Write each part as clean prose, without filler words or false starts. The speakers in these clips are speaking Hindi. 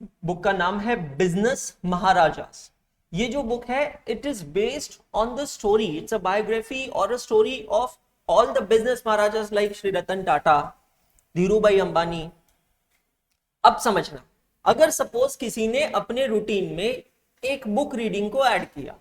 बुक का नाम है बिजनेस महाराजास। ये जो बुक है it is based on the story, it's a biography और a story of all the business maharajas like Shri Ratan Tata, Dhirubhai Ambani. अब समझना, अगर सपोज किसी ने अपने रूटीन में एक बुक रीडिंग को ऐड किया,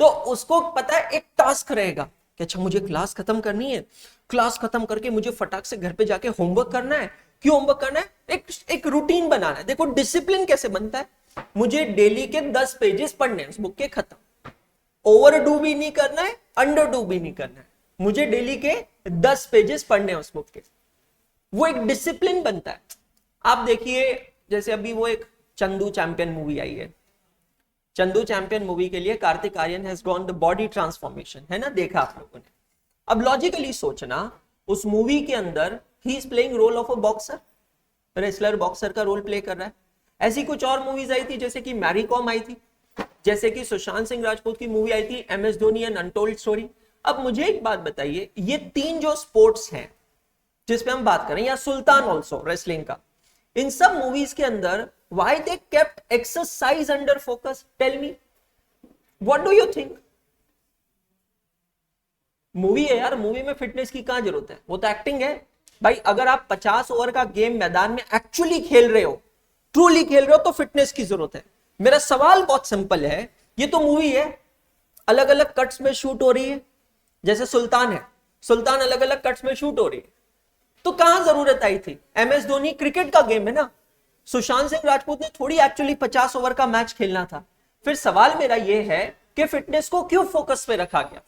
तो उसको पता है एक टास्क रहेगा कि अच्छा मुझे क्लास खत्म करनी है, क्लास खत्म करके मुझे फटाक से घर पे जाके होमवर्क करना है। क्यों होमवर्क करना है? एक रूटीन बनाना है। देखो डिसिप्लिन कैसे बनता है, मुझे डेली के 10 पेजेस पढ़ने हैं उस बुक के, खत्म। ओवर डू भी नहीं करना है, अंडर डू भी नहीं करना है, मुझे डेली के 10 पेजेस पढ़ने हैं उस बुक के। वो एक डिसिप्लिन बनता है। आप देखिए जैसे अभी वो एक चंदू चैंपियन मूवी आई है, चंदू चैंपियन मूवी के लिए Kartik Aaryan has gone the body transformation, है ना, देखा आप लोगों ने। अब लॉजिकली सोचना, उस मूवी के अंदर ही is playing role of a boxer, wrestler boxer का रोल प्ले कर रहा है। ऐसी कुछ और मूवीज आई थी जैसे कि मैरी कॉम आई थी, जैसे कि सुशांत सिंह राजपूत की मूवी आई थी MS Dhoni and untold story. अब मुझे एक बात बताइए, ये 3 जो स्पोर्ट्स हैं जिसपे हम बात करें, या सुल्तान ऑल्सो रेसलिंग का, इन सब मूवीज के अंदर why they kept exercise under focus? Tell me, what do you think? Movie है यार, मूवी में फिटनेस की कहां जरूरत है, वो तो एक्टिंग है भाई। अगर आप 50 ओवर का गेम मैदान में एक्चुअली खेल रहे हो, ट्रूली खेल रहे हो, तो फिटनेस की जरूरत है। मेरा सवाल बहुत सिंपल है, ये तो मूवी है, अलग अलग कट्स में शूट हो रही है, जैसे सुल्तान है, सुल्तान अलग अलग कट्स में शूट हो रही है, तो कहां जरूरत आई थी? MS धोनी क्रिकेट का गेम है ना, सुशांत सिंह राजपूत ने थोड़ी एक्चुअली 50 ओवर का मैच खेलना था। फिर सवाल मेरा यह है कि फिटनेस को क्यों फोकस पे रखा गया?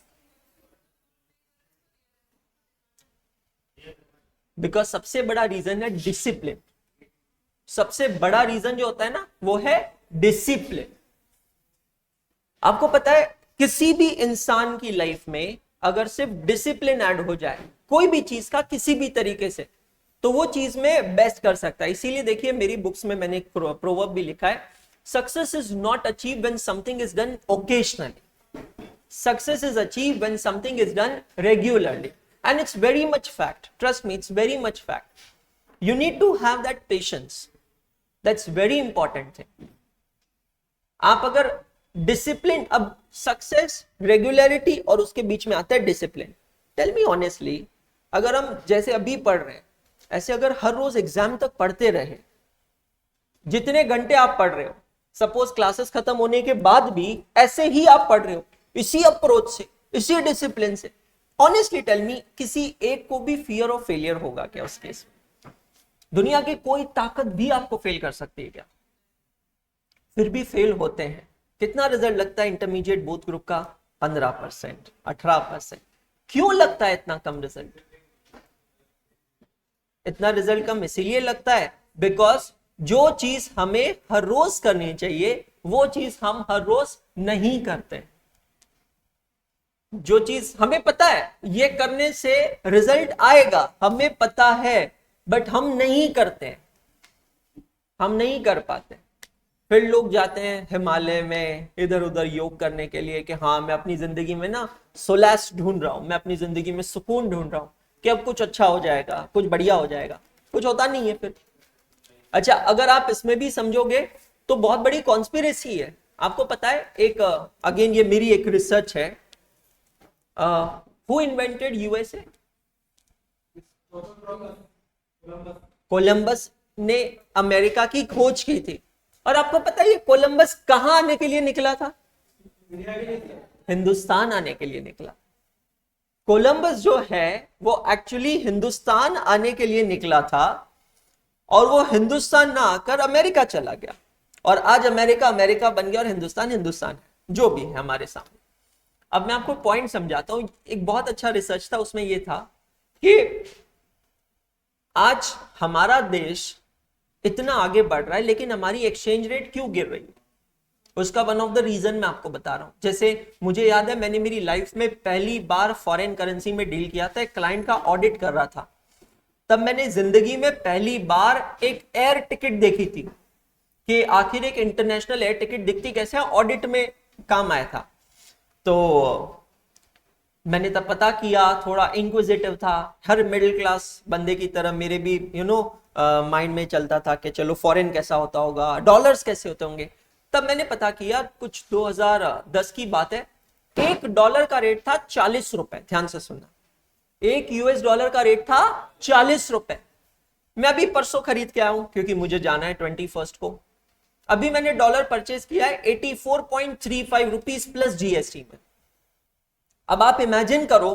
बिकॉज सबसे बड़ा रीजन है डिसिप्लिन। सबसे बड़ा रीजन जो होता है ना, वो है डिसिप्लिन। आपको पता है किसी भी इंसान की लाइफ में अगर सिर्फ डिसिप्लिन ऐड हो जाए कोई भी चीज का किसी भी तरीके से, तो वो चीज में बेस्ट कर सकता है। इसीलिए देखिए मेरी बुक्स में मैंने एक प्रोवर्ब भी लिखा है, success is not achieve when something is done occasionally, success is achieve when something is done regularly. And it's very much fact, trust me, it's very much fact. You need to have that patience, that's very important thing. आप अगर डिसिप्लिन, अब सक्सेस, रेगुलरिटी और उसके बीच में आता है डिसिप्लिन। टेल मी ऑनेस्टली, अगर हम जैसे अभी पढ़ रहे हैं, ऐसे अगर हर रोज एग्जाम तक पढ़ते रहे, जितने घंटे आप पढ़ रहे हो, सपोज क्लासेस खत्म होने के बाद भी ऐसे ही आप पढ़ रहे हो, इसी अप्रोच से, इसी डिसिप्लिन से, ऑनेस्टली टेल मी, किसी एक को भी फियर ऑफ फेलियर होगा क्या उस केस में? दुनिया की कोई ताकत भी आपको फेल कर सकती है क्या? फिर भी फेल होते हैं। कितना रिजल्ट लगता है इंटरमीडिएट बोथ ग्रुप का? 15%, 18%। क्यों लगता है इतना कम रिजल्ट? इतना रिजल्ट कम इसीलिए लगता है बिकॉज जो चीज हमें हर रोज करनी चाहिए वो चीज हम हर रोज नहीं करते। जो चीज हमें पता है ये करने से रिजल्ट आएगा, हमें पता है, बट हम नहीं करते, हम नहीं कर पाते। फिर लोग जाते हैं हिमालय में इधर उधर योग करने के लिए कि हाँ मैं अपनी जिंदगी में ना सोलैस ढूंढ रहा हूं, मैं अपनी जिंदगी में सुकून ढूंढ रहा हूं कि अब कुछ अच्छा हो जाएगा, कुछ बढ़िया हो जाएगा। कुछ होता नहीं है फिर। अच्छा, अगर आप इसमें भी समझोगे तो बहुत बड़ी कॉन्स्पिरेसी है। आपको पता है एक अगेन ये मेरी एक रिसर्च है, हु इन्वेंटेड यूएसए? कोलंबस ने अमेरिका की खोज की थी। और आपको पता है ये कोलंबस कहां आने के लिए निकला था? हिंदुस्तान आने के लिए निकला। कोलंबस जो है वो एक्चुअली हिंदुस्तान आने के लिए निकला था और वो हिंदुस्तान ना आकर अमेरिका चला गया, और आज अमेरिका अमेरिका बन गया और हिंदुस्तान हिंदुस्तान है, जो भी है हमारे सामने। अब मैं आपको पॉइंट समझाता हूं। एक बहुत अच्छा रिसर्च था, उसमें यह था कि आज हमारा देश इतना आगे बढ़ रहा है लेकिन हमारी एक्सचेंज रेट क्यों गिर रही है? उसका वन ऑफ द रीजन मैं आपको बता रहा हूं। जैसे मुझे याद है मैंने मेरी लाइफ में पहली बार फॉरेन करेंसी में डील किया था, एक क्लाइंट का ऑडिट कर रहा था, तब मैंने जिंदगी में पहली बार एक एयर टिकट देखी थी कि आखिर एक इंटरनेशनल एयर टिकट दिखती कैसे है, ऑडिट में काम आया था। तो मैंने तब पता किया, थोड़ा इंक्विजिटिव था, हर मिडिल क्लास बंदे की तरह मेरे भी माइंड में चलता था कि चलो फॉरेन कैसा होता होगा, डॉलर्स कैसे होते होंगे। तब मैंने पता किया, कुछ 2010 की बात है, एक डॉलर का रेट था 40 रुपए। ध्यान से सुनना, एक यूएस डॉलर का रेट था 40 रुपए। मैं अभी परसों खरीद के आया हूं क्योंकि मुझे जाना है 21 को। अभी मैंने डॉलर परचेज किया है 84.35 रुपीस प्लस जीएसटी में। अब आप इमेजिन करो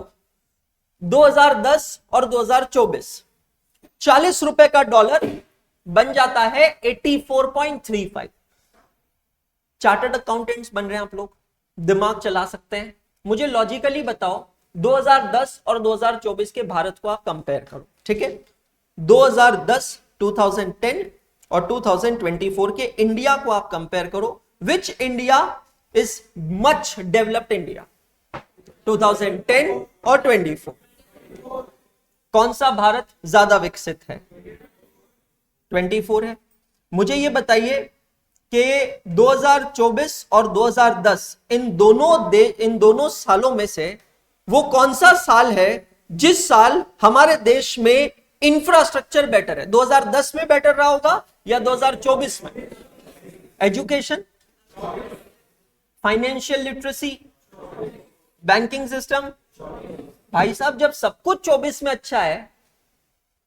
2010 और 2024, 40 रुपए का डॉलर बन जाता है 84.35। चार्टर्ड अकाउंटेंट्स बन रहे हैं आप लोग, दिमाग चला सकते हैं। मुझे लॉजिकली बताओ 2010 और 2024 के भारत को आप कंपेयर करो, ठीक है। 2010 2010 और 2024 के इंडिया को आप कंपेयर करो। Which India is much developed India, 2010 और 24? कौन सा भारत ज्यादा विकसित है? 24 है। मुझे ये बताइए कि 2024 और 2010 इन दोनों सालों में से वो कौन सा साल है जिस साल हमारे देश में इंफ्रास्ट्रक्चर बेटर है? 2010 में बेटर रहा होगा या 2024 में? Education, financial literacy, banking system. भाई साहब, जब सब कुछ 24 में अच्छा है,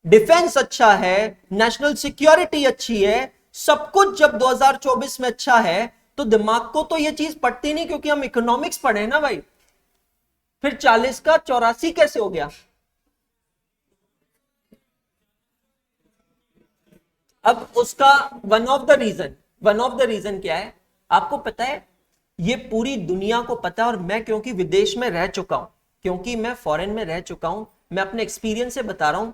डिफेंस अच्छा है, नेशनल सिक्योरिटी अच्छी है, सब कुछ जब 2024 में अच्छा है, तो दिमाग को तो ये चीज पटती नहीं, क्योंकि हम इकोनॉमिक्स पढ़े ना भाई। फिर 40 का 84 कैसे हो गया? अब उसका वन ऑफ द रीजन क्या है आपको पता है? ये पूरी दुनिया को पता है, और मैं क्योंकि विदेश में रह चुका हूं, क्योंकि मैं फॉरेन में रह चुका हूं, मैं अपने एक्सपीरियंस से बता रहा हूं।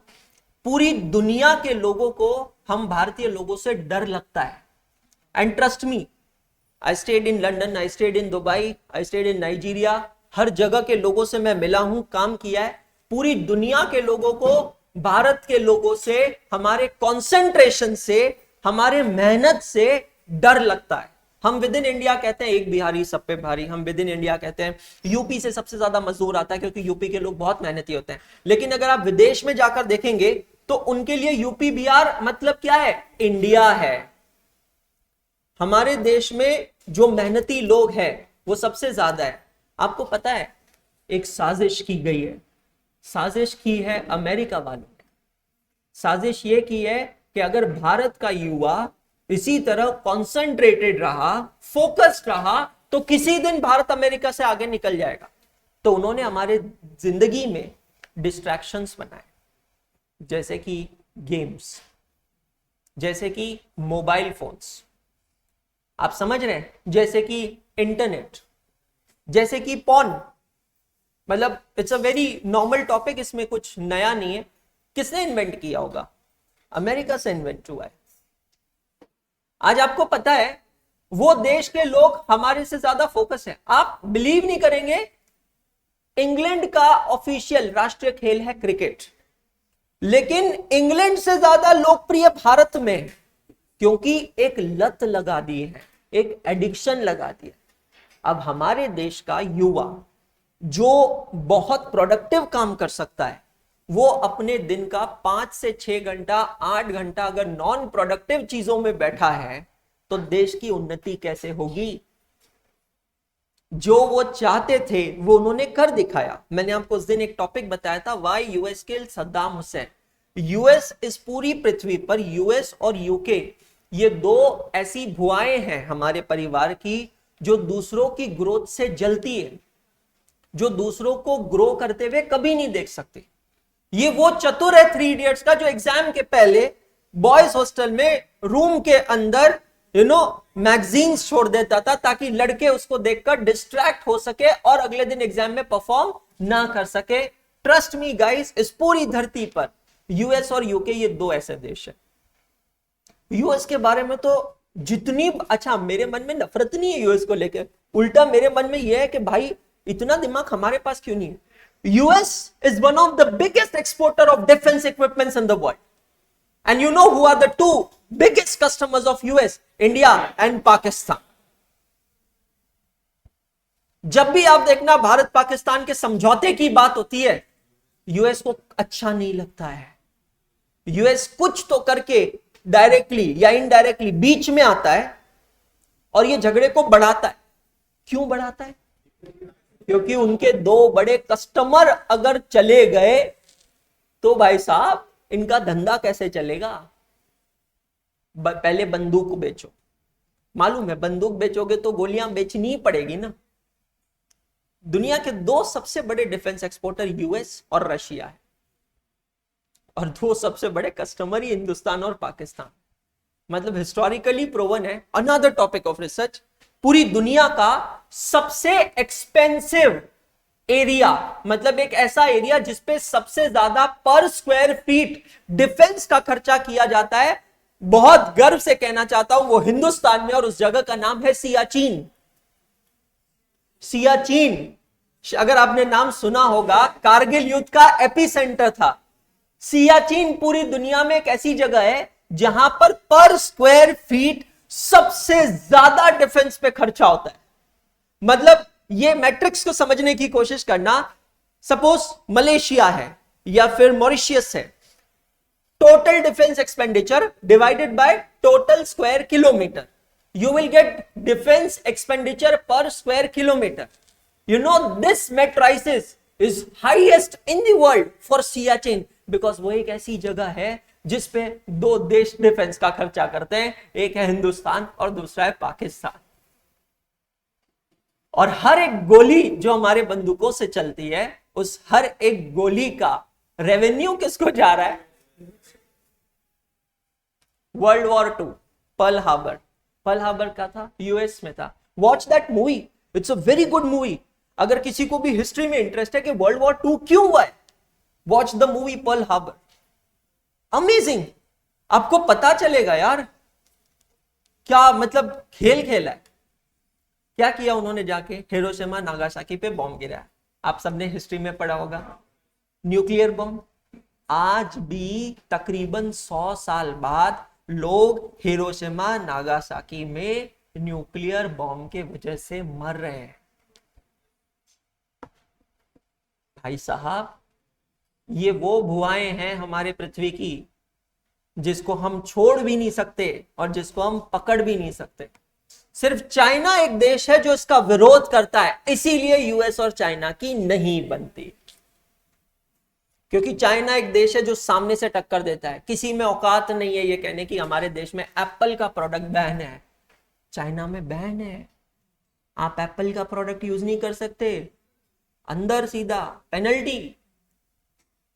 पूरी दुनिया के लोगों को हम भारतीय लोगों से डर लगता है। And trust me, I stayed in London, I stayed in Dubai, I stayed in Nigeria. हर जगह के लोगों से मैं मिला हूं, काम किया है। पूरी दुनिया के लोगों को भारत के लोगों से, हमारे कंसंट्रेशन से, हमारे मेहनत से डर लगता है। हम विद इन इंडिया कहते हैं एक बिहारी सब पे भारी, हम विद इन इंडिया कहते हैं यूपी से सबसे ज्यादा मजदूर आता है, क्योंकि यूपी के लोग बहुत मेहनती होते हैं। लेकिन अगर आप विदेश में जाकर देखेंगे तो उनके लिए यूपी बिहार मतलब क्या है? इंडिया है। हमारे देश में जो मेहनती लोग हैं वो सबसे ज्यादा है। आपको पता है एक साजिश की गई है, साजिश की है अमेरिका वालों ने। साजिश ये की है कि अगर भारत का युवा इसी तरह कॉन्सेंट्रेटेड रहा, फोकस्ड रहा, तो किसी दिन भारत अमेरिका से आगे निकल जाएगा। तो उन्होंने हमारे जिंदगी में डिस्ट्रैक्शंस बनाए, जैसे कि गेम्स, जैसे कि मोबाइल फोन्स, आप समझ रहे हैं, जैसे कि इंटरनेट, जैसे कि पॉर्न। मतलब it's a very normal topic, इसमें कुछ नया नहीं है। किसने इन्वेंट किया होगा? अमेरिका से इन्वेंट हुआ है। आज आपको पता है वो देश के लोग हमारे से ज्यादा फोकस है। आप बिलीव नहीं करेंगे, इंग्लैंड का ऑफिशियल राष्ट्रीय खेल है क्रिकेट, लेकिन इंग्लैंड से ज्यादा लोकप्रिय भारत में, क्योंकि एक लत लगा दी है, एक एडिक्शन लगा दी है। अब हमारे देश का युवा जो बहुत प्रोडक्टिव काम कर सकता है, वो अपने दिन का 5 से 6 घंटा, 8 घंटा अगर नॉन प्रोडक्टिव चीजों में बैठा है, तो देश की उन्नति कैसे होगी? जो वो चाहते थे वो उन्होंने कर दिखाया। मैंने आपको उस दिन एक टॉपिक बताया था, why US killed Saddam Hussain. US इस पूरी पृथ्वी पर, यूएस और यूके, ये दो ऐसी भुआएं हैं हमारे परिवार की जो दूसरों की ग्रोथ से जलती है, जो दूसरों को ग्रो करते हुए कभी नहीं देख सकती। ये वो चतुर है 3 इडियट्स का, जो एग्जाम के पहले बॉयज हॉस्टल में रूम के अंदर मैगजीन्स छोड़ देता था, ताकि लड़के उसको देखकर डिस्ट्रैक्ट हो सके और अगले दिन एग्जाम में परफॉर्म ना कर सके। ट्रस्ट मी गाइस, इस पूरी धरती पर यूएस और यूके, ये दो ऐसे देश है। यूएस के बारे में तो जितनी, अच्छा मेरे मन में नफरत नहीं है यूएस को लेकर, उल्टा मेरे मन में यह है कि भाई इतना दिमाग हमारे पास क्यों नहीं है? US is one of the biggest exporter of defense equipments in the world. And you know who are the two biggest customers of US? India and Pakistan. जब भी आप देखना भारत पाकिस्तान के समझौते की बात होती है, यूएस को अच्छा नहीं लगता है। यूएस कुछ तो करके डायरेक्टली या इनडायरेक्टली बीच में आता है और ये झगड़े को बढ़ाता है। क्यों बढ़ाता है? क्योंकि उनके दो बड़े कस्टमर अगर चले गए तो भाई साहब इनका धंधा कैसे चलेगा? पहले बंदूक बेचो, मालूम है बंदूक बेचोगे तो गोलियां बेचनी ही पड़ेगी ना। दुनिया के दो सबसे बड़े डिफेंस एक्सपोर्टर यूएस और रशिया है, और दो सबसे बड़े कस्टमर ही हिंदुस्तान और पाकिस्तान। मतलब हिस्टोरिकली प्रूवन है। अनदर टॉपिक ऑफ रिसर्च, पूरी दुनिया का सबसे एक्सपेंसिव एरिया, मतलब एक ऐसा एरिया जिसपे सबसे ज्यादा पर स्क्वायर फीट डिफेंस का खर्चा किया जाता है, बहुत गर्व से कहना चाहता हूं वो हिंदुस्तान में, और उस जगह का नाम है सियाचिन। सियाचिन, अगर आपने नाम सुना होगा, कारगिल युद्ध का एपिसेंटर था। सियाचिन पूरी दुनिया में एक ऐसी जगह है जहां पर स्क्वायर फीट सबसे ज्यादा डिफेंस पे खर्चा होता है। मतलब ये मैट्रिक्स को समझने की कोशिश करना, सपोज मलेशिया है या फिर मॉरिशियस है, total defence expenditure divided by total square kilometre, you will get defense expenditure per square kilometer. You know this matrices is highest in the world for Siachen because वो एक ऐसी जगह है जिसपे दो देश डिफेंस का खर्चा करते हैं, एक है हिंदुस्तान और दूसरा है पाकिस्तान। और हर एक गोली जो हमारे बंदूकों से चलती है, उस हर एक गोली का रेवेन्यू किसको जा रहा है? World war 2 Pearl Harbor, Pearl Harbor का था, यूएस में था। Watch that movie, it's a very good movie. अगर किसी को भी हिस्ट्री में इंटरेस्ट है कि वर्ल्ड वॉर 2 क्यों हुआ है, watch the movie Pearl Harbor, amazing. आपको पता चलेगा यार क्या मतलब खेल खेला है। क्या किया उन्होंने, जाके हिरोशिमा नागासाकी पे बॉम्ब गिराया। आप सबने हिस्ट्री में पढ़ा होगा, न्यूक्लियर बॉम्ब। आज भी तकरीबन 100 साल बाद लोग हिरोशिमा नागासाकी में न्यूक्लियर बॉम्ब के वजह से मर रहे हैं। भाई साहब, ये वो भुआएं हैं हमारे पृथ्वी की जिसको हम छोड़ भी नहीं सकते और जिसको हम पकड़ भी नहीं सकते। सिर्फ चाइना एक देश है जो इसका विरोध करता है, इसीलिए यूएस और चाइना की नहीं बनती। क्योंकि चाइना एक देश है जो सामने से टक्कर देता है। किसी में औकात नहीं है ये कहने की हमारे देश में एप्पल का प्रोडक्ट बैन है, चाइना में बैन है। आप एप्पल का प्रोडक्ट यूज नहीं कर सकते, अंदर सीधा पेनल्टी।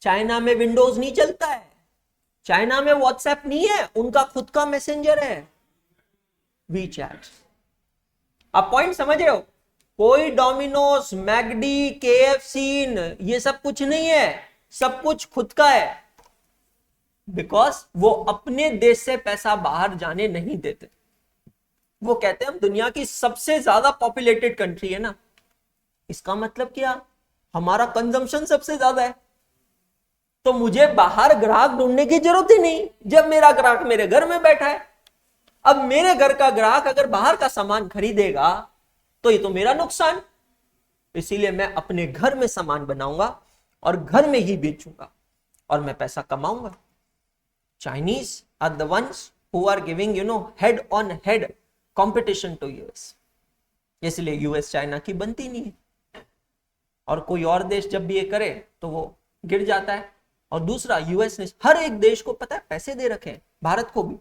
चाइना में विंडोज नहीं चलता है, चाइना में व्हाट्सएप नहीं है, उनका खुद का मैसेंजर है वीचैट। आप पॉइंट समझ रहे हो? कोई डोमिनोज, मैकडी, केएफसी ये सब कुछ नहीं है, सब कुछ खुद का है। बिकॉज वो अपने देश से पैसा बाहर जाने नहीं देते। वो कहते हैं हम दुनिया की सबसे ज्यादा पॉपुलेटेड कंट्री है ना, इसका मतलब क्या, हमारा कंजम्पशन सबसे ज्यादा है, तो मुझे बाहर ग्राहक ढूंढने की जरूरत ही नहीं जब मेरा ग्राहक मेरे घर में बैठा है। अब मेरे घर का ग्राहक अगर बाहर का सामान खरीदेगा तो ये तो मेरा नुकसान, इसीलिए मैं अपने घर में सामान बनाऊंगा और घर में ही बेचूंगा और मैं पैसा कमाऊंगा। Chinese are the ones who are giving head on head competition to US, इसलिए यूएस चाइना की बनती नहीं है। और कोई और देश जब भी ये करे तो वो गिर जाता है। और दूसरा, यूएस ने हर एक देश को पता है पैसे दे रखे हैं, भारत को भी।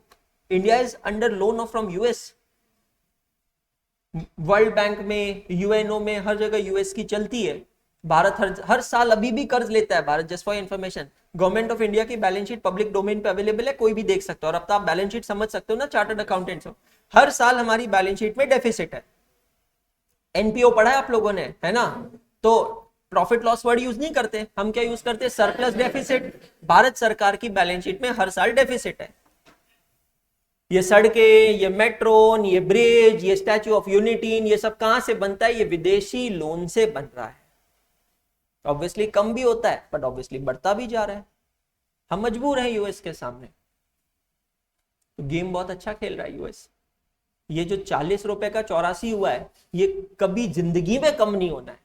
India is under loan from US, world bank में, यूएनओ में, हर जगह यूएस की चलती है। भारत हर साल अभी भी कर्ज लेता है Bharat. Just for information, government of India की बैलेंस शीट पब्लिक डोमेन पे अवेलेबल है, कोई भी देख सकता है। और अब तो आप बैलेंस शीट समझ सकते हो ना, चार्टर्ड अकाउंटेंट्स हो। हर साल हमारी बैलेंस शीट में डेफिसिट है। एनपीओ पढ़ा है आप लोगों ने, है ना? तो प्रॉफिट लॉस वर्ड यूज नहीं करते, हम क्या यूज करते हैं? Surplus deficit. भारत सरकार की बैलेंस शीट में हर साल डेफिसिट है। ये सड़कें, ये मेट्रो, ये ब्रिज, ये स्टैच्यू ऑफ यूनिटी, ये सब कहां से बनता है? ये विदेशी लोन से बन रहा है। ऑब्वियसली कम भी होता है बट ऑब्वियसली बढ़ता भी जा रहा है। हम मजबूर हैं यूएस के सामने। तो गेम बहुत अच्छा खेल रहा है यूएस। ये जो 40 रुपए का 84 हुआ है, ये कभी जिंदगी में कम नहीं होना है,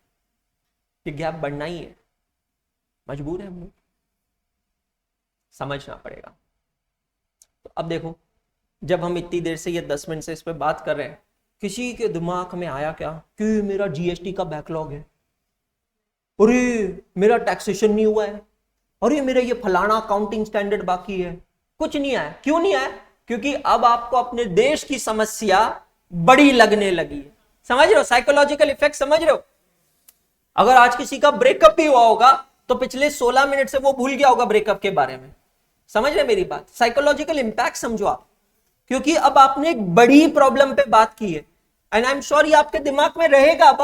ये गैप बढ़ना ही है। मजबूर है हम लोग। समझना पड़ेगा। तो अब देखो, जब हम इतनी देर से ये 10 मिनट से इस पे बात कर रहे हैं, किसी के दिमाग में आया क्या कि मेरा जीएसटी का बैकलॉग है, अरे मेरा टैक्सेशन नहीं हुआ है, अरे मेरा ये फलाना अकाउंटिंग स्टैंडर्ड बाकी है? कुछ नहीं आया। क्यों नहीं आया? क्योंकि अब आपको अपने देश की समस्या बड़ी लगने लगी है। समझ रहे हो साइकोलॉजिकल इफेक्ट? समझ रहे हो? अगर आज किसी का ब्रेकअप भी हुआ होगा तो पिछले 16 मिनट से वो भूल गया होगा ब्रेकअप के बारे में। समझ रहे मेरी बात? साइकोलॉजिकल इंपैक्ट समझो आप, क्योंकि अब आपने एक बड़ी प्रॉब्लम पे बात की है एंड आई एम श्योर ये आपके दिमाग में रहेगा अब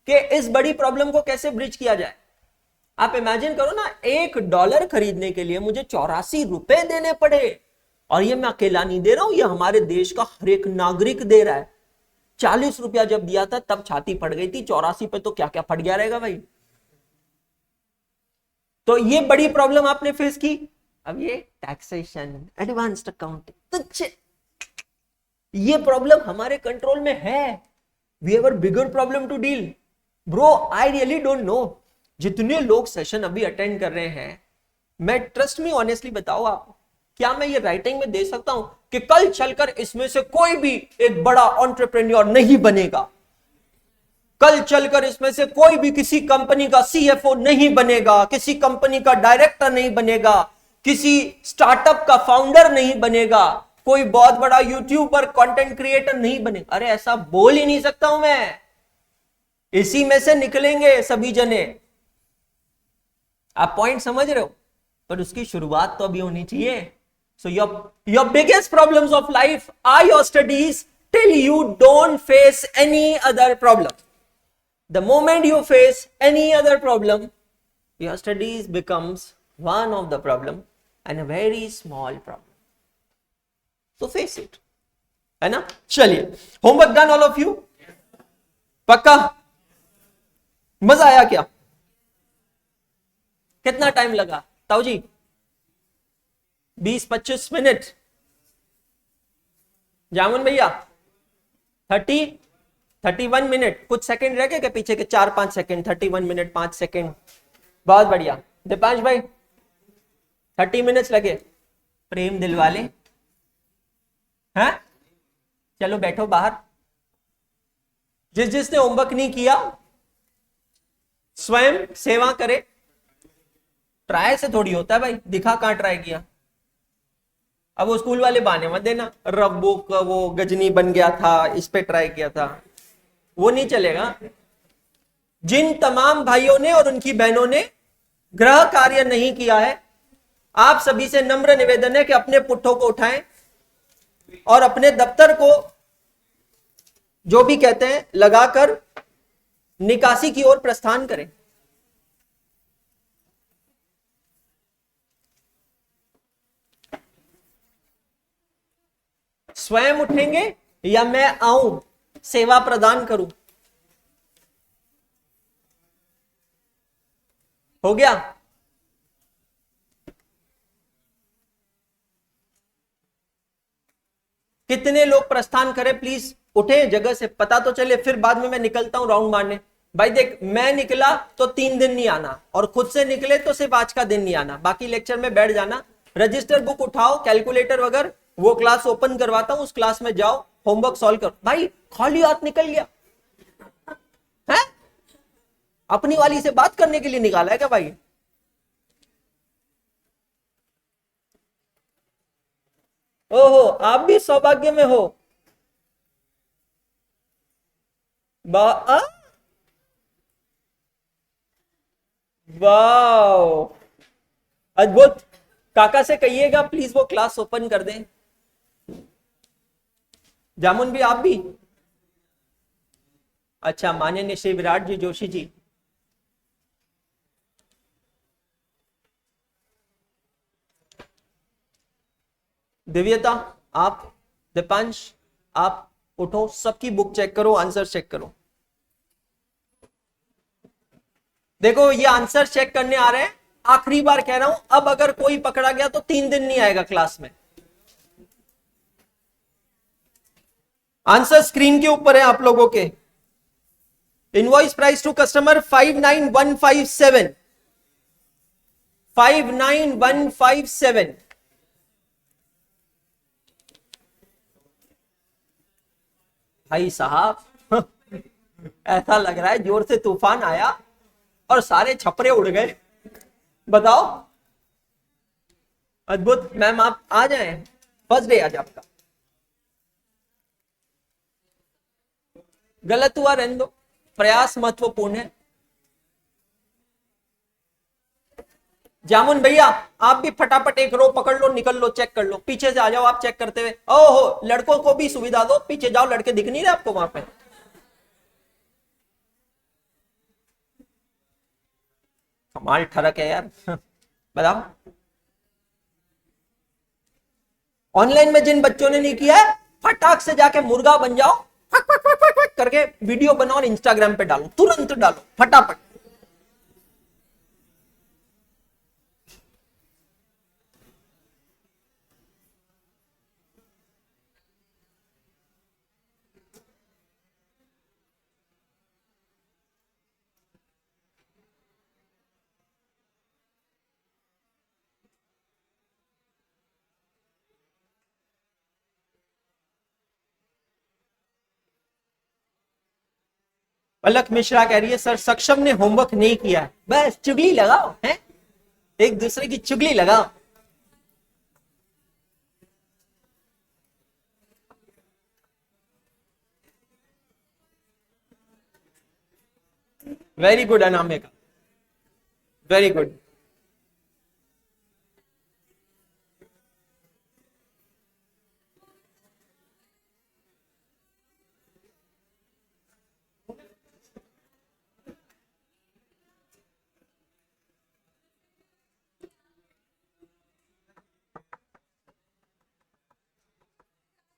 कि इस बड़ी प्रॉब्लम को कैसे ब्रिज किया जाए। आप इमेजिन करो ना, $1 खरीदने के लिए मुझे 84 रुपए देने पड़े, और ये मैं अकेला नहीं दे रहा हूं, ये हमारे देश का हर एक नागरिक दे रहा है। 40 रुपया जब दिया था तब छाती फट गई थी, 84 पे तो क्या क्या फट गया रहेगा भाई। तो ये बड़ी प्रॉब्लम आपने फेस की। अब ये टैक्सेशन, एडवांस्ड अकाउंटिंग, तो ये प्रॉब्लम हमारे कंट्रोल में है। We have a bigger problem to deal. Bro I really don't know, जितने लोग सेशन अभी अटेंड कर रहे हैं, मैं ट्रस्ट मी ऑनेस्टली बताओ आप, क्या मैं ये राइटिंग में दे सकता हूं कि कल चलकर इसमें से कोई भी एक बड़ा एंटरप्रेन्योर नहीं बनेगा? कल चलकर इसमें से कोई भी किसी कंपनी का सीएफओ नहीं बनेगा, किसी कंपनी का डायरेक्टर नहीं बनेगा, किसी स्टार्टअप का फाउंडर नहीं बनेगा, कोई बहुत बड़ा यूट्यूबर कंटेंट क्रिएटर नहीं बनेगा? अरे ऐसा बोल ही नहीं सकता हूं मैं। इसी में से निकलेंगे सभी जने। आप पॉइंट समझ रहे हो? पर उसकी शुरुआत तो अभी होनी चाहिए। So your biggest problems of life are your studies till you don't face any other problem. The moment you face any other problem, your studies becomes one of the problem and a very small problem. So face it, है ना? चलिए, homework done all of you? पक्का? मजा आया क्या? कितना टाइम लगा ताऊ जी? 20-25 मिनट। जामुन भैया 31 मिनट, कुछ सेकंड रह गए क्या पीछे के? 4-5 सेकंड, 31 मिनट 5 सेकंड, बहुत बढ़िया। दीपांश भाई 30 मिनट्स लगे। प्रेम दिल वाले हैं? चलो बैठो बाहर। जिसने होमवर्क नहीं किया स्वयं सेवा करे। ट्राई से थोड़ी होता है भाई, दिखा कहां ट्राई किया। अब वो स्कूल वाले बहाने मत देना, रब्बो का वो गजनी बन गया था, इस पे ट्राई किया था, वो नहीं चलेगा। जिन तमाम भाइयों ने और उनकी बहनों ने गृह कार्य नहीं किया है, आप सभी से नम्र निवेदन है कि अपने पुट्ठों को उठाएं और अपने दफ्तर को जो भी कहते हैं लगाकर निकासी की ओर प्रस्थान करें। स्वयं उठेंगे या मैं आऊं सेवा प्रदान करूं? हो गया? कितने लोग प्रस्थान करें प्लीज? उठे जगह से, पता तो चले, फिर बाद में मैं निकलता हूं राउंड मारने। भाई देख, मैं निकला तो 3 दिन नहीं आना, और खुद से निकले तो सिर्फ आज का दिन नहीं आना, बाकी लेक्चर में बैठ जाना। रजिस्टर बुक उठाओ, कैलकुलेटर वगैरह, वो क्लास ओपन करवाता हूं, उस क्लास में जाओ, होमवर्क सॉल्व करो। भाई खाली हाथ निकल गया है? अपनी वाली से बात करने के लिए निकाला है क्या भाई? ओहो, आप भी सौभाग्य में हो। वाह, अद्भुत। काका से कहिएगा प्लीज वो क्लास ओपन कर दें। जामुन भी, आप भी? अच्छा, माननीय श्री विराट जी जोशी जी। दिव्यता आप, दीपांश आप उठो, सबकी बुक चेक करो, आंसर चेक करो। देखो ये आंसर चेक करने आ रहे हैं, आखिरी बार कह रहा हूं, अब अगर कोई पकड़ा गया तो 3 दिन नहीं आएगा क्लास में। आंसर स्क्रीन के ऊपर है आप लोगों के। Invoice price to customer 59157, 59157। भाई साहब ऐसा लग रहा है जोर से तूफान आया और सारे छपरे उड़ गए। बताओ, अद्भुत। मैम आप आ जाएं, फर्स्ट डे आज आपका। गलत हुआ रहने दो, प्रयास महत्वपूर्ण है। जामुन भैया आप भी फटाफट एक रो पकड़ लो, निकल लो, चेक कर लो। पीछे से आ जाओ आप चेक करते हुए। ओहो, लड़कों को भी सुविधा दो, पीछे जाओ, लड़के दिख नहीं रहे आपको वहां पे। कमाल ठरक है यार बताओ। ऑनलाइन में जिन बच्चों ने नहीं किया है, फटाक से जाके मुर्गा बन जाओ, फट फट फट फट फट करके वीडियो बनाओ और इंस्टाग्राम पे डालो, तुरंत डालो फटाफट। पलक मिश्रा कह रही है सर सक्षम ने होमवर्क नहीं किया है। बस चुगली लगाओ, हैं एक दूसरे की चुगली लगाओ। Very good Anamika, very good.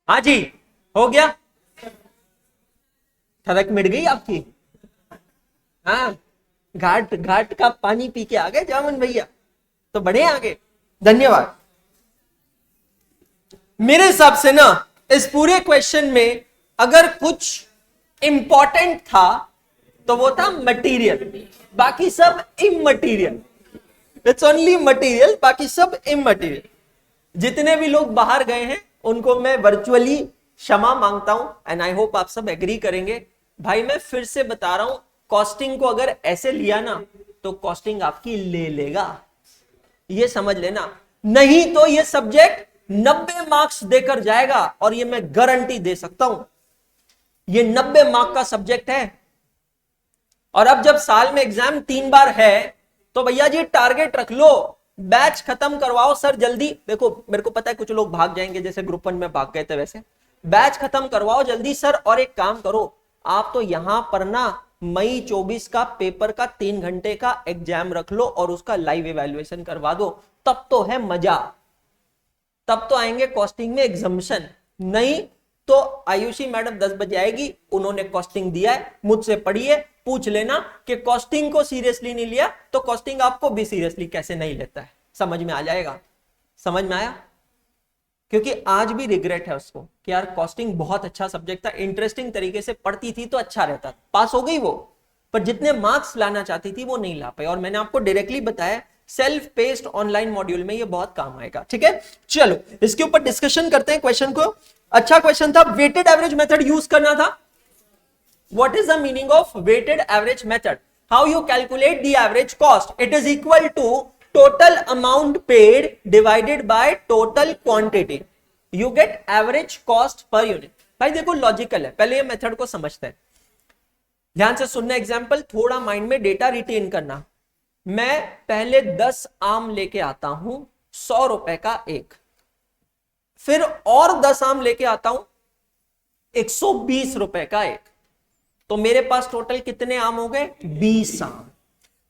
हाँ जी, हो गया, ठरक मिट गई आपकी। हाँ, घाट घाट का पानी पी के आ गए जामुन भैया, तो बढ़े आगे। धन्यवाद। मेरे हिसाब से ना इस पूरे क्वेश्चन में अगर कुछ इंपॉर्टेंट था तो वो था मटेरियल, बाकी सब इमटेरियल। इट्स ओनली मटेरियल, बाकी सब इमटेरियल। जितने भी लोग बाहर गए हैं उनको मैं वर्चुअली क्षमा मांगता हूं, एंड आई होप आप सब एग्री करेंगे। भाई मैं फिर से बता रहा हूं, कॉस्टिंग को अगर ऐसे लिया ना तो कॉस्टिंग आपकी ले लेगा, ये समझ लेना। नहीं तो ये सब्जेक्ट 90 मार्क्स देकर जाएगा, और ये मैं गारंटी दे सकता हूं। ये 90 मार्क का सब्जेक्ट है। और अब जब साल में एग्जाम 3 बार है तो भैया जी टारगेट रख लो, बैच खत्म करवाओ सर जल्दी। देखो मेरे को पता है कुछ लोग भाग जाएंगे, जैसे ग्रुप 1 में भाग गए थे वैसे। बैच खत्म करवाओ जल्दी सर, और एक काम करो आप तो यहां पर ना मई 24 का पेपर का 3 घंटे का एग्जाम रख लो और उसका लाइव इवैल्यूएशन करवा दो, तब तो है मजा, तब तो आएंगे कॉस्टिंग में एग्जामिशन। नहीं तो आयुषी मैडम 10 बजे आएगी, उन्होंने कॉस्टिंग दिया है, मुझसे पढ़िए, पूछ लेना कि कॉस्टिंग को सीरियसली नहीं लिया तो कॉस्टिंग आपको भी सीरियसली कैसे नहीं लेता है। समझ में आ जाएगा, समझ में आया? क्योंकि आज भी रिग्रेट है उसको कि यार कॉस्टिंग बहुत अच्छा सब्जेक्ट था, इंटरेस्टिंग तरीके से पढ़ती थी तो अच्छा रहता, पास हो गई वो, पर जितने मार्क्स लाना चाहती थी वो नहीं ला पाई। और मैंने आपको डायरेक्टली बताया सेल्फ पेस्ड ऑनलाइन मॉड्यूल में ये बहुत काम आएगा। ठीक है, चलो इसके ऊपर डिस्कशन करते हैं क्वेश्चन को। अच्छा क्वेश्चन था, वेटेड एवरेज मेथड यूज करना था। What is the meaning of weighted average method? How you calculate the average cost? It is equal to total amount paid divided by total quantity. You get average cost per unit. भाई देखो लॉजिकल है, पहले ये मेथड को समझते हैं, ध्यान से सुनना। एग्जाम्पल, थोड़ा माइंड में डेटा रिटेन करना। मैं पहले 10 आम लेके आता हूं 100 रुपए का एक, फिर और 10 आम लेके आता हूं 120 रुपए का एक, तो मेरे पास टोटल कितने आम हो गए? 20 आम।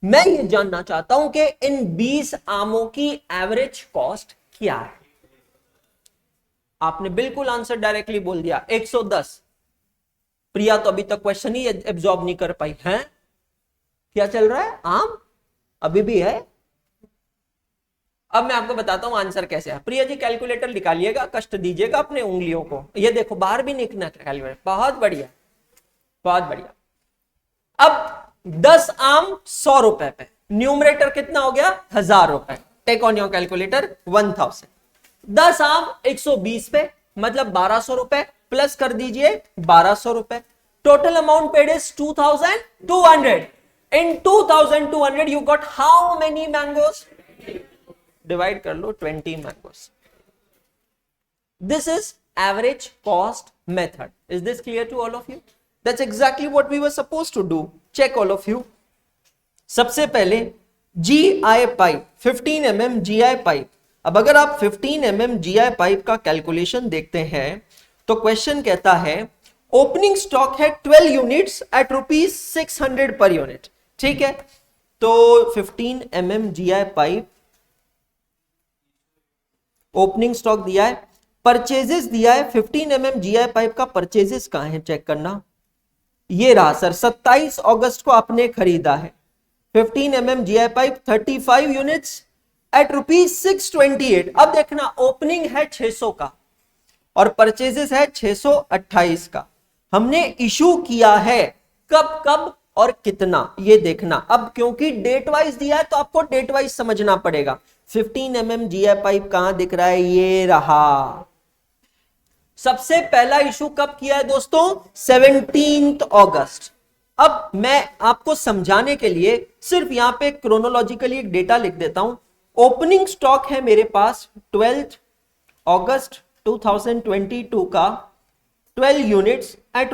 मैं ये जानना चाहता हूं कि इन 20 आमों की एवरेज कॉस्ट क्या है। आपने बिल्कुल आंसर डायरेक्टली बोल दिया 110। प्रिया तो अभी तक क्वेश्चन ही एब्जॉर्ब नहीं कर पाई है। क्या चल रहा है? आम अभी भी है। अब मैं आपको बताता हूं आंसर कैसे है। प्रिया जी कैलकुलेटर निकालिएगा, कष्ट दीजिएगा अपने उंगलियों को। ये देखो बाहर भी निकलना कैलकुलेटर, बहुत बढ़िया, बहुत बढ़िया। अब 10 आम 100 रुपए पे, न्यूमरेटर कितना हो गया 1000 रुपए, टेक ऑन योर कैलकुलेटर 1000। 10 आम 120 पे मतलब 1200 रुपए, प्लस कर दीजिए 1200 रुपए। Total amount paid is 2200। In 2200 you got how many mangoes? Divide कर लो 20 mangoes. This is average cost method. Is this clear to all of you? That's exactly what we were supposed to do. Check all of you. सबसे पहले GI pipe, 15 mm GI pipe. अब अगर आप 15 mm GI पाइप का कैलकुलेशन देखते हैं तो क्वेश्चन कहता है ओपनिंग स्टॉक है 12 यूनिट्स एट ₹600 पर यूनिट। ठीक है, तो 15 mm GI pipe opening stock दिया है, परचेजेस दिया है। 15 mm GI पाइप का परचेजेस कहां है चेक करना, ये रहा सर, 27 अगस्त को आपने खरीदा है 15 mm GI pipe 35 units at ₹628। अब देखना ओपनिंग है 600 का और परचेजेस है 628 का। हमने इशू किया है कब कब और कितना, ये देखना। अब क्योंकि डेट वाइज दिया है तो आपको डेट वाइज समझना पड़ेगा। 15 mm GI पाइप कहां दिख रहा है, ये रहा। सबसे पहला इशू कब किया है दोस्तों, 17 अगस्त। अब मैं आपको समझाने के लिए सिर्फ यहां पे क्रोनोलॉजिकली एक डेटा लिख देता हूं। ओपनिंग स्टॉक है मेरे पास 12 अगस्त 2022 का 12 यूनिट्स एट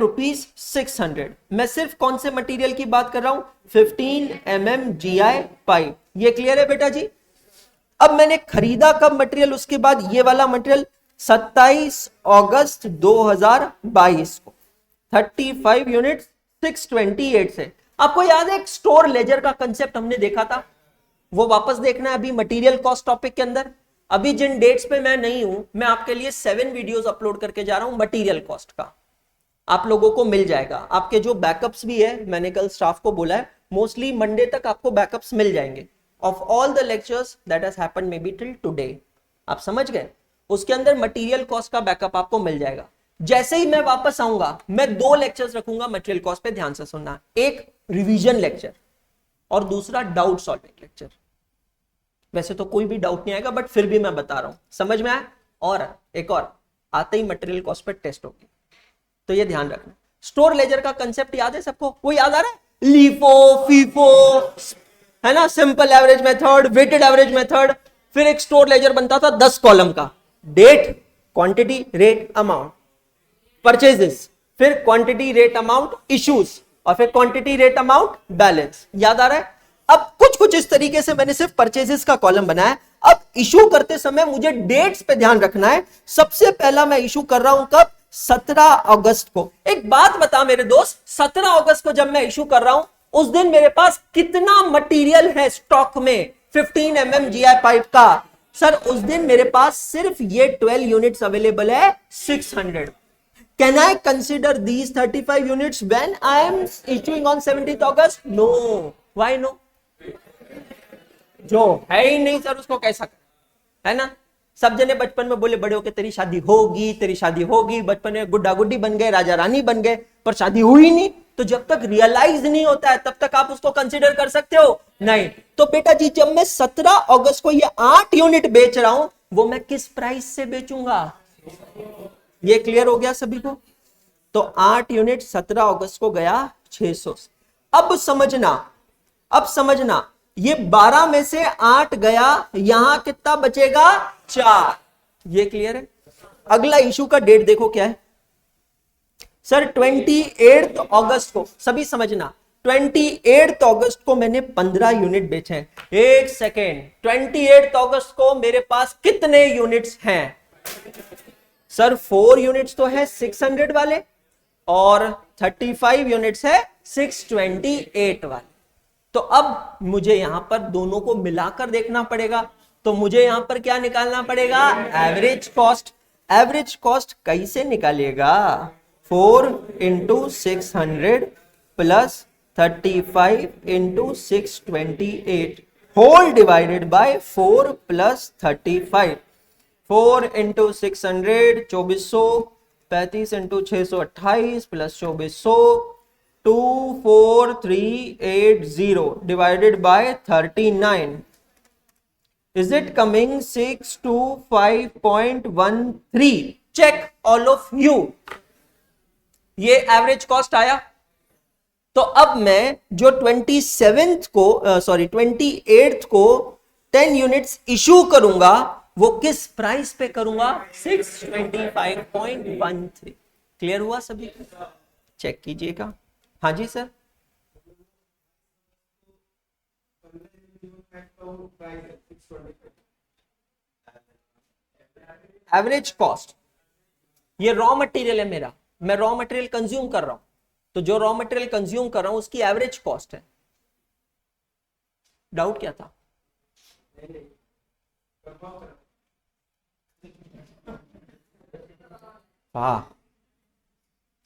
₹600। मैं सिर्फ कौन से मटेरियल की बात कर रहा हूं, 15 mm GI पाइप। ये क्लियर है बेटा जी? अब मैंने खरीदा कब मटेरियल, उसके बाद ये वाला मटेरियल 27 अगस्त 2022 को 35 यूनिट 628 से। आपको याद है एक स्टोर लेजर का कंसेप्ट हमने देखा था, वो वापस देखना है अभी मटेरियल कॉस्ट टॉपिक के अंदर। अभी जिन डेट्स पे मैं नहीं हूं, मैं आपके लिए 7 वीडियोस अपलोड करके जा रहा हूं मटेरियल कॉस्ट का, आप लोगों को मिल जाएगा। आपके जो बैकअप्स भी है, मैंने कल स्टाफ को बोला है मोस्टली मंडे तक आपको बैकअप्स मिल जाएंगे of all the lectures that has happened may be till today. आप समझ गए? उसके अंदर मटेरियल कॉस्ट का बैकअप आपको मिल जाएगा। जैसे ही मैं वापस आऊंगा मैं 2 लेक्चर्स रखूंगा मटेरियल कॉस्ट पे, ध्यान से सुनना। एक रिवीजन लेक्चर और दूसरा डाउट सॉल्विंग लेक्चर। वैसे तो कोई भी डाउट नहीं आएगा बट फिर भी मैं बता रहा हूं, समझ में आया? और एक और, आते ही मटेरियल कॉस्ट पे टेस्ट होगी, तो ये ध्यान रखना। स्टोर लेजर का कंसेप्ट याद है सबको? वो याद आ रहा है? लीफो, फीफो, है ना, simple average method, weighted average method. फिर एक स्टोर लेजर बनता था 10 कॉलम का, date, quantity, rate, amount, purchases, फिर क्वांटिटी, रेट, अमाउंट, इश्यूज, और फिर क्वांटिटी, रेट, अमाउंट, बैलेंस। याद आ रहा है? अब कुछ इस तरीके से मैंने सिर्फ परचेजेस का कॉलम बनाया। अब इशू करते समय मुझे डेट्स पे ध्यान रखना है। सबसे पहला मैं इशू कर रहा हूं कब, 17 अगस्त को। एक बात बता मेरे दोस्त, 17 अगस्त को जब मैं इशू कर रहा हूं, उस दिन मेरे पास कितना मटेरियल है स्टॉक में 15 mm GI पाइप का? सर उस दिन मेरे पास सिर्फ ये 12 यूनिट्स अवेलेबल है 600। Can I consider these 35 units when I am issuing on 17th August? No. Why no? जो है ही नहीं सर उसको कैसा कर, है ना? सब जने बचपन में बोले बड़े होके तेरी शादी होगी, तेरी शादी होगी। बचपन में गुड्डा गुड्डी बन गए, राजा रानी बन गए, पर शादी हुई नहीं। तो जब तक रियलाइज नहीं होता है तब तक आप उसको कंसीडर कर सकते हो नहीं। तो बेटा जी जब मैं 17 अगस्त को ये 8 यूनिट बेच रहा हूं, वो मैं किस प्राइस से बेचूंगा? ये क्लियर हो गया सभी को? तो 8 यूनिट 17 अगस्त को गया 600 से। अब समझना, ये 12 में से 8 गया, यहां कितना बचेगा? 4। ये क्लियर है? अगला इशू का डेट देखो क्या है सर, 28 अगस्त को। सभी समझना, 28 अगस्त को मैंने 15 यूनिट बेचे हैं। एक सेकेंड, 28 अगस्त को मेरे पास कितने यूनिट्स हैं? सर 4 यूनिट्स तो है 600 वाले और 35 यूनिट्स है 628 वाले। तो अब मुझे यहां पर दोनों को मिलाकर देखना पड़ेगा। तो मुझे यहां पर क्या निकालना पड़ेगा? Average cost. एवरेज कॉस्ट कैसे निकालिएगा? 4 into 600 plus 35 into 628 whole divided by 4 plus 35। 4 into 600 2400, 35 into 628 plus 2400 24380 divided by 39. Is it coming 625.13? Check all of you. ये एवरेज कॉस्ट आया. तो अब मैं जो 28th को 10 यूनिट्स इशू करूंगा वो किस प्राइस पे करूंगा? 625.13. क्लियर हुआ सभी? चेक कीजिएगा. हाँ जी सर. एवरेज कॉस्ट, ये रॉ मटेरियल है मेरा, मैं रॉ मटेरियल कंज्यूम कर रहा हूं, तो जो रॉ मटेरियल कंज्यूम कर रहा हूं उसकी एवरेज कॉस्ट है. डाउट क्या था? वाह,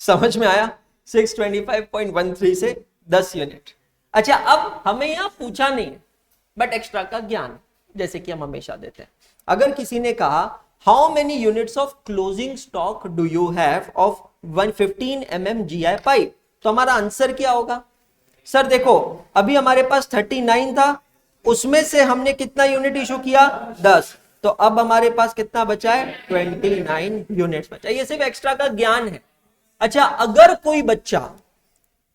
समझ में आया. 625.13 से 10 यूनिट. अच्छा, अब हमें यहां पूछा नहीं है, बट एक्स्ट्रा का ज्ञान जैसे कि हम हमेशा देते हैं. अगर किसी ने कहा how many units of closing stock do you have of 115 mm GI pipe, तो हमारा आंसर क्या होगा? सर देखो, अभी हमारे पास 39 था, उसमें से हमने कितना यूनिट इशू किया? 10. तो अब हमारे पास कितना बचा है? 29 यूनिट्स बचा. ये सिर्फ एक्स्ट्रा का ज्ञान है. अच्छा, अगर कोई बच्चा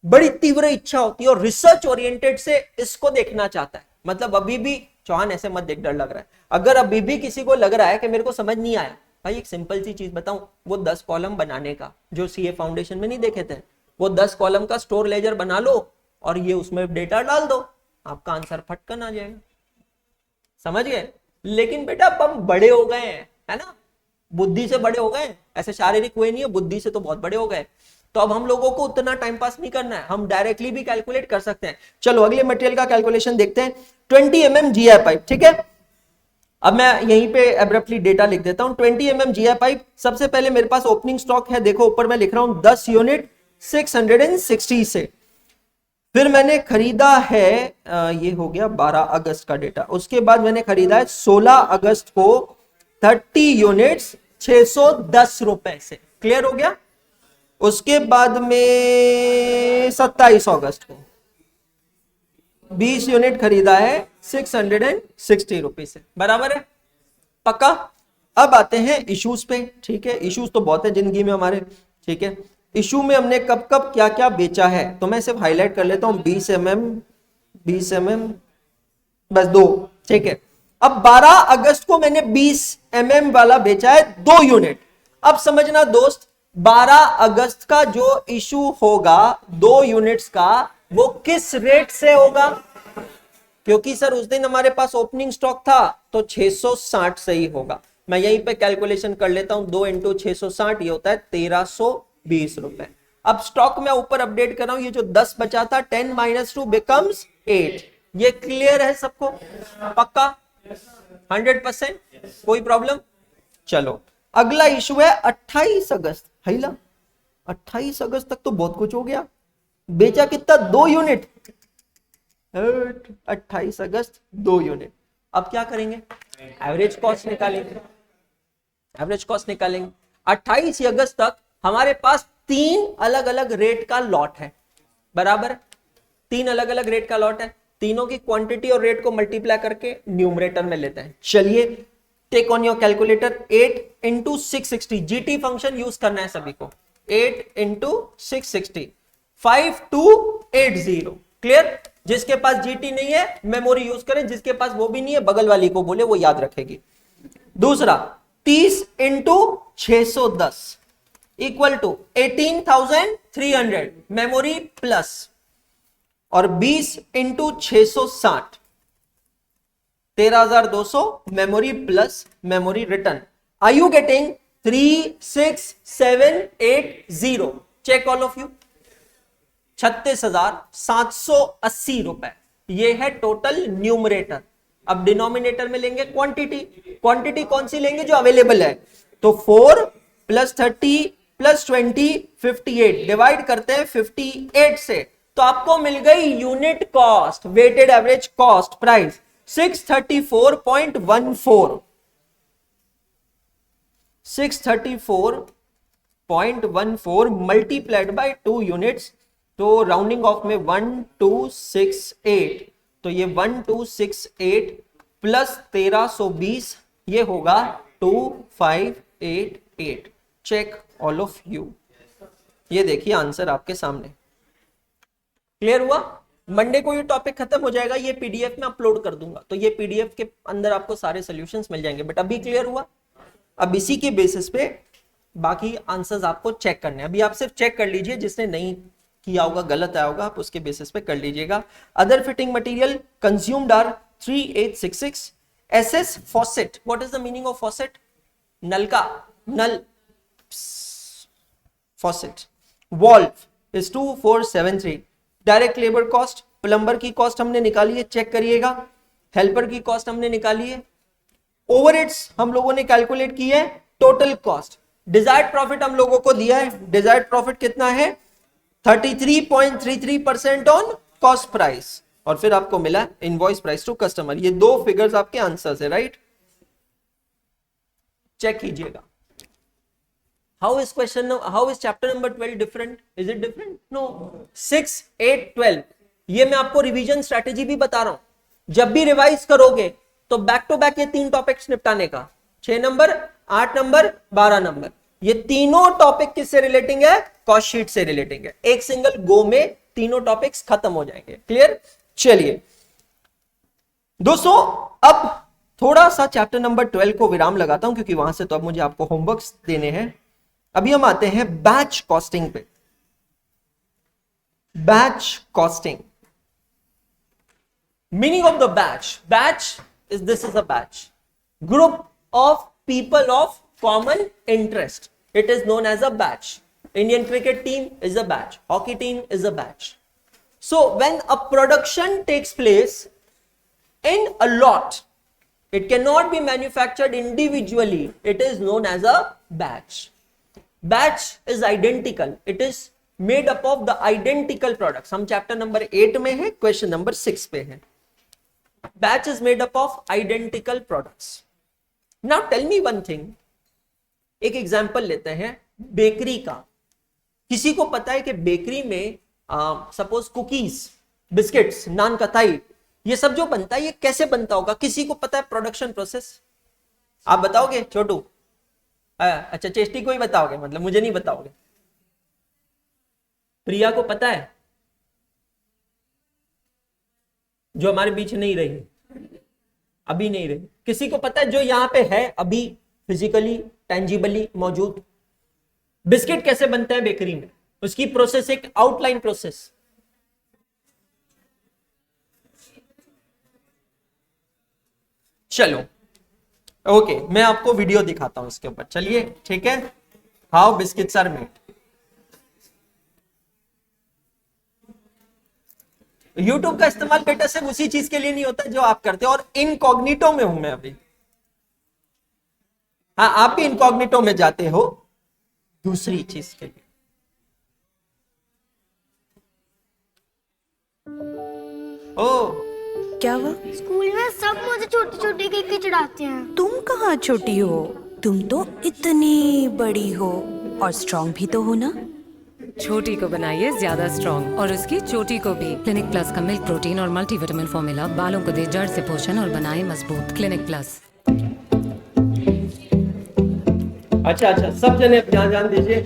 बड़ी तीव्र इच्छा होती है और रिसर्च ओरिएंटेड से इसको देखना चाहता है, मतलब अभी भी चौहान ऐसे मत देख, डर लग रहा है, अगर अभी भी किसी को लग रहा है कि मेरे को समझ नहीं आया, भाई एक सिंपल सी चीज बताऊं, वो 10 कॉलम बनाने का जो सीए फाउंडेशन में नहीं देखे थे, वो 10 कॉलम का स्टोर लेजर बना लो और ये उसमें डेटा डाल दो, आपका आंसर फटकन आ जाएगा. समझ गए? लेकिन बेटा अब हम बड़े हो गए हैं, है ना, बुद्धि से बड़े हो गए, ऐसे शारीरिक वे नहीं है, बुद्धि से तो बहुत बड़े हो गए. तो अब हम लोगों को उतना टाइम पास नहीं करना है, हम डायरेक्टली भी कैलकुलेट कर सकते हैं. चलो अगले मटेरियल का कैलकुलेशन देखते हैं. 20 mm GI पाइप. ठीक है, अब मैं यहीं पे एब्रप्टली डेटा लिख देता हूं. 20 mm GI पाइप, सबसे पहले मेरे पास ओपनिंग स्टॉक है, देखो ऊपर मैं लिख रहा हूं 10 यूनिट 660 से. फिर मैंने खरीदा है, ये हो गया 12 अगस्त का डेटा. उसके बाद मैंने खरीदा है 16 अगस्त को 30 यूनिट्स 610 रुपए से. क्लियर हो गया? उसके बाद में 27 अगस्त को 20 यूनिट खरीदा है 660 रुपए से. बराबर है? पक्का? अब आते हैं इश्यूज पे. ठीक है, इश्यूज तो बहुत है जिंदगी में हमारे. ठीक है, इशू में हमने कब कब क्या क्या बेचा है, तो मैं सिर्फ हाईलाइट कर लेता हूं. 20 mm बस 2. ठीक है, अब 12 अगस्त को मैंने 20 mm वाला बेचा है 2 यूनिट. अब समझना दोस्त, 12 अगस्त का जो इशू होगा 2 यूनिट्स का, वो किस रेट से होगा? क्योंकि सर उस दिन हमारे पास ओपनिंग स्टॉक था, तो 660 से ही होगा. मैं यहीं पे कैलकुलेशन कर लेता हूं. 2 × 660 ये होता है 1320 रुपए. अब स्टॉक में ऊपर अपडेट कर रहा हूं, ये जो 10 बचा था 10 - 2 becomes 8. ये क्लियर है सबको? पक्का? 100%? कोई प्रॉब्लम? चलो अगला इशू है 28 अगस्त. हैला, 28 अगस्त तक तो बहुत कुछ हो गया. बेचा कितना? 2 यूनिट. 28 अगस्त 2 यूनिट. अब क्या करेंगे? एवरेज कॉस्ट निकालेंगे. एवरेज कॉस्ट निकालेंगे. 28 अगस्त तक हमारे पास 3 अलग अलग रेट का लॉट है. बराबर? 3 अलग अलग रेट का लॉट है. तीनों की क्वांटिटी और रेट को मल्टीप्लाई करके न्यूमरेटर में लेते हैं. चलिए, take on your calculator. 8 × 660 GT function use करना है सभी को. 8 × 660 5280. क्लियर? जिसके पास जीटी नहीं है मेमोरी यूज करें, जिसके पास वो भी नहीं है बगल वाली को बोले, वो याद रखेगी. दूसरा 30 × 610 इक्वल टू 18,300 मेमोरी प्लस, और 20 × 660 13,200 memory plus memory return. Are you getting? 36,780. Check all of you. 36,780 रुपए. ये है टोटल न्यूमरेटर. अब डिनोमिनेटर में लेंगे क्वांटिटी. क्वांटिटी कौन सी लेंगे? जो अवेलेबल है. तो 4 + 30 + 20 58 डिवाइड करते हैं 58 से, तो आपको मिल गई unit cost, weighted average cost price 634.14. 634.14 multiplied by 2 units तो राउंडिंग ऑफ में 1268, तो ये 1268 प्लस 1320 ये होगा 2588। Check all of you. ये देखिए आंसर आपके सामने। क्लियर हुआ? मंडे को ये टॉपिक खत्म हो जाएगा, ये पीडीएफ में अपलोड कर दूंगा, तो ये पीडीएफ के अंदर आपको सारे सॉल्यूशंस मिल जाएंगे। बट अभी क्लियर हुआ? अब इसी के बेसिस पे बाकी आंसर्स आपको चेक करने हैं। अभी आप सिर्फ चेक कर लीजिए, जिसने नहीं किया होगा, गलत आया होगा, आप उसके बेसिस पे कर लीजिएगा। Other fitting material consumed are 3866। SS faucet, what is the meaning of faucet? नल का, नल faucet. Valve is 2473। Direct labour cost, plumber की कॉस्ट हमने निकाली है, चेक करिएगा। हेल्पर की कॉस्ट हमने निकाली है। ओवरहेड्स हम लोगों ने कैलकुलेट की है, टोटल कॉस्ट। डिजायर्ड प्रॉफिट हम लोगों को दिया है, डिजायर्ड प्रॉफिट कितना है? 33.33% ऑन कॉस्ट प्राइस, और फिर आपको मिला इनवॉइस प्राइस टू कस्टमर। ये दो फिगर्स आपके आंसर्स है, राइट? चेक कीजिएगा। How is chapter number 12 different? Is it different? No. 6, 8, 12 ये मैं आपको रिवीजन स्ट्रेटेजी भी बता रहा हूं। जब भी रिवाइज करोगे तो बैक टू बैक ये 3 टॉपिक्स निपटाने का, 6 नंबर, 8 नंबर, 12 नंबर, ये तीनों टॉपिक किससे रिलेटिंग है? कॉस्ट शीट से रिलेटिंग है। एक सिंगल गो में तीनों टॉपिक्स खत्म हो जाएंगे। क्लियर? चलिए दोस्तों, अब थोड़ा सा चैप्टर नंबर 12 को विराम लगाता हूं, क्योंकि वहां से तो अब मुझे आपको होमवर्क्स देने हैं। अभी हम आते हैं बैच कॉस्टिंग पे। Batch costing, meaning of the batch is this is a batch, group of people of common interest, it is known as a batch. Indian cricket team is a batch, hockey team is a batch. So when a production takes place in a lot, it cannot be manufactured individually, it is known as a batch. Batch is identical, it is made up of the identical products. हम चैप्टर नंबर 8 में है, क्वेश्चन नंबर 6 पे है। Batch is made up of identical products. Now tell me one thing. एक एग्जाम्पल लेते हैं बेकरी का। किसी को पता है कि बेकरी में सपोज कुकीज, बिस्किट्स, नान कताई, ये सब जो बनता है ये कैसे बनता होगा? किसी को पता है प्रोडक्शन प्रोसेस? आप बताओगे छोटू? अच्छा, चेष्टी को ही बताओगे, मतलब मुझे नहीं बताओगे? प्रिया को पता है, जो हमारे बीच नहीं रही, अभी नहीं रही? किसी को पता है जो यहां पे है अभी फिजिकली टेंजिबली मौजूद? बिस्किट कैसे बनता है बेकरी में, उसकी प्रोसेस, एक आउटलाइन प्रोसेस। चलो ओके, मैं आपको वीडियो दिखाता हूं इसके ऊपर। चलिए ठीक है, how biscuits are made. YouTube का इस्तेमाल बेटा सिर्फ उसी चीज के लिए नहीं होता जो आप करते हो, और इनकॉग्निटो में हूं मैं अभी। हाँ, आप भी इनकॉग्निटो में जाते हो दूसरी चीज के लिए। ओ क्या हुआ? स्कूल में सब मुझे छोटी छोटी केक चिढ़ाते हैं। तुम कहाँ छोटी हो? तुम तो इतनी बड़ी हो, और स्ट्रॉन्ग भी तो हो ना। छोटी को बनाइए ज्यादा स्ट्रॉन्ग, और उसकी चोटी को भी। क्लिनिक प्लस का मिल्क प्रोटीन और मल्टीविटामिन फॉर्मूला बालों को दे जड़ से पोषण और बनाए मजबूत। Clinic plus. अच्छा, सब जने ध्यान दीजिए।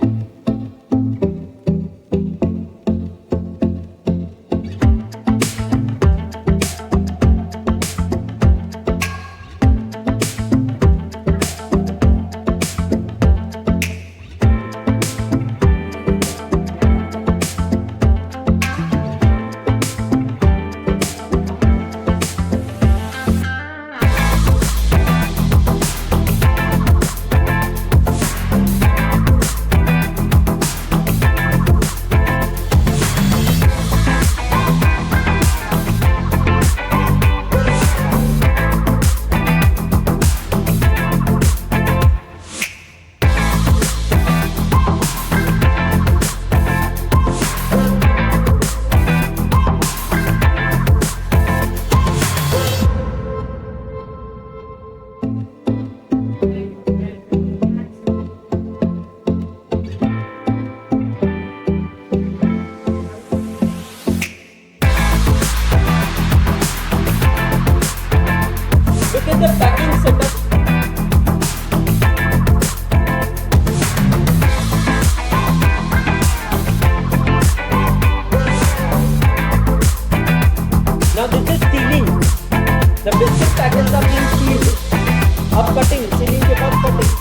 अब कटिंग, सीलिंग के बाद कटिंग।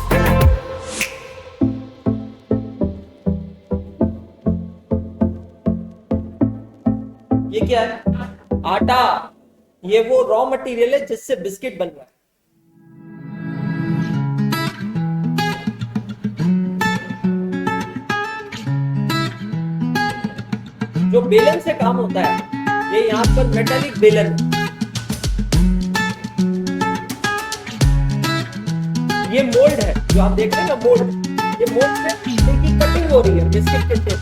ये क्या है? आटा। ये वो रॉ मटेरियल है जिससे बिस्किट बन रहा है। जो बेलन से काम होता है, ये यहाँ पर मेटालिक बेलन है। ये मोल्ड है जो आप देख रहे हैं ना, मोल्ड। ये मोल्ड से इनकी कटिंग हो रही है बिस्किट के शेप।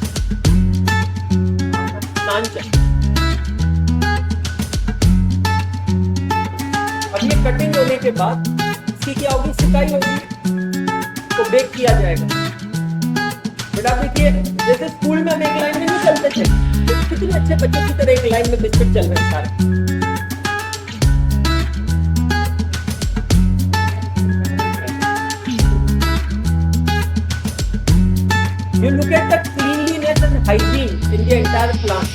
अब ये कटिंग होने के बाद इसकी क्या होगी? सिकाई होगी, तो बेक किया जाएगा। बेटा देखिए, जैसे स्कूल में हम एक लाइन में नहीं चलते थे, तो कितने अच्छे बच्चों की तरह एक लाइन में बिस्किट चल रहे हैं सारे। You look at the cleanliness and hygiene in the entire plant.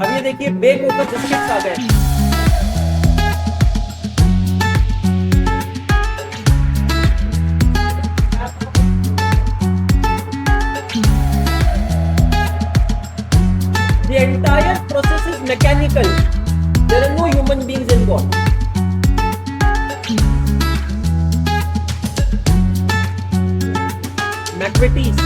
अब ये देखिए बेक होकर बिस्किट्स आ गए। The entire process is mechanical. There are no human beings involved. McVitie's.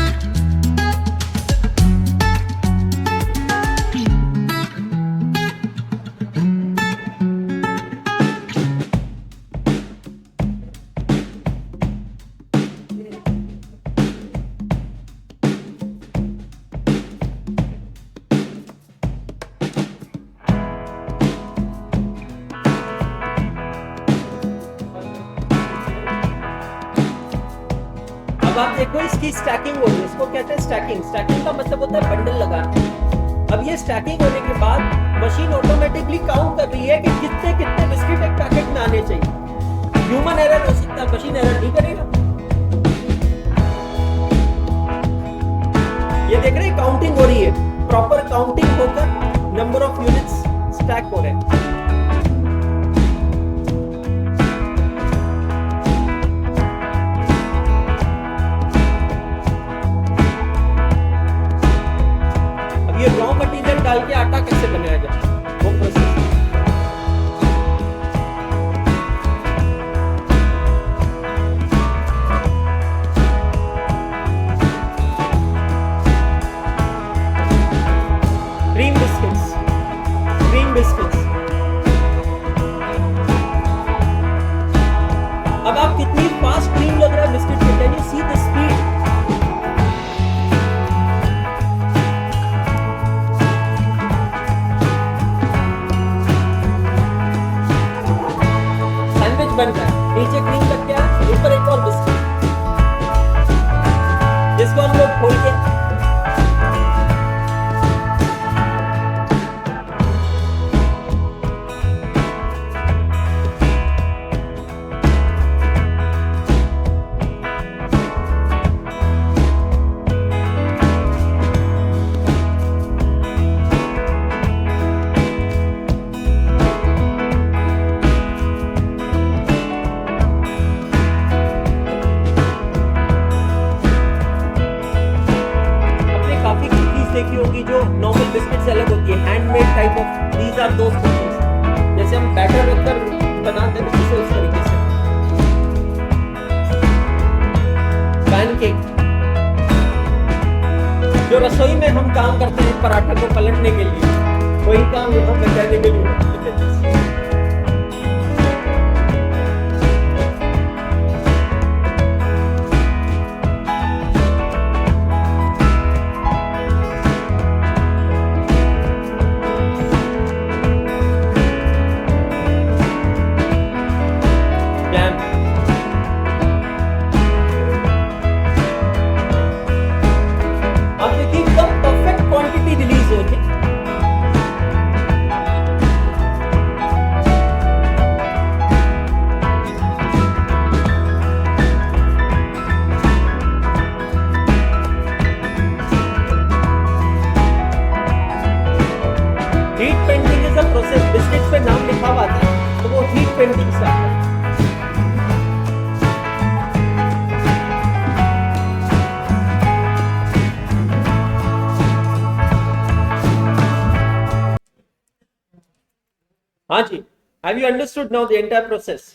अब आप देखो इसकी स्टैकिंग हो रही है। इसको कहते हैं स्टैकिंग। स्टैकिंग का मतलब होता है बंडल लगाना। अब ये स्टैकिंग होने के बाद मशीन ऑटोमेटिकली काउंट कर रही है कि कितने कितने बिस्किट एक पैकेट में आने चाहिए। ह्यूमन एरर हो सकता है, मशीन एरर नहीं करेगा। ये देख रहे हैं काउंटिंग हो रही है, प्रॉपर काउंटिंग होकर नंबर ऑफ यूनिट्स स्टैक हो रहे हैं। ये रॉ मटेरियल डाल के आटा कैसे बनाया जाए, वो process. Cream biscuits, cream biscuits. अब आप कितनी फास्ट क्रीम लग रहा है बिस्किट में, can you see the speed? बन रहा है, नीचे क्रीम लग गया, ऊपर एक और बिस्किट, जिसको हम लोग खोल के देखी होगी जो नॉर्मल बिस्किट से अलग होती है, handmade type of. These are those cookies, जैसे हम बैटर रखकर बनाते हैं उसे उस तरीके से। पैनकेक, जो रसोई में हम काम करते हैं पराठे को पलटने के लिए, वही काम यहाँ पे करने के लिए। बिस्किट पे नाम लिखा हुआ था, तो वो हीट पेंटिंग से आता है। हाँ जी, have you understood now the entire process?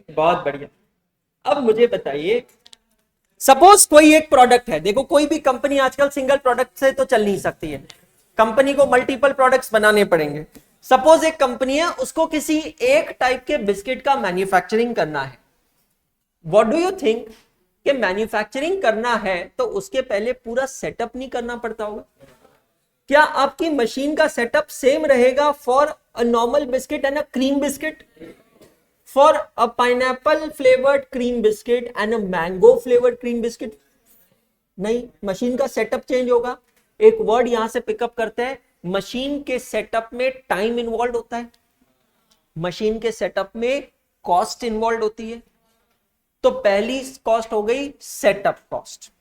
बहुत बढ़िया। अब मुझे बताइए, सपोज कोई एक प्रोडक्ट है, देखो कोई भी कंपनी आजकल सिंगल प्रोडक्ट से तो चल नहीं सकती है, कंपनी को मल्टीपल प्रोडक्ट्स बनाने पड़ेंगे। सपोज एक कंपनी है, उसको किसी एक टाइप के बिस्किट का मैन्युफैक्चरिंग करना है। व्हाट डू यू थिंक कि मैन्युफैक्चरिंग करना है तो उसके पहले पूरा सेटअप नहीं करना पड़ता होगा? क्या आपकी मशीन का सेटअप सेम रहेगा for a normal biscuit and a cream biscuit, for a pineapple flavoured cream biscuit and a mango flavoured cream biscuit? नहीं, मशीन का सेटअप चेंज होगा। एक वर्ड यहां से पिकअप करते हैं, मशीन के सेटअप में टाइम इन्वॉल्व होता है, मशीन के सेटअप में कॉस्ट इन्वॉल्व होती है। तो पहली कॉस्ट हो गई सेटअप कॉस्ट।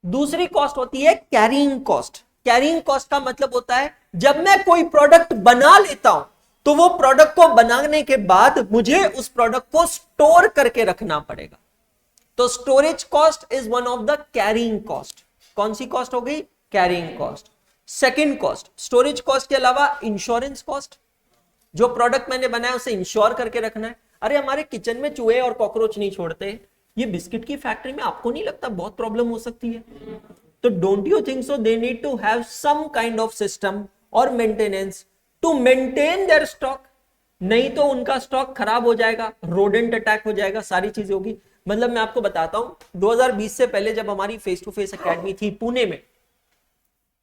दूसरी कॉस्ट होती है कैरिंग कॉस्ट। कैरिंग कॉस्ट का मतलब होता है जब मैं कोई प्रोडक्ट बना लेता हूं तो वो प्रोडक्ट को बनाने के बाद मुझे उस प्रोडक्ट को स्टोर करके रखना पड़ेगा। तो storage cost is one of the carrying cost. कौन सी कॉस्ट हो गई? Carrying cost. Second cost, storage cost के अलावा इंश्योरेंस कॉस्ट। जो प्रोडक्ट मैंने बनाया उसे इंश्योर करके रखना है। अरे हमारे किचन में चूहे और कॉकरोच नहीं छोड़ते, ये बिस्किट की फैक्ट्री में आपको नहीं लगता बहुत प्रॉब्लम हो सकती है? तो don't you think so they need to have some kind of system और maintenance to maintain their stock? नहीं तो उनका स्टॉक खराब हो जाएगा, रोडेंट अटैक हो जाएगा, सारी चीजें होगी। मतलब मैं आपको बताता हूं, 2020 से पहले जब हमारी फेस टू फेस एकेडमी थी पुणे में,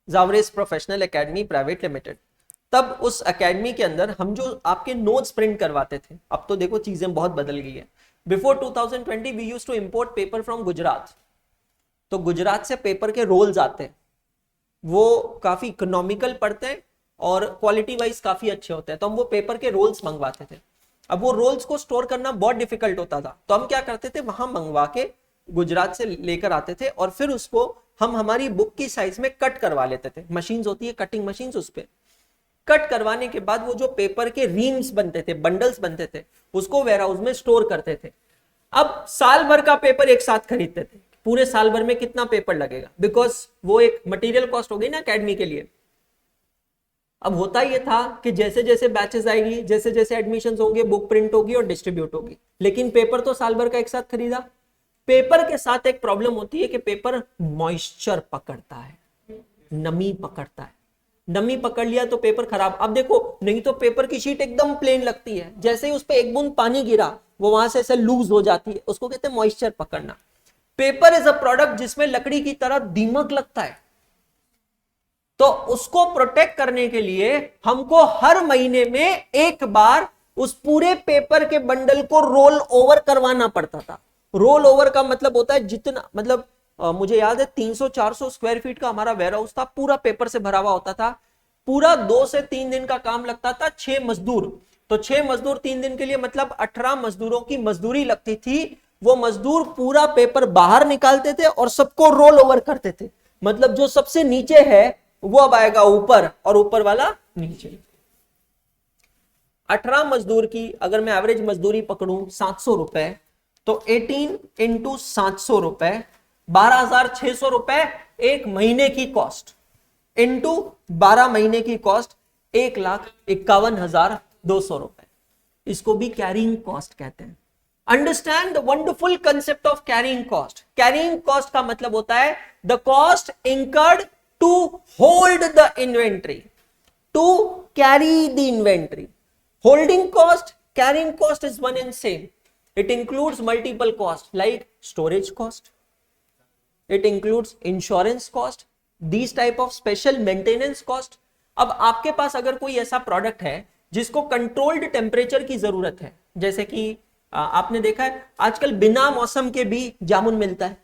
जावरेस प्रोफेशनल एकेडमी प्राइवेट लिमिटेड, तब उस एकेडमी के अंदर हम जो आपके नोट्स प्रिंट करवाते थे, अब तो देखो चीजें बहुत बदल गई है। Before 2020 we used to import paper from Gujarat. तो गुजरात से पेपर के रोल्स आते हैं, वो काफी इकोनॉमिकल पड़ते हैं और क्वालिटी वाइज काफी अच्छे होते हैं, तो हम वो पेपर के रोल्स मंगवाते थे। अब वो रोल्स को स्टोर करना बहुत डिफिकल्ट होता था, तो हम क्या करते थे, वहां मंगवा के गुजरात से लेकर आते थे और फिर उसको हम हमारी बुक की साइज में कट करवा लेते थे। मशीन्स होती है कटिंग मशीन्स, उस पे कट करवाने के बाद वो जो पेपर के रीम्स बनते थे, बंडल्स बनते थे, उसको वेयरहाउस में स्टोर करते थे। अब साल भर का पेपर एक साथ खरीदते थे, पूरे साल भर में कितना पेपर लगेगा, बिकॉज वो एक मटेरियल कॉस्ट हो गई ना एकेडमी के लिए। अब होता ये था कि जैसे जैसे बैचेस आएगी, जैसे जैसे एडमिशंस होंगे, बुक प्रिंट होगी और डिस्ट्रीब्यूट होगी, लेकिन पेपर तो साल भर का एक साथ खरीदा। पेपर के साथ एक प्रॉब्लम होती है कि पेपर मॉइस्चर पकड़ता है, नमी पकड़ता है। नमी पकड़ लिया तो पेपर खराब। अब देखो, नहीं तो पेपर की शीट एकदम प्लेन लगती है, जैसे ही उस पर एक बूंद पानी गिरा वो वहां से ऐसे लूज हो जाती है, उसको कहते हैं मॉइस्चर पकड़ना। पेपर इज अ प्रोडक्ट जिसमें लकड़ी की तरह दीमक लगता है, तो उसको प्रोटेक्ट करने के लिए हमको हर महीने में एक बार उस पूरे पेपर के बंडल को रोल ओवर करवाना पड़ता था। रोल ओवर का मतलब होता है जितना, मतलब मुझे याद है 300-400 स्क्वायर फीट का हमारा वेयरहाउस था, पूरा पेपर से भरा हुआ होता था। पूरा 2 से 3 दिन का काम लगता था, 6 मजदूर, तो 6 मजदूर 3 दिन के लिए मतलब 18 मजदूरों की मजदूरी लगती थी। वो मजदूर पूरा पेपर बाहर निकालते थे और सबको रोल ओवर करते थे। मतलब जो सबसे नीचे है वो अब आएगा ऊपर और ऊपर वाला नीचे। 18 मजदूर की अगर मैं एवरेज मजदूरी पकड़ूं 700 रुपए, तो 18 इंटू 700 रुपए 12,600 रुपए एक महीने की कॉस्ट, इंटू 12 महीने की कॉस्ट 1,51,200 रुपए। इसको भी कैरिंग कॉस्ट कहते हैं। Understand the wonderful concept of carrying cost. Carrying cost का मतलब होता है the cost incurred to hold the inventory, to carry the inventory. Holding cost, carrying cost is one and same. It includes multiple costs like storage cost. It includes insurance cost. These type of special maintenance cost. अब आपके पास अगर कोई ऐसा प्रोडक्ट है जिसको कंट्रोल्ड टेम्परेचर की जरूरत है, जैसे कि आपने देखा है आजकल बिना मौसम के भी जामुन मिलता है,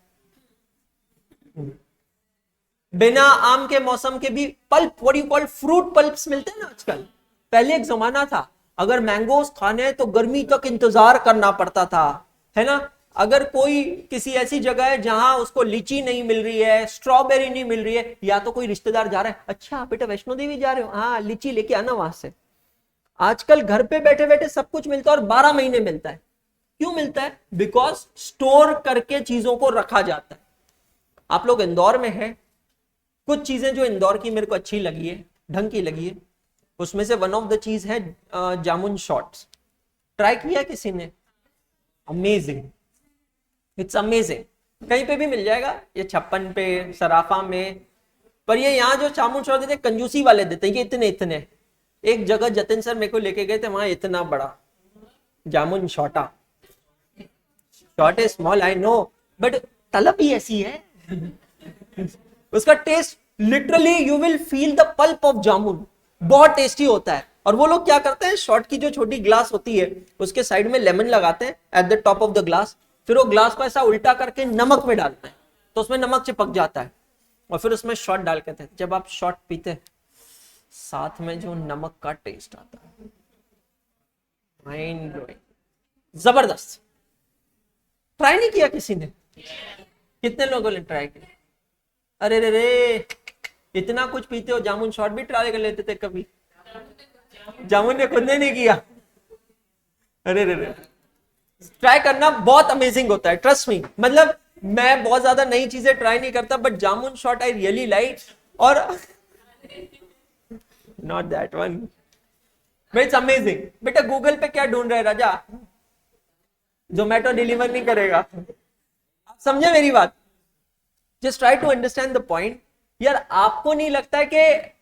बिना आम के मौसम के भी pulp, what you call fruit pulps मिलते हैं ना आजकल। पहले एक जमाना था अगर मैंगोस खाने तो गर्मी तक इंतजार करना पड़ता था, है ना। अगर कोई किसी ऐसी जगह है जहां उसको लीची नहीं मिल रही है, स्ट्रॉबेरी नहीं मिल रही है, या तो कोई रिश्तेदार जा रहा है, अच्छा बेटा वैष्णो देवी जा रहे हो, हाँ लीची लेके आना वहां से। आजकल घर पे बैठे बैठे सब कुछ मिलता है और 12 महीने मिलता है। क्यों मिलता है? बिकॉज स्टोर करके चीजों को रखा जाता है। आप लोग इंदौर में हैं, कुछ चीजें जो इंदौर की मेरे को अच्छी लगी है, ढंग की लगी है, उसमें से वन ऑफ द चीज है जामुन शॉट्स। ट्राई किया किसी ने? Amazing, it's amazing. कहीं पे भी मिल जाएगा ये, 56 पे, सराफा में। पर ये यहाँ जो जामुन शॉट देते कंजूसी वाले देते हैं, ये इतने इतने। एक जगह जतिन सर मेरे को लेके गए थे, वहां इतना बड़ा जामुन शॉटा। Shot is small I know, but तलब ही ऐसी है। उसका taste literally you will feel the pulp of jamun, बहुत टेस्टी होता है। और वो लोग क्या करते हैं, शॉट की जो छोटी ग्लास होती है उसके साइड में लेमन लगाते हैं at the top of the glass, फिर वो ग्लास को ऐसा उल्टा करके नमक में डालते हैं तो उसमें नमक चिपक जाता है, और फिर उसमें शॉट डाल के थे। जब आप शॉट पीते हैं साथ में जो नमक का टेस्ट आता है, माइंड ब्लोइंग, जबरदस्त। ट्राई नहीं किया किसी ने? कितने लोगों ने ट्राई किया? अरे रे रे, इतना कुछ पीते हो, जामुन शॉट भी ट्राई कर लेते थे कभी? जामुन ने खुद ने नहीं किया? अरे रे रे, ट्राई करना बहुत अमेजिंग होता है, ट्रस्ट मी। मतलब मैं बहुत ज्यादा नई चीजें ट्राई नहीं करता, but jamun shot I really like. और not that one, but it's amazing. बेटा गूगल पे क्या ढूंढ रहे राजा? जोमेटो डिलीवर नहीं करेगा। आप समझे मेरी बात? Just try to understand the point. यार आपको नहीं लगता है कि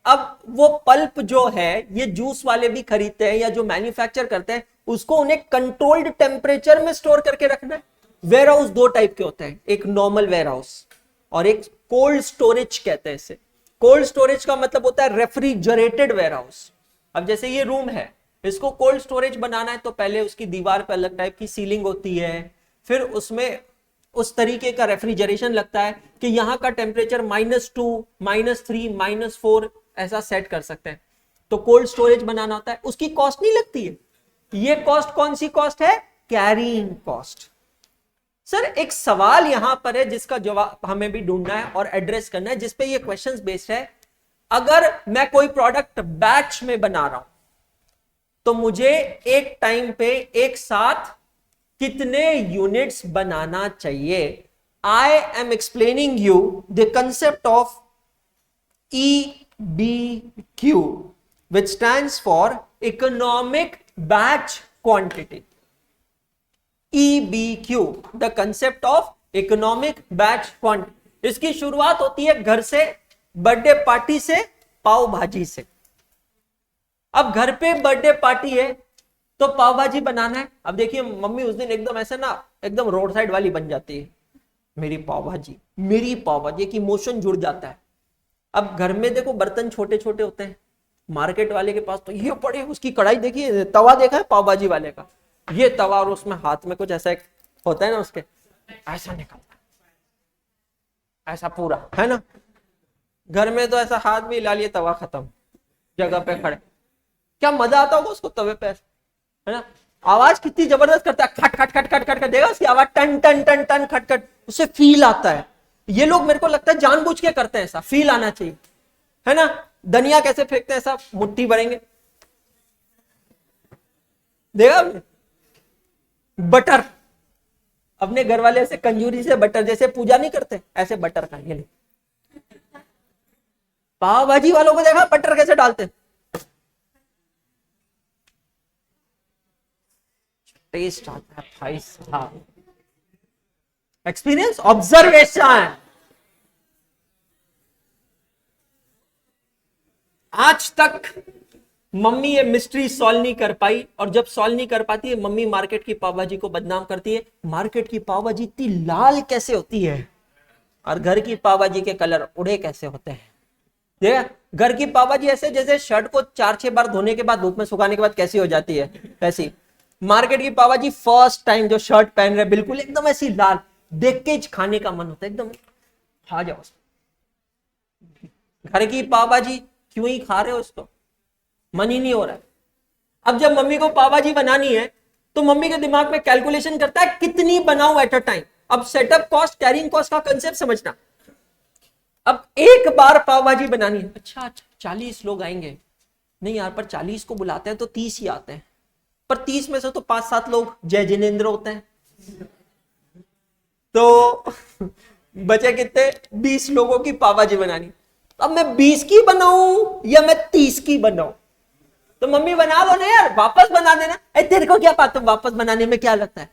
अब वो पल्प जो है ये जूस वाले भी खरीदते हैं या जो मैन्युफैक्चर करते हैं, उसको उन्हें कंट्रोल्ड टेम्परेचर में स्टोर करके रखना है। वेयर हाउस दो टाइप के होते हैं, एक नॉर्मल वेयर हाउस और एक कोल्ड स्टोरेज कहते हैं इसे। कोल्ड स्टोरेज का मतलब होता है रेफ्रिजरेटेड वेयर हाउस। अब जैसे ये रूम है, इसको कोल्ड स्टोरेज बनाना है तो पहले उसकी दीवार पे अलग टाइप की सीलिंग होती है, फिर उसमें उस तरीके का रेफ्रिजरेशन लगता है कि यहाँ का टेम्परेचर -2, -3, -4 ऐसा सेट कर सकते हैं। तो कोल्ड स्टोरेज बनाना होता है, उसकी कॉस्ट नहीं लगती है। ये कॉस्ट कौन सी कॉस्ट है? Carrying cost. सर एक सवाल यहां पर है जिसका जवाब हमें भी ढूंढना है और एड्रेस करना है, जिसपे ये क्वेश्चंस बेस्ड है। अगर मैं कोई प्रोडक्ट बैच में बना रहा हूं तो मुझे एक टाइम पे एक साथ कितने यूनिट्स बनाना चाहिए? I am explaining you the concept of EBQ, which stands for economic batch quantity. EBQ, the concept of economic batch quantity. इसकी शुरुआत होती है घर से, बर्थडे पार्टी से, पाव भाजी से। अब घर पे बर्थडे पार्टी है तो पाव भाजी बनाना है। अब देखिए मम्मी उस दिन एकदम ऐसे ना, एकदम रोड साइड वाली बन जाती है, मेरी पाव भाजी, मेरी पाव भाजी, एक इमोशन जुड़ जाता है। अब घर में देखो बर्तन छोटे छोटे होते हैं, मार्केट वाले के पास तो ये पड़े, उसकी कढ़ाई देखिए, तवा देखा है पाव भाजी वाले का, ये तवा और उसमें हाथ में कुछ ऐसा एक होता है ना, उसके ऐसा निकलता है, ऐसा पूरा है ना। घर में तो ऐसा हाथ भी हिला लिए, तवा खत्म, जगह पे खड़े। क्या मजा आता होगा उसको तवे पे, है ना। आवाज कितनी जबरदस्त करता है, खट खट खट खट खट खट देगा, उसकी आवाज टन टन टन टन खट खट, उससे फील आता है। ये लोग मेरे को लगता है जानबूझ के करते हैं, ऐसा फील आना चाहिए, है ना। धनिया कैसे फेंकते हैं, ऐसा मुट्ठी भरेंगे, देखा। बटर, अपने घर वाले ऐसे कंजूरी से बटर, जैसे पूजा नहीं करते ऐसे बटर का, ये पाव भाजी वालों को देखा बटर कैसे डालते हैं, टेस्ट आता है भाई साहब। Experience, observation. आज तक मम्मी ये मिस्ट्री सॉल्व नहीं कर पाई, और जब सॉल्व नहीं कर पाती है मम्मी मार्केट की पावभाजी को बदनाम करती है। मार्केट की पावभाजी इतनी लाल कैसे होती है और घर की पावभाजी के कलर उड़े कैसे होते हैं। देखा, घर की पावभाजी ऐसे जैसे शर्ट को 4-6 बार धोने के बाद धूप में सुखाने के बाद कैसी हो जाती है, ऐसी। मार्केट की पावभाजी फर्स्ट टाइम जो शर्ट पहन रहे बिल्कुल एकदम ऐसी लाल, देख के खाने का मन होता है, एकदम खा जाओ। घर की पावभाजी क्यों ही खा रहे हो, इसको मन ही नहीं हो रहा है। अब जब मम्मी को पावभाजी बनानी है तो मम्मी के दिमाग में कैलकुलेशन करता है कितनी बनाऊं एट अ टाइम। अब सेटअप कॉस्ट, कैरिंग कॉस्ट का कंसेप्ट समझना। अब एक बार पावभाजी बनानी है, अच्छा 40 लोग आएंगे, नहीं यार पर 40 को बुलाते हैं तो 30 ही आते हैं, पर 30 में से तो 5-7 लोग जय जिनेंद्र होते हैं, तो बचे कितने, 20 लोगों की पावभाजी बनानी। अब मैं 20 की बनाऊं या मैं 30 की बनाऊं? तो मम्मी बना दो ना यार, वापस बना देना। तेरे को क्या बात है, वापस बनाने में क्या लगता है?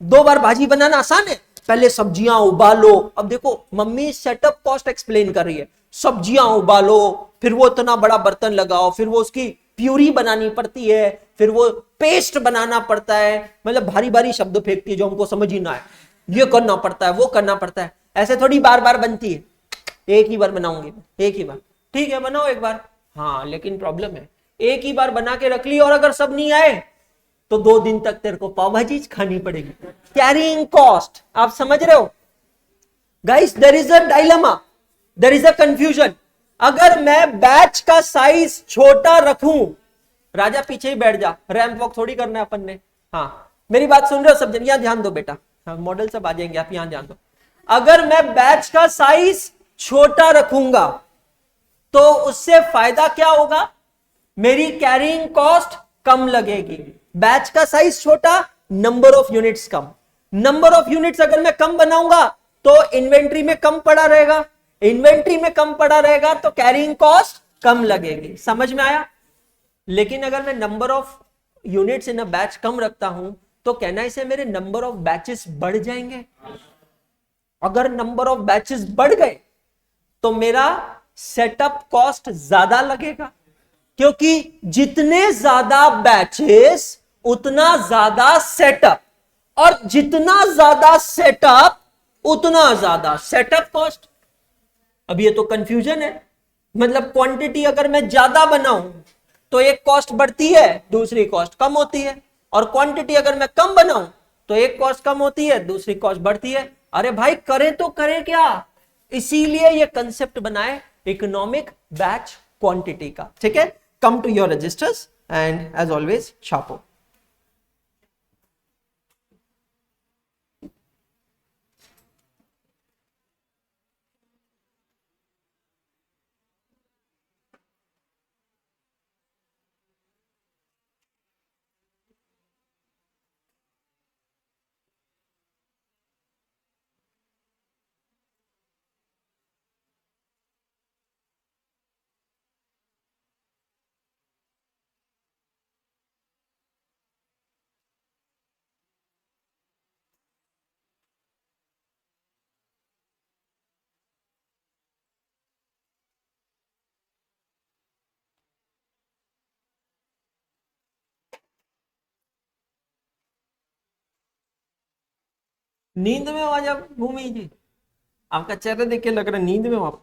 2 बार भाजी बनाना आसान है। पहले सब्जियां उबालो। अब देखो मम्मी सेटअप कॉस्ट एक्सप्लेन कर रही है। सब्जियां उबालो, फिर वो इतना बड़ा बर्तन लगाओ, फिर वो उसकी प्यूरी बनानी पड़ती है, फिर वो पेस्ट बनाना पड़ता है। मतलब भारी भारी शब्द फेंकती है जो हमको समझ ही ना आए। ये करना पड़ता है, वो करना पड़ता है। ऐसे थोड़ी बार बार बनती है। एक ही बार बनाऊंगी, एक ही बार। ठीक है बनाओ एक बार। हाँ लेकिन प्रॉब्लम है, एक ही बार बना के रख ली और अगर सब नहीं आए तो 2 दिन तक तेरे को पाव भाजी खानी पड़ेगी। कैरिंग कॉस्ट, आप समझ रहे हो guys? There is a dilemma, there is a confusion. अगर मैं बैच का साइज छोटा रखूं, राजा पीछे ही बैठ जा, रैंप वॉक थोड़ी करना है अपन ने। हाँ मेरी बात सुन रहे हो सब जन? यहां ध्यान दो बेटा, हाँ मॉडल सब आ जाएंगे, आप यहां ध्यान दो। अगर मैं बैच का साइज छोटा रखूंगा तो उससे फायदा क्या होगा? मेरी कैरिंग कॉस्ट कम लगेगी। बैच का साइज छोटा, number of units come. Number of units अगर मैं कम बनाऊंगा तो इन्वेंट्री में कम पड़ा रहेगा, इन्वेंट्री में कम पड़ा रहेगा तो कैरिंग कॉस्ट कम लगेगी। समझ में आया? लेकिन अगर मैं number of units in a batch कम रखता हूं तो कहना इसे मेरे नंबर ऑफ बैचेस बढ़ जाएंगे। अगर नंबर ऑफ बैचेस बढ़ गए तो मेरा सेटअप कॉस्ट ज्यादा लगेगा, क्योंकि जितने ज्यादा बैचेस उतना ज्यादा सेटअप, और जितना ज्यादा सेटअप उतना ज्यादा सेटअप कॉस्ट। अब ये तो कंफ्यूजन है। मतलब क्वांटिटी अगर मैं ज्यादा बनाऊं तो एक कॉस्ट बढ़ती है, दूसरी कॉस्ट कम होती है, और क्वांटिटी अगर मैं कम बनाऊं तो एक कॉस्ट कम होती है, दूसरी कॉस्ट बढ़ती है। अरे भाई करें तो करें क्या? इसीलिए ये कंसेप्ट बनाए इकोनॉमिक बैच क्वांटिटी का। ठीक है, come to your registers and as always छापो। नींद में हो आज आप भूमि जी? आपका चेहरा देख के लग रहा है नींद में हो आप।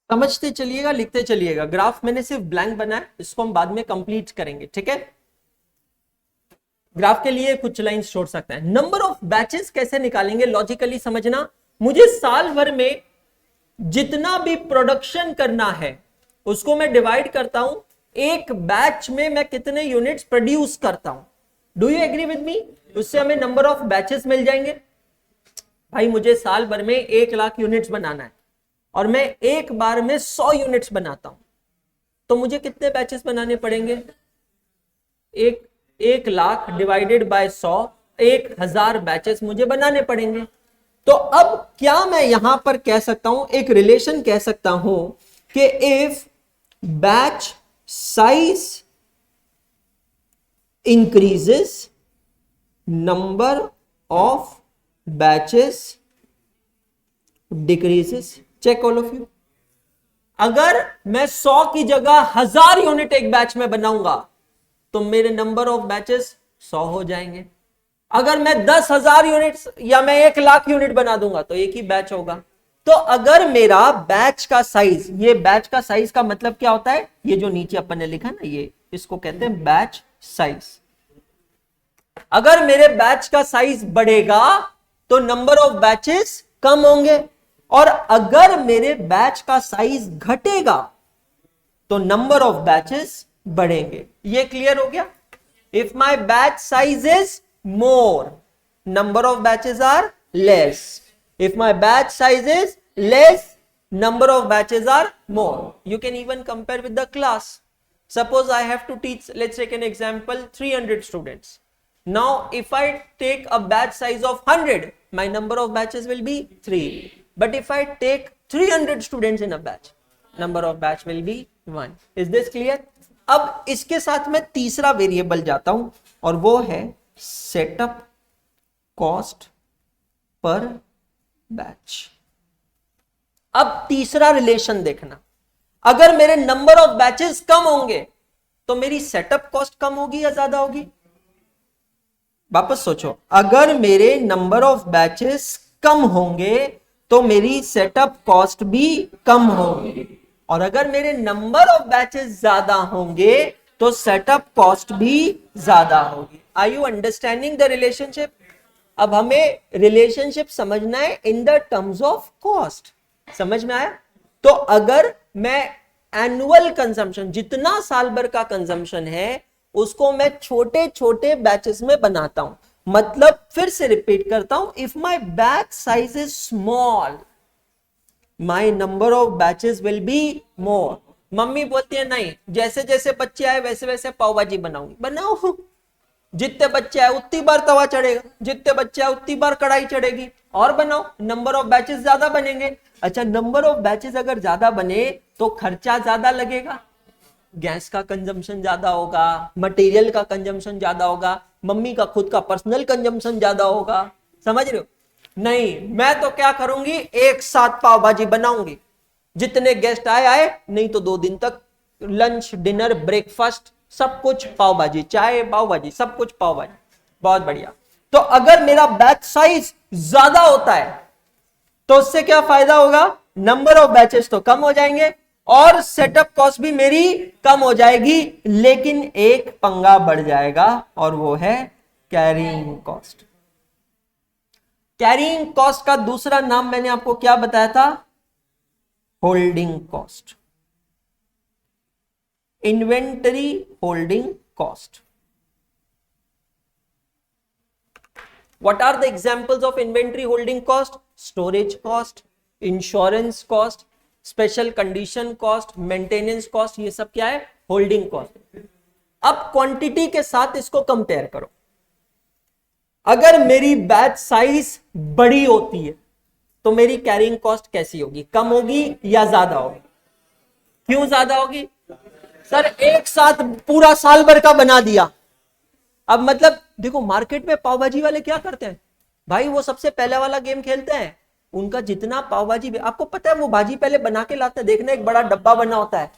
समझते चलिएगा, लिखते चलिएगा। ग्राफ मैंने सिर्फ ब्लैंक बनाया, इसको हम बाद में कंप्लीट करेंगे। ठीक है, ग्राफ के लिए कुछ लाइंस छोड़ सकते हैं। नंबर ऑफ बैचेस कैसे निकालेंगे, लॉजिकली समझना। मुझे साल भर में जितना भी प्रोडक्शन करना है उसको मैं डिवाइड करता हूं एक बैच में मैं कितने यूनिट्स प्रोड्यूस करता हूं। Do you agree with me? उससे हमें नंबर ऑफ बैचेस मिल जाएंगे। भाई मुझे साल भर में 1,00,000 यूनिट्स बनाना है और मैं एक बार में 100 यूनिट्स बनाता हूं, तो मुझे कितने बैचेस बनाने पड़ेंगे? 1,00,000 डिवाइडेड बाय 100, 1,000 बैचेस मुझे बनाने पड़ेंगे। तो अब क्या मैं यहां पर कह सकता हूं, एक रिलेशन कह सकता हूं कि if batch size increases, number of batches decreases. Check all of you. अगर मैं 100 की जगह 1000 यूनिट एक बैच में बनाऊंगा तो मेरे नंबर ऑफ बैचेस 100 हो जाएंगे। अगर मैं 10,000 यूनिट्स या मैं 1,00,000 यूनिट बना दूंगा तो एक ही बैच होगा। तो अगर मेरा बैच का साइज, ये बैच का साइज का मतलब क्या होता है, ये जो नीचे अपन ने लिखा ना, ये इसको कहते हैं बैच साइज। अगर मेरे बैच का साइज बढ़ेगा तो नंबर ऑफ बैचेस कम होंगे, और अगर मेरे बैच का साइज घटेगा तो नंबर ऑफ बैचेस बढ़ेंगे। ये क्लियर हो गया? If my batch size is more, number of batches are less. If my batch size is less, number of batches are more. You can even compare with the class. Suppose I have to teach, let's take an example, 300 students. Now if I take a batch size of 100, my number of batches will be 3. But if I take 300 students in a batch, number of batch will be 1. Is this clear? अब इसके साथ मैं तीसरा वेरिएबल जाता हूं और वो है सेटअप कॉस्ट पर बैच। अब तीसरा रिलेशन देखना, अगर मेरे नंबर ऑफ बैचेस कम होंगे तो मेरी सेटअप कॉस्ट कम होगी या ज्यादा होगी? वापस सोचो, अगर मेरे नंबर ऑफ बैचेस कम होंगे तो मेरी सेटअप कॉस्ट भी कम होगी, और अगर मेरे नंबर ऑफ बैचेस ज्यादा होंगे तो सेटअप कॉस्ट भी ज्यादा होगी। Are you understanding the relationship? अब हमें रिलेशनशिप समझना है in the terms of cost. समझ में आया? तो अगर मैं एनुअल कंजम्पशन, जितना साल भर का कंजम्पशन है, उसको मैं छोटे छोटे बैचेस में बनाता हूं, मतलब फिर से रिपीट करता हूं, if my batch size is small, my number of batches will be more. Mummy बोलती है नहीं, जैसे जैसे बच्चे आए वैसे वैसे पाव भाजी बनाऊंगी। बनाओ, जितने बच्चे आए उतनी बार तवा चढ़ेगा, जितने बच्चे आए उतनी बार कढ़ाई चढ़ेगी, और बनाओ, नंबर ऑफ बैचेस ज्यादा बनेंगे। अच्छा, नंबर ऑफ बैचेस अगर ज्यादा बने तो खर्चा ज्यादा लगेगा, गैस का कंजम्पशन ज्यादा होगा, मटेरियल का कंजम्पशन ज्यादा होगा, मम्मी का खुद का पर्सनल कंजम्पशन ज्यादा होगा। समझ रहे हो? नहीं, मैं तो क्या करूंगी, एक साथ पाव भाजी बनाऊंगी, जितने गेस्ट आए, नहीं तो 2 दिन तक लंच डिनर ब्रेकफास्ट सब कुछ पाव भाजी, चाय पाव भाजी, सब कुछ पाव भाजी। बहुत बढ़िया। तो अगर मेरा बैच साइज ज्यादा होता है तो उससे क्या फायदा होगा, नंबर ऑफ बैचेस तो कम हो जाएंगे और सेटअप कॉस्ट भी मेरी कम हो जाएगी, लेकिन एक पंगा बढ़ जाएगा और वो है कैरिंग कॉस्ट। कैरिंग कॉस्ट का दूसरा नाम मैंने आपको क्या बताया था, holding cost, inventory holding cost. What are the examples of inventory holding cost? Storage cost, insurance cost, special condition cost, maintenance cost, ये सब क्या है, होल्डिंग कॉस्ट। अब क्वांटिटी के साथ इसको कंपेयर करो। अगर मेरी बैच साइज बड़ी होती है तो मेरी कैरिंग कॉस्ट कैसी होगी, कम होगी या ज्यादा होगी? क्यों ज्यादा होगी? सर एक साथ पूरा साल भर का बना दिया। अब मतलब देखो, मार्केट में पाव भाजी वाले क्या करते हैं भाई, वो सबसे पहले वाला गेम खेलते हैं। उनका जितना पाव भाजी, आपको पता है वो भाजी पहले बना के लाते हैं, देखना एक बड़ा डब्बा बना होता है,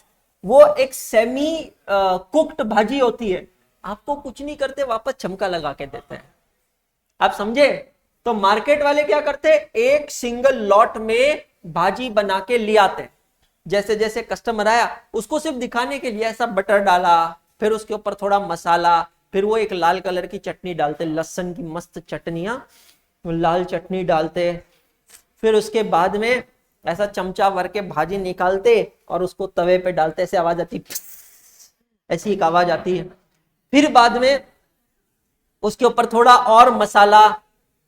वो एक सेमी कुक्ड भाजी होती है, आपको कुछ नहीं करते, वापस चमका लगा के देते हैं। आप समझे? तो मार्केट वाले क्या करते हैं, एक सिंगल लॉट में भाजी बना के ले आते हैं। जैसे जैसे कस्टमर आया उसको सिर्फ दिखाने के लिए ऐसा बटर डाला, फिर उसके ऊपर थोड़ा मसाला, फिर वो एक लाल कलर की चटनी डालते, लहसुन की मस्त चटनियां, लाल चटनी डालते, फिर उसके बाद में ऐसा चमचा भर के भाजी निकालते और उसको तवे पे डालते, ऐसे आवाज आती, ऐसी एक आवाज आती है। फिर बाद में उसके ऊपर थोड़ा और मसाला,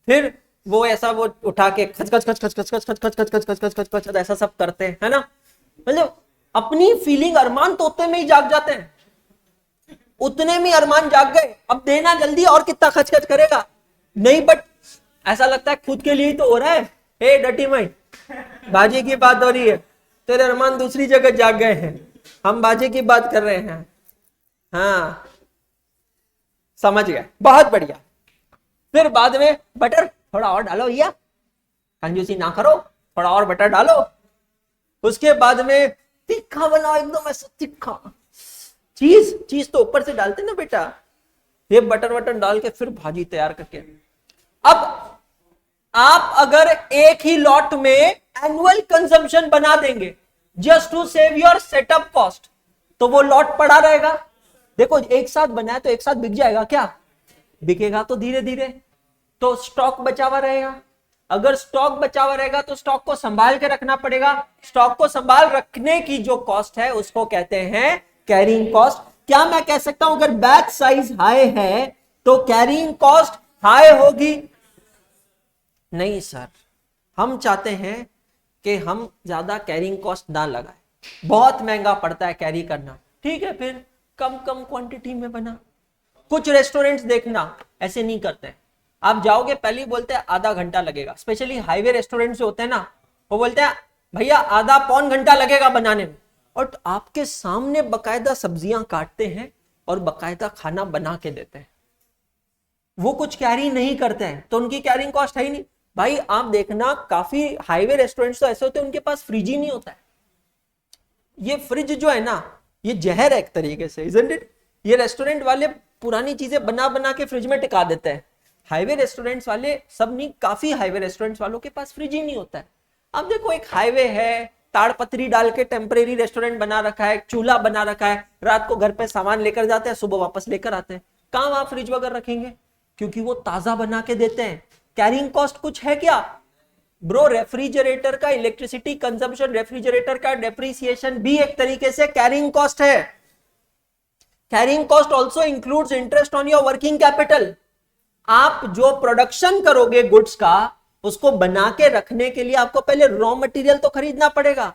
फिर वो ऐसा वो उठा के खच खच खच खच खच खच खच खच खच खच खच खच खच ऐसा सब करते हैं, है ना। मतलब अपनी फीलिंग, अरमान तो उतने में ही जाग जाते हैं, उतने में अरमान जाग गए, अब देना जल्दी, और कितना खच खच करेगा नहीं, बट ऐसा लगता है खुद के लिए ही तो हो रहा है। हे डटी माइंड, भाजी की बात हो रही है, तेरे अरमान दूसरी जगह जाग गए हैं, हम भाजी की बात कर रहे हैं। हाँ समझ गए, बहुत बढ़िया। फिर बाद में बटर थोड़ा और डालो भैया, कंजूसी ना करो, थोड़ा और बटर डालो। उसके बाद में तीखा बनाओ, एकदम ऐसा तीखा, चीज चीज तो ऊपर से डालते ना बेटा, ये बटर वटर डाल के फिर भाजी तैयार करके। अब आप अगर एक ही लॉट में एनुअल कंजम्पशन बना देंगे just to save your setup cost, तो वो लॉट पड़ा रहेगा। देखो एक साथ बनाया तो एक साथ बिक जाएगा क्या? बिकेगा तो धीरे धीरे, तो स्टॉक बचा हुआ रहेगा। अगर स्टॉक बचा हुआ रहेगा तो स्टॉक को संभाल के रखना पड़ेगा। स्टॉक को संभाल रखने की जो कॉस्ट है उसको कहते हैं कैरिंग कॉस्ट। क्या मैं कह सकता हूं अगर बैच साइज हाई है तो कैरिंग कॉस्ट हाई होगी? नहीं सर, हम चाहते हैं कि हम ज्यादा कैरिंग कॉस्ट ना लगाए, बहुत महंगा पड़ता है कैरी करना। ठीक है, फिर कम कम क्वांटिटी में बना। कुछ रेस्टोरेंट्स देखना ऐसे नहीं करते, आप जाओगे पहले ही बोलते हैं आधा घंटा लगेगा। स्पेशली हाईवे रेस्टोरेंट जो होते हैं ना, वो बोलते हैं भैया आधा पौन घंटा लगेगा बनाने में, और आपके सामने बकायदा सब्जियां काटते हैं और बकायदा खाना बना के देते हैं। वो कुछ कैरी नहीं करते हैं तो उनकी कैरिंग कॉस्ट है ही नहीं। भाई आप देखना काफी हाईवे रेस्टोरेंट्स तो ऐसे होते हैं उनके पास फ्रिज ही नहीं होता है। ये फ्रिज जो है ना, ये जहर है एक तरीके से, इजंट इट? ये रेस्टोरेंट वाले पुरानी चीजें बना बना के फ्रिज में टिका देते हैं। हाईवे रेस्टोरेंट्स वाले सब नहीं, काफी हाईवे रेस्टोरेंट्स वालों के पास फ्रिज ही नहीं होता है। अब देखो एक हाईवे है, ताड़पत्री डाल के टेम्परेरी रेस्टोरेंट बना रखा है, चूल्हा बना रखा है, रात को घर पे सामान लेकर जाते हैं, सुबह वापस लेकर आते हैं। कहां वहां फ्रिज वगैरह रखेंगे? क्योंकि वो ताजा बना के देते हैं। कैरिंग कॉस्ट कुछ है क्या ब्रो? रेफ्रिजरेटर का इलेक्ट्रिसिटी कंजम्पशन, रेफ्रिजरेटर का डेप्रिसिएशन भी एक तरीके से कैरिंग कॉस्ट है। Carrying cost also includes interest on your working capital. आप जो प्रोडक्शन करोगे गुड्स का, उसको बना के रखने के लिए आपको पहले रॉ मटेरियल तो खरीदना पड़ेगा,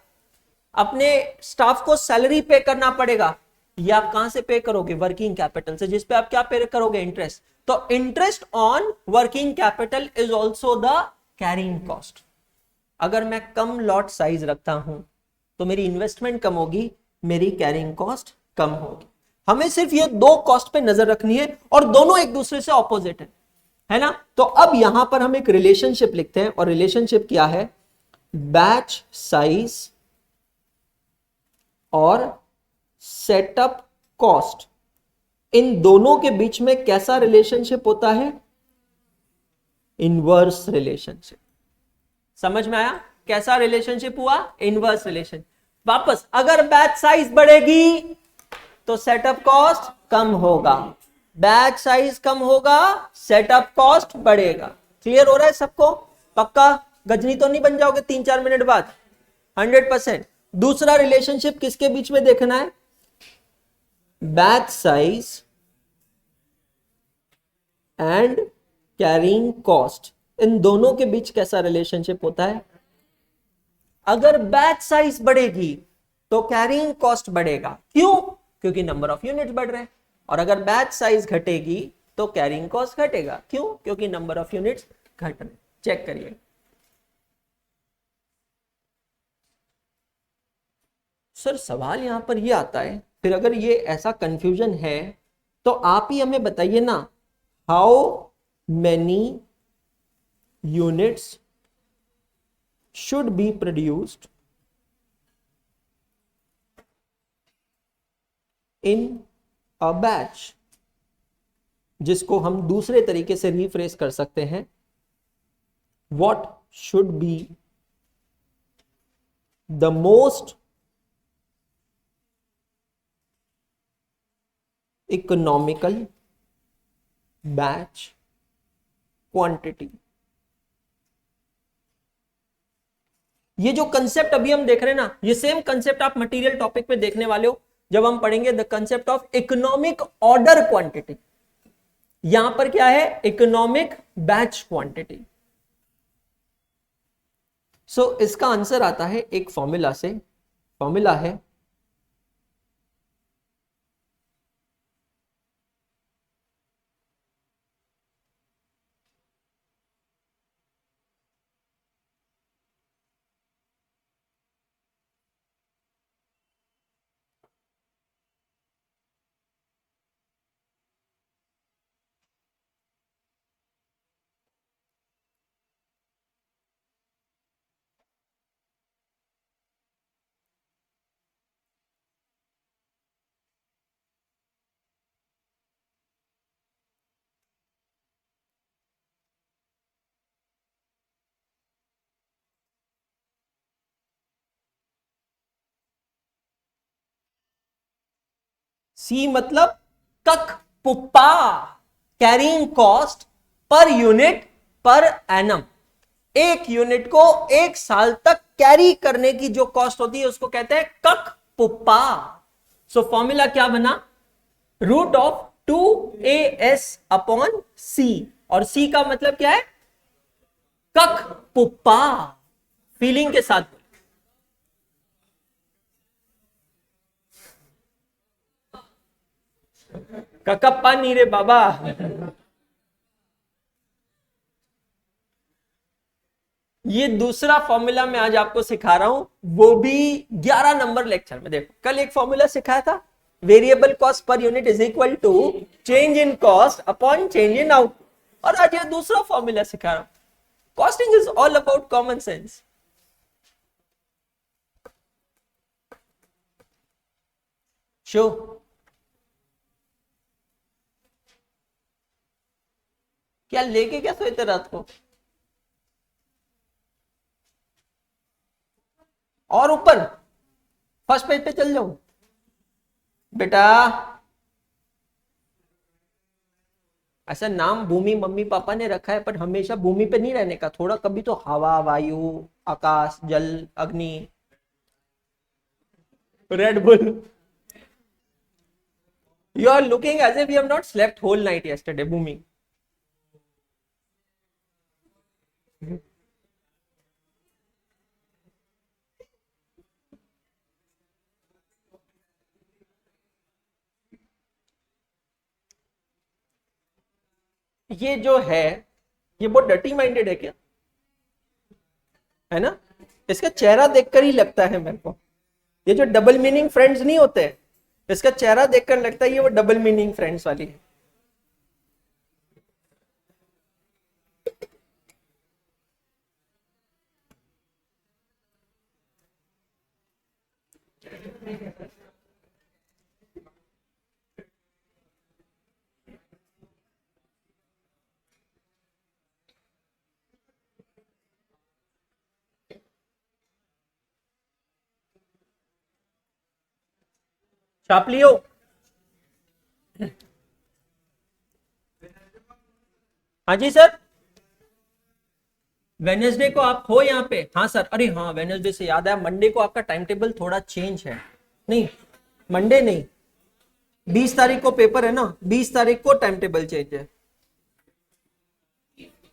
अपने स्टाफ को सैलरी पे करना पड़ेगा। ये आप कहां से पे करोगे? वर्किंग कैपिटल से, जिस पे आप क्या पे करोगे? इंटरेस्ट। तो interest on working capital is also the carrying cost. अगर मैं कम लॉट साइज रखता हूं तो मेरी इन्वेस्टमेंट कम होगी, मेरी कैरिंग कॉस्ट कम होगी। हमें सिर्फ ये दो कॉस्ट पे नजर रखनी है और दोनों एक दूसरे से ऑपोजिट है ना? तो अब यहां पर हम एक रिलेशनशिप लिखते हैं, और रिलेशनशिप क्या है? बैच साइज और सेटअप कॉस्ट, इन दोनों के बीच में कैसा रिलेशनशिप होता है? Inverse relationship. समझ में आया कैसा रिलेशनशिप हुआ? Inverse relation. वापस, अगर बैच साइज बढ़ेगी तो सेटअप कॉस्ट कम होगा, बैच साइज कम होगा, सेटअप कॉस्ट बढ़ेगा। क्लियर हो रहा है सबको? पक्का? गजनी तो नहीं बन जाओगे 3-4 मिनट बाद? 100%। दूसरा रिलेशनशिप किसके बीच में देखना है? Batch size and carrying cost, इन दोनों के बीच कैसा रिलेशनशिप होता है? अगर बैच साइज बढ़ेगी तो कैरिंग कॉस्ट बढ़ेगा। क्यों? क्योंकि नंबर ऑफ यूनिट्स बढ़ रहे हैं। और अगर बैच साइज घटेगी तो कैरिंग कॉस्ट घटेगा। क्यों? क्योंकि नंबर ऑफ यूनिट्स घट रहे। चेक करिए। सर सवाल यहां पर ये आता है, फिर अगर ये ऐसा कंफ्यूजन है तो आप ही हमें बताइए ना, how many units should be produced in a batch, जिसको हम दूसरे तरीके से रिफ्रेस कर सकते हैं, what should be the most economical batch quantity। ये जो कंसेप्ट अभी हम देख रहे हैं ना, ये सेम कंसेप्ट आप मटेरियल टॉपिक पे देखने वाले हो जब हम पढ़ेंगे the concept of economic order quantity. यहां पर क्या है? Economic batch quantity. सो इसका आंसर आता है एक फॉर्मूला से। फॉर्मूला है सी मतलब कक पुप्पा, carrying cost per unit per annum. एक यूनिट को एक साल तक कैरी करने की जो कॉस्ट होती है उसको कहते हैं कक पुप्पा। सो फॉर्मूला क्या बना, रूट ऑफ 2as अपॉन सी, और सी का मतलब क्या है, कक पुप्पा। फीलिंग के साथ ककप्पा नहीं रे बाबा। ये दूसरा फॉर्मूला मैं आज आपको सिखा रहा हूं, वो भी 11 नंबर लेक्चर में। देखो कल एक फॉर्मूला सिखाया था, variable cost per unit is equal to change in cost upon change in out, और आज ये दूसरा फॉर्मूला सिखा रहा हूं। Costing is all about common sense. शो क्या लेके क्या सोते रात को, और ऊपर फर्स्ट पेज पे चल जाओ बेटा। ऐसा नाम भूमि मम्मी पापा ने रखा है, पर हमेशा भूमि पे नहीं रहने का, थोड़ा कभी तो हवा, वायु, आकाश, जल, अग्नि, Red Bull. You are looking as if you have not slept whole night yesterday भूमि। ये जो है ये बहुत डर्टी माइंडेड है क्या, है ना? इसका चेहरा देखकर ही लगता है मेरे को, ये जो डबल मीनिंग फ्रेंड्स नहीं होते, इसका चेहरा देखकर लगता है ये वो डबल मीनिंग फ्रेंड्स वाली है। छाप लियो। हाँ जी सर, वेनेसडे को आप हो यहाँ पे? हाँ सर, अरे हाँ वेनेसडे से याद आया, मंडे को आपका टाइम टेबल थोड़ा चेंज है। नहीं मंडे नहीं, 20 तारीख को पेपर है ना, 20 तारीख को टाइम टेबल चेंज है।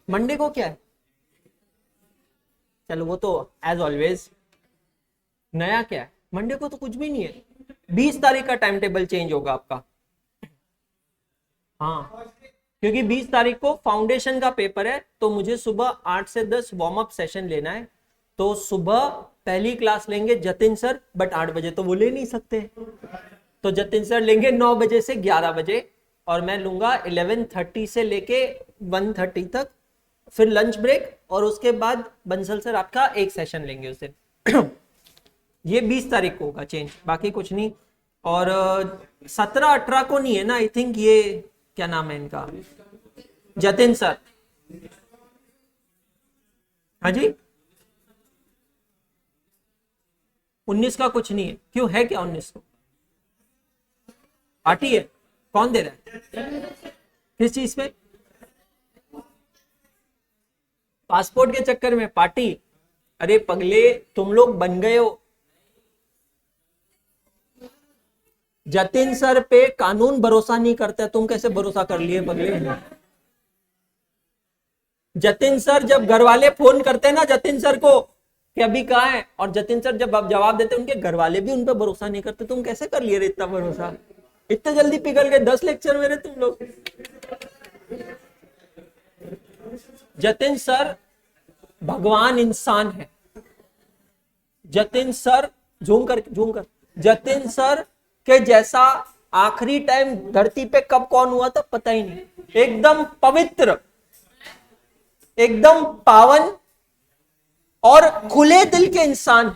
मंडे को क्या है, चलो वो तो एज ऑलवेज। नया क्या है, मंडे को तो कुछ भी नहीं है, 20 तारीख का टाइम टेबल चेंज होगा आपका। हाँ क्योंकि 20 तारीख को फाउंडेशन का पेपर है, तो मुझे सुबह 8 से 10 वार्म अप सेशन लेना है। तो सुबह पहली क्लास लेंगे जतिन सर, बट 8 बजे तो वो ले नहीं सकते, तो जतिन सर लेंगे 9 बजे से 11 बजे, और मैं लूंगा 11:30 से लेके 1:30 तक, फिर लंच ब्रेक, और उसके बाद बंसल सर आपका एक सेशन लेंगे उस दिन। ये 20 तारीख को होगा चेंज, बाकी कुछ नहीं। और 17-18 को नहीं है ना, आई थिंक ये क्या नाम है इनका, जतिन सर। हाँ जी 19 का कुछ नहीं है, क्यों है क्या 19 को पार्टी है? कौन दे रहा है, किस चीज पे? पासपोर्ट के चक्कर में पार्टी? अरे पगले तुम लोग बन गए हो, जतिन सर पे कानून भरोसा नहीं करता, तुम कैसे भरोसा कर लिए पगले? जतिन सर जब घर वाले फोन करते हैं ना जतिन सर को कि अभी कहाँ है, और जतिन सर जब आप जवाब देते उनके घर वाले भी उन पे भरोसा नहीं करते, तुम कैसे कर लिए रे इतना भरोसा? इतने जल्दी पिघल गए 10 लेक्चर मेरे तुम लोग। जतिन सर भगवान इंसान है। जतिन सर झूम कर जतिन सर के जैसा आखिरी टाइम धरती पे कब कौन हुआ था पता ही नहीं। एकदम पवित्र, एकदम पावन और खुले दिल के इंसान,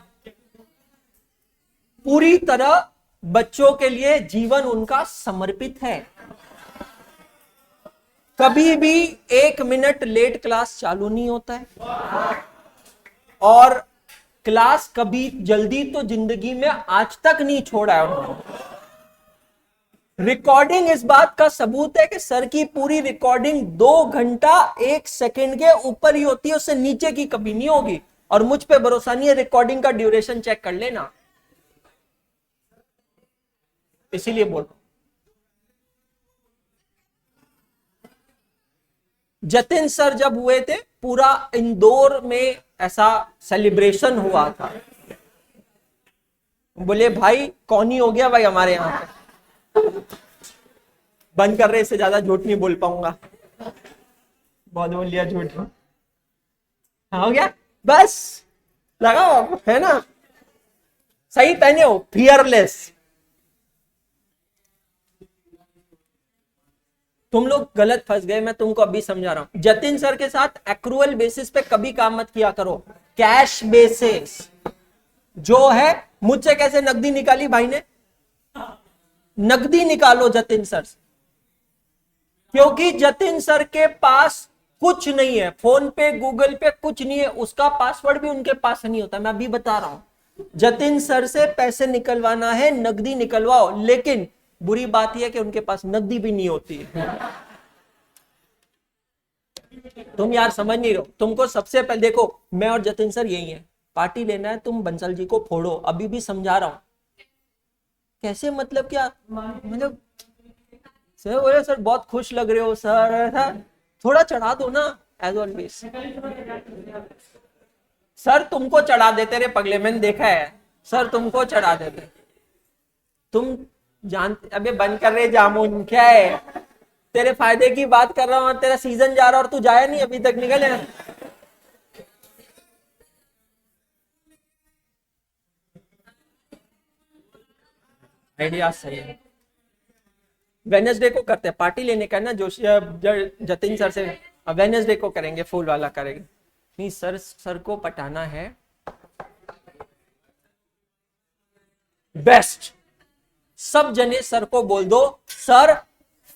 पूरी तरह बच्चों के लिए जीवन उनका समर्पित है। कभी भी 1 मिनट लेट क्लास चालू नहीं होता है, और क्लास कभी जल्दी तो जिंदगी में आज तक नहीं छोड़ा है उन्होंने। रिकॉर्डिंग इस बात का सबूत है कि सर की पूरी रिकॉर्डिंग 2 घंटा 1 सेकंड के ऊपर ही होती है, उससे नीचे की कभी नहीं होगी। और मुझ पे भरोसा नहीं है, रिकॉर्डिंग का ड्यूरेशन चेक कर लेना, इसीलिए बोल रहा हूं। जतिन सर जब हुए थे, पूरा इंदौर में ऐसा सेलिब्रेशन हुआ था। बोले भाई कौन ही हो गया भाई हमारे यहां पे। बंद कर रहे, इससे ज्यादा झूठ नहीं बोल पाऊंगा, बहुत बोल लिया झूठ। हाँ हो गया, बस लगाओ, है ना, सही पहने हो, फियरलेस। तुम लोग गलत फंस गए, मैं तुमको अभी समझा रहा हूं। जतिन सर के साथ एक्रूअल बेसिस पे कभी काम मत किया करो, कैश बेसिस जो है। मुझसे कैसे नकदी निकाली भाई ने, नकदी निकालो जतिन सर से, क्योंकि जतिन सर के पास कुछ नहीं है, फोन पे गूगल पे कुछ नहीं है, उसका पासवर्ड भी उनके पास नहीं होता। मैं अभी बता रहा हूं, जतिन सर से पैसे निकलवाना है, नकदी निकलवाओ, लेकिन बुरी बात यह है कि उनके पास नकदी भी नहीं होती है। तुम यार समझ नहीं रहे हो। तुमको सबसे पहले देखो, मैं और जतिन सर यही है, पार्टी लेना है तुम बंसल जी को फोड़ो, अभी भी समझा रहा हूं। कैसे मतलब क्या, मतलब सर बोले सर बहुत खुश लग रहे हो सर, थोड़ा चढ़ा दो ना, एज ऑलवेज। सर तुमको चढ़ा देते रे पगले, मैंने देखा है, सर तुमको चढ़ा देते। तुम जानते, अबे बंद कर रहे जामुन, क्या है, तेरे फायदे की बात कर रहा हूं, तेरा सीजन जा रहा और तू जाया नहीं अभी तक, निकले। आइडिया सही है, वेडनेसडे को करते हैं, पार्टी लेने का ना जोशी जतिन सर से, वेडनेसडे को करेंगे, फूल वाला करेंगे। नहीं सर को पटाना है, बेस्ट। सब जने सर को बोल दो, सर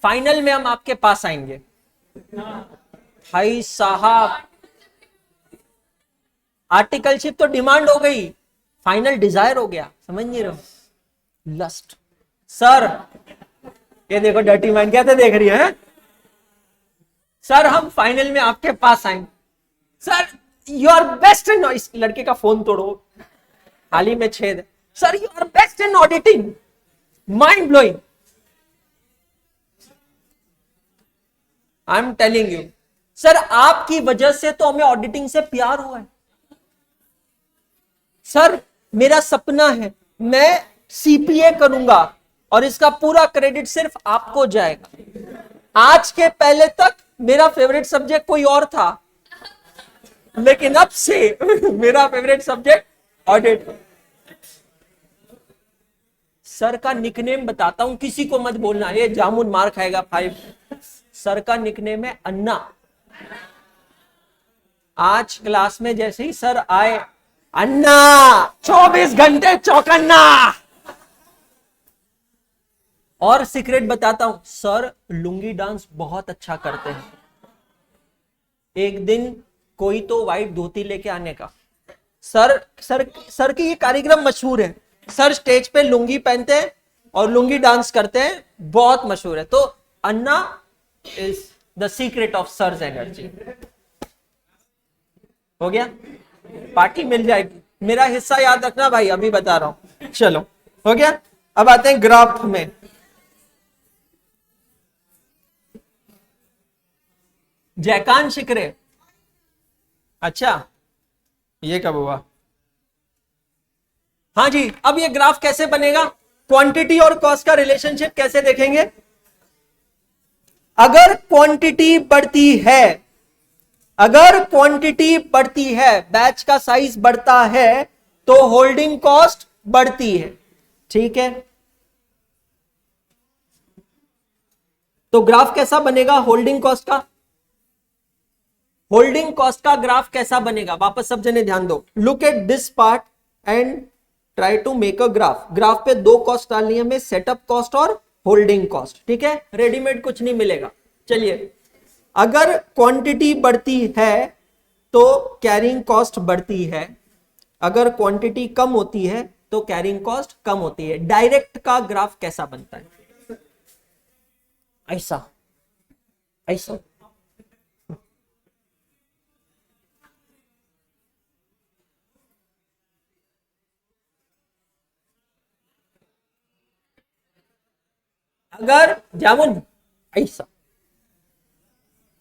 फाइनल में हम आपके पास आएंगे। भाई साहब, आर्टिकलशिप तो डिमांड हो गई, फाइनल डिजायर हो गया, समझ नहीं रहे, लस्ट। सर ये देखो डर्टी माइंड क्या देख रही है, सर हम फाइनल में आपके पास आएंगे, sir you are best in, इस लड़के का फोन तोड़ो, हाल ही में छेद है, sir you are best in auditing, mind blowing. I am telling you sir, आपकी वजह से तो हमें ऑडिटिंग से प्यार हुआ है। सर मेरा सपना है मैं सीपीए करूंगा और इसका पूरा क्रेडिट सिर्फ आपको जाएगा। आज के पहले तक मेरा फेवरेट सब्जेक्ट कोई और था, लेकिन अब से मेरा फेवरेट सब्जेक्ट ऑडिट। सर का निकनेम बताता हूं, किसी को मत बोलना, ये जामुन मार खाएगा 5। सर का निकनेम है अन्ना। आज क्लास में जैसे ही सर आए, अन्ना 24 घंटे चौकन्ना। और सीक्रेट बताता हूं, सर लुंगी डांस बहुत अच्छा करते हैं। एक दिन कोई तो व्हाइट धोती लेके आने का। सर की ये कार्यक्रम मशहूर है, सर स्टेज पे लुंगी पहनते हैं और लुंगी डांस करते हैं, बहुत मशहूर है। तो anna is the secret of sir's energy. हो गया, पार्टी मिल जाएगी, मेरा हिस्सा याद रखना भाई, अभी बता रहा हूं। चलो हो गया, अब आते हैं ग्राफ में। जयकान शिकरे, अच्छा ये कब हुआ? हाँ जी, अब ये ग्राफ कैसे बनेगा, क्वांटिटी और कॉस्ट का रिलेशनशिप कैसे देखेंगे? अगर क्वांटिटी बढ़ती है, अगर क्वांटिटी बढ़ती है, बैच का साइज बढ़ता है, तो होल्डिंग कॉस्ट बढ़ती है, ठीक है। तो ग्राफ कैसा बनेगा होल्डिंग कॉस्ट का? होल्डिंग कॉस्ट का ग्राफ कैसा बनेगा, वापस सब जने ध्यान दो। Look at this part and try to make a graph. Graph पे 2 कॉस्ट डालनी है हमें, सेटअप कॉस्ट और होल्डिंग कॉस्ट, ठीक है। रेडीमेड कुछ नहीं मिलेगा। चलिए, अगर क्वांटिटी बढ़ती है तो कैरिंग कॉस्ट बढ़ती है, अगर क्वांटिटी कम होती है तो कैरिंग कॉस्ट कम होती है। डायरेक्ट का ग्राफ कैसा बनता है? ऐसा ऐसा। अगर जामुन ऐसा,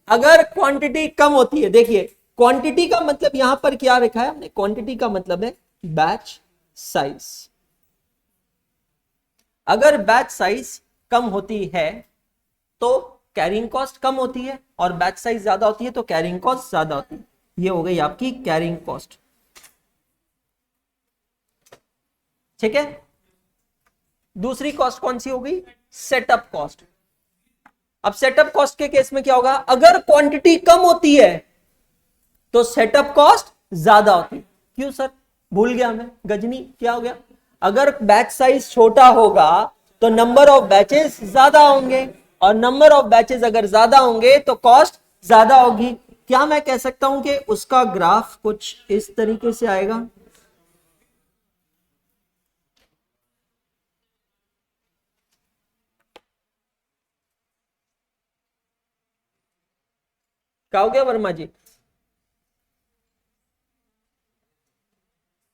अगर क्वांटिटी कम होती है, देखिए क्वांटिटी का मतलब यहां पर क्या लिखा है हमने, क्वांटिटी का मतलब है बैच साइज। अगर बैच साइज कम होती है तो कैरिंग कॉस्ट कम होती है, और बैच साइज ज्यादा होती है तो कैरिंग कॉस्ट ज्यादा होती है। ये हो गई आपकी कैरिंग कॉस्ट। ठीक है, दूसरी कॉस्ट कौन सी हो गई, सेटअप कॉस्ट। अब सेटअप कॉस्ट के केस में क्या होगा, अगर क्वांटिटी कम होती है तो सेटअप कॉस्ट ज्यादा होती है। क्यों सर, भूल गया मैं, गजनी क्या हो गया, अगर बैच साइज छोटा होगा तो नंबर ऑफ बैचेस ज्यादा होंगे, और नंबर ऑफ बैचेस अगर ज्यादा होंगे तो कॉस्ट ज्यादा होगी। क्या मैं कह सकता हूं कि उसका ग्राफ कुछ इस तरीके से आएगा, क्या हो गया वर्मा जी,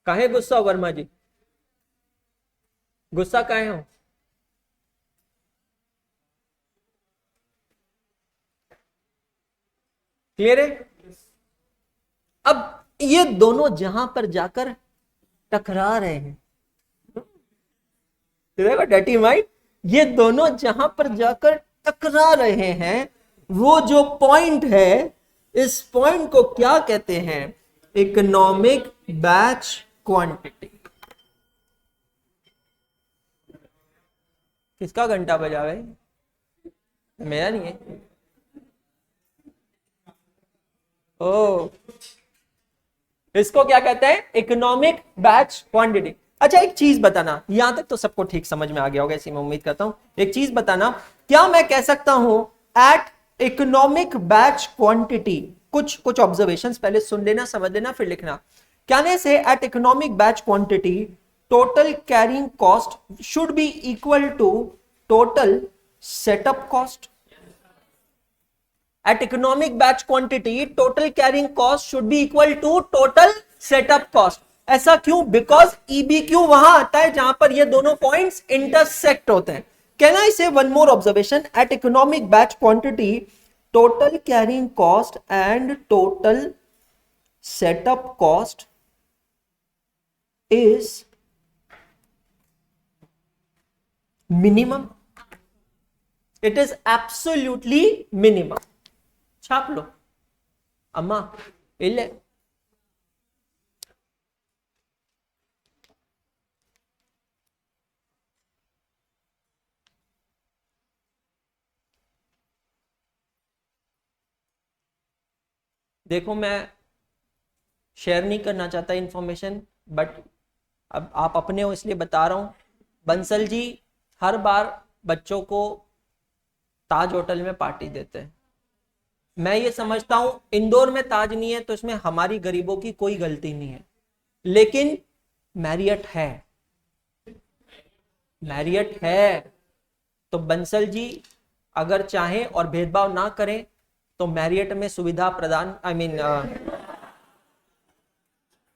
काहे गुस्सा हो वर्मा जी, गुस्सा काहे हो? क्लियर है? अब ये दोनों जहां पर जाकर टकरा रहे हैं, देखो डर्टी माइंड, ये दोनों जहां पर जाकर टकरा रहे हैं, वो जो पॉइंट है, इस पॉइंट को क्या कहते हैं, इकोनॉमिक बैच क्वांटिटी। किसका घंटा बजा भाई, मेरा नहीं है। ओ, इसको क्या कहते हैं, इकोनॉमिक बैच क्वांटिटी। अच्छा एक चीज बताना, यहां तक तो सबको ठीक समझ में आ गया होगा, ऐसी मैं उम्मीद करता हूं। एक चीज बताना, क्या मैं कह सकता हूं एट इकोनॉमिक बैच क्वांटिटी, कुछ ऑब्जर्वेशंस पहले सुन लेना, समझ लेना, फिर लिखना। कहने से at economic batch quantity total carrying cost should be equal to total setup cost. At economic batch quantity, total carrying cost should be equal to total setup cost. ऐसा क्यों? Because EBQ वहां आता है जहां पर ये दोनों पॉइंट्स इंटरसेक्ट होते हैं। Can I say one more observation? At economic batch quantity, total carrying cost and total setup cost is minimum. It is absolutely minimum. छाप लो अम्मा, इले देखो, मैं शेयर नहीं करना चाहता इंफॉर्मेशन, बट अब आप अपने हो इसलिए बता रहा हूं। बंसल जी हर बार बच्चों को ताज होटल में पार्टी देते हैं। मैं ये समझता हूं इंदौर में ताज नहीं है तो इसमें हमारी गरीबों की कोई गलती नहीं है, लेकिन मैरियट है, मैरियट है। तो बंसल जी अगर चाहें और भेदभाव ना करें तो मैरियट में सुविधा प्रदान,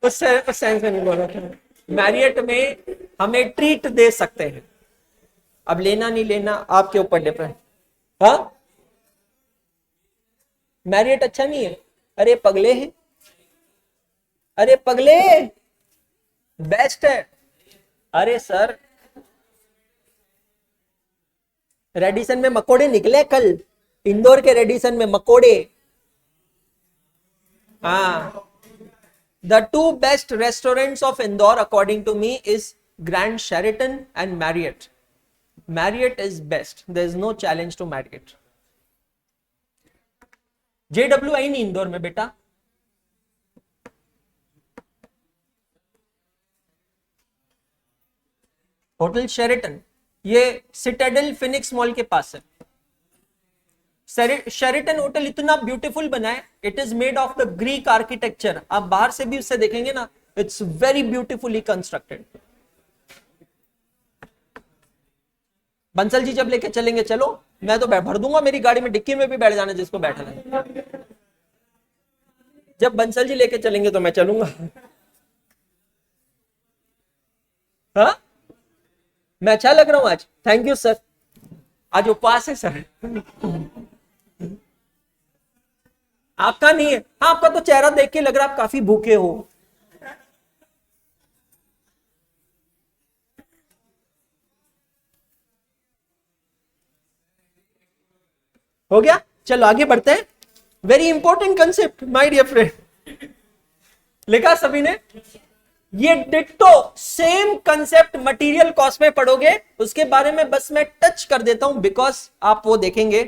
उस सेंस में नहीं बोल रहा, मैरियट में हमें ट्रीट दे सकते हैं। अब लेना नहीं लेना आपके ऊपर डिपेंड। हाँ, मैरियट अच्छा नहीं है? अरे पगले हैं, अरे पगले, बेस्ट है। अरे सर, रेडिसन में मकोड़े निकले कल, इंदौर के रेडिसन में मकोड़े। हाँ, the two best restaurants of Indore according to me is Grand Sheraton and Marriott. Marriott is best, there is no challenge to Marriott. JW आई नहीं इंदौर में बेटा, होटल शेरिटन ये सिटाडेल फिनिक्स मॉल के पास है। शेरिटन होटल इतना ब्यूटीफुल बना है, it is made of the Greek architecture. आप बाहर से भी उससे देखेंगे ना, it's very beautifully constructed. Bansal ji जब लेके चलेंगे चलो, मैं तो भर दूंगा, मेरी गाड़ी में डिक्की में भी बैठ जाना जिसको बैठना है। जब बंसल जी लेके चलेंगे तो मैं चलूंगा। हाँ, मैं अच्छा लग रहा हूं आज? Thank you sir. आज उपवास है सर। आपका नहीं है? हाँ, आपका तो चेहरा देख के लग रहा है आप काफी भूखे हो। हो गया, चलो आगे बढ़ते हैं। Very important concept my dear friend. लिखा सभी ने? ये ditto same concept material cost में पढ़ोगे, उसके बारे में बस मैं टच कर देता हूं बिकॉज आप वो देखेंगे।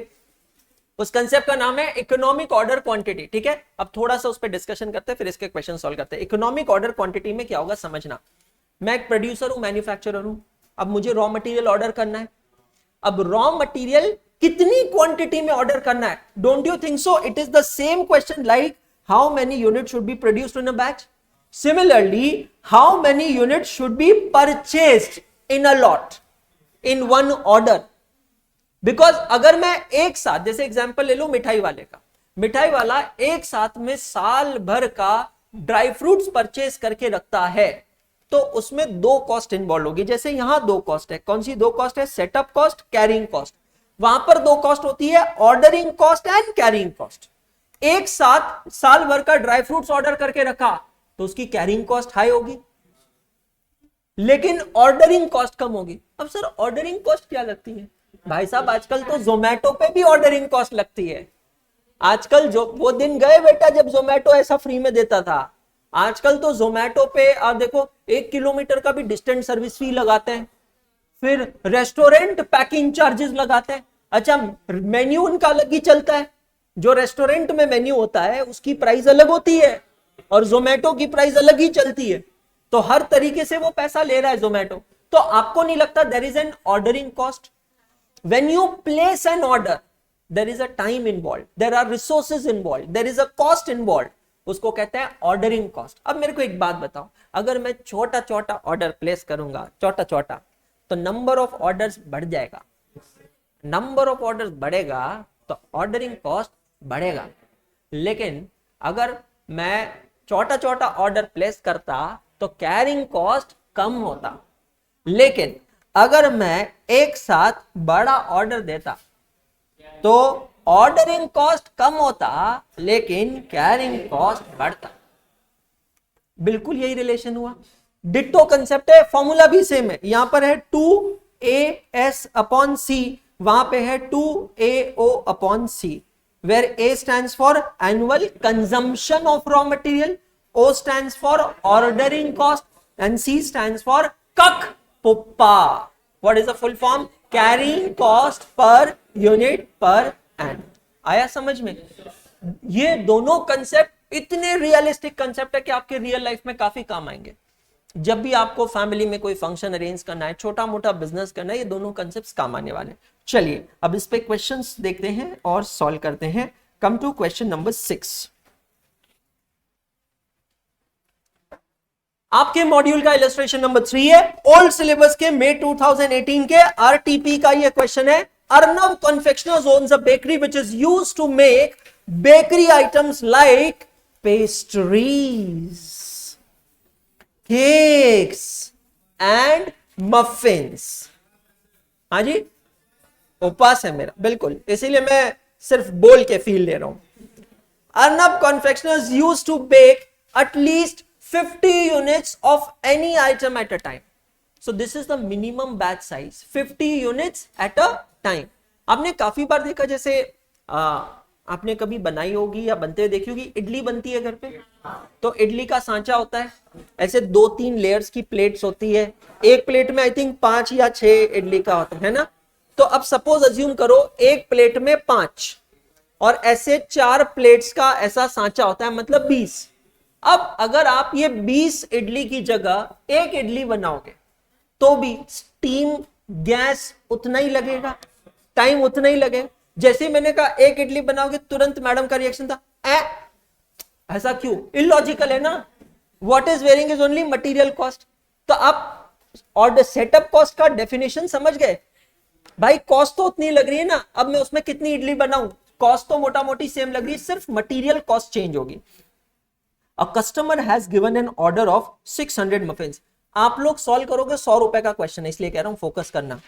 उस कंसेप्ट का नाम है इकोनॉमिक ऑर्डर क्वांटिटी। ठीक है, अब थोड़ा सा उस पर डिस्कशन करते हैं, फिर इसके क्वेश्चन सॉल्व करते हैं। इकोनॉमिक ऑर्डर क्वांटिटी में क्या होगा समझना। मैं एक प्रोड्यूसर हूं, मैन्युफैक्चरर हूं, अब मुझे रॉ मटेरियल ऑर्डर करना है। अब रॉ मटेरियल कितनी क्वांटिटी में ऑर्डर करना है? Don't you think so it is the same question like how many unit should be produced in a batch? Similarly, how many units should be purchased in a lot, in one order? Because अगर मैं एक साथ, जैसे एग्जांपल ले लो मिठाई वाले का, मिठाई वाला एक साथ में साल भर का ड्राई फ्रूट्स परचेज करके रखता है, तो उसमें दो कॉस्ट इन्वॉल्व होगी। जैसे यहां दो कॉस्ट है, कौन सी दो कॉस्ट है? Setup cost, carrying cost. वहां पर दो कॉस्ट होती है, ordering cost and carrying cost. एक साथ साल भर का ड्राई फ्रूट्स ऑर्डर करके रखा तो उसकी कैरिंग कॉस्ट हाई होगी, लेकिन ऑर्डरिंग कॉस्ट कम होगी। अब सर ऑर्डरिंग कॉस्ट क्या लगती है? भाई साहब आजकल तो जोमेटो पे भी ऑर्डरिंग कॉस्ट लगती है। आजकल जो वो दिन गए बेटा जब जोमेटो ऐसा फ्री में देता था। आजकल तो जोमेटो पे आप देखो 1 किलोमीटर का भी डिस्टेंस सर्विस फी लगाते हैं, फिर रेस्टोरेंट पैकिंग चार्जेस लगाते हैं। अच्छा, मेन्यू उनका अलग ही चलता है। जो रेस्टोरेंट में मेन्यू होता है उसकी प्राइस अलग होती है और जोमेटो की प्राइस अलग ही चलती है। तो हर तरीके से वो पैसा ले रहा है जोमेटो। तो आपको नहीं लगता there is an ordering cost? When you place an order there is a time involve, there are resources involve, there is a cost involve, उसको कहते हैं ऑर्डरिंग कॉस्ट। अब मेरे को एक बात बताओ, अगर मैं छोटा छोटा ऑर्डर प्लेस करूंगा, छोटा छोटा, तो नंबर ऑफ ऑर्डर्स बढ़ जाएगा। नंबर ऑफ ऑर्डर्स बढ़ेगा तो ऑर्डरिंग कॉस्ट बढ़ेगा। लेकिन अगर मैं छोटा छोटा ऑर्डर प्लेस करता तो कैरिंग कॉस्ट कम होता। लेकिन अगर मैं एक साथ बड़ा ऑर्डर देता तो ऑर्डरिंग कॉस्ट कम होता लेकिन कैरिंग कॉस्ट बढ़ता। बिल्कुल यही रिलेशन हुआ। डिट्टो कंसेप्ट है, फॉर्मूला भी सेम है। यहां पर है 2as अपॉन सी, वहां पे है 2ao upon C, where A stands for annual consumption of raw material, O stands for ordering cost, and C stands for CUCPUPA. What is the full form? Carrying cost per unit per annum. आया समझ में? ये दोनों कंसेप्ट इतने रियलिस्टिक कंसेप्ट है कि आपके रियल लाइफ में काफी काम आएंगे। जब भी आपको फैमिली में कोई फंक्शन अरेंज करना है, छोटा मोटा बिजनेस करना है, ये दोनों कंसेप्ट काम आने वाले। चलिए अब इस पे क्वेश्चंस देखते हैं और सॉल्व करते हैं। Come to question number 6। आपके मॉड्यूल का इलस्ट्रेशन नंबर 3 है। ओल्ड सिलेबस के मई 2018 के आरटीपी का ये क्वेश्चन है। Arnav confectioners owns a bakery which is used to make bakery items like pastries, cakes and muffins. हाँ जी, उपवास है मेरा बिल्कुल, इसीलिए मैं सिर्फ बोल के फील ले रहा हूं। Arnab confectioners used to bake at least 50 units of any item at a time. So this is the minimum batch size, 50 units at a time. आपने काफी बार देखा, जैसे आपने कभी बनाई होगी या बनते हुए देखी होगी, इडली बनती है घर पे, तो इडली का सांचा होता है, ऐसे 2-3 लेयर्स की प्लेट्स होती है। एक प्लेट में आई थिंक 5 या 6 इडली का होता है ना। तो अब सपोज अज्यूम करो एक प्लेट में 5 और ऐसे 4 प्लेट्स का ऐसा सांचा होता है, मतलब 20। अब अगर आप ये 20 इडली की जगह एक इडली बनाओगे तो भी स्टीम, गैस उतना ही लगेगा, टाइम उतना ही लगेगा। जैसे मैंने कहा एक इडली बनाओगे, तुरंत मैडम का रिएक्शन था ऐसा क्यों? इलॉजिकल है ना। What is varying is only material cost. तो आप ऑर्डर सेटअप कॉस्ट का डेफिनेशन समझ गए। भाई कॉस्ट तो उतनी लग रही है ना, अब मैं उसमें कितनी इडली बनाऊं, कॉस्ट तो मोटा मोटी सेम लग रही है, सिर्फ मटेरियल कॉस्ट चेंज होगी। A customer has given an order of 600 muffins. आप लोग सॉल्व करोगे, 100 रुपए का क्वेश्चन है, इसलिए कह रहा हूं फोकस करना।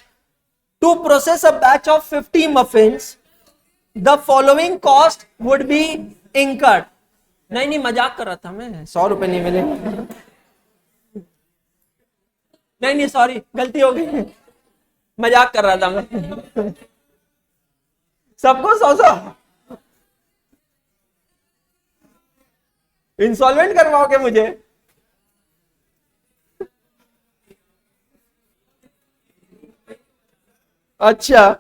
To process a batch of 50 muffins the following cost would be incurred. नहीं नहीं, मजाक कर रहा था मैं, 100 रुपए नहीं मिले। नहीं नहीं, सॉरी, गलती हो गई, मजाक कर रहा था मैं। सबको 100 इंसॉल्वेंट करवाओगे मुझे? अच्छा,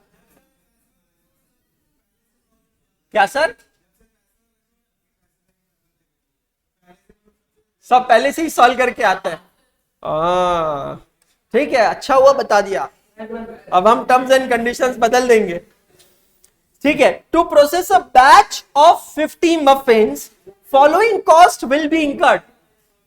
क्या सर? सब पहले से ही सॉल्व करके आता है। ठीक है, अच्छा हुआ बता दिया। अब हम टर्म्स एंड कंडीशंस बदल देंगे। ठीक है, to process a batch of 50 muffins following cost will be incurred.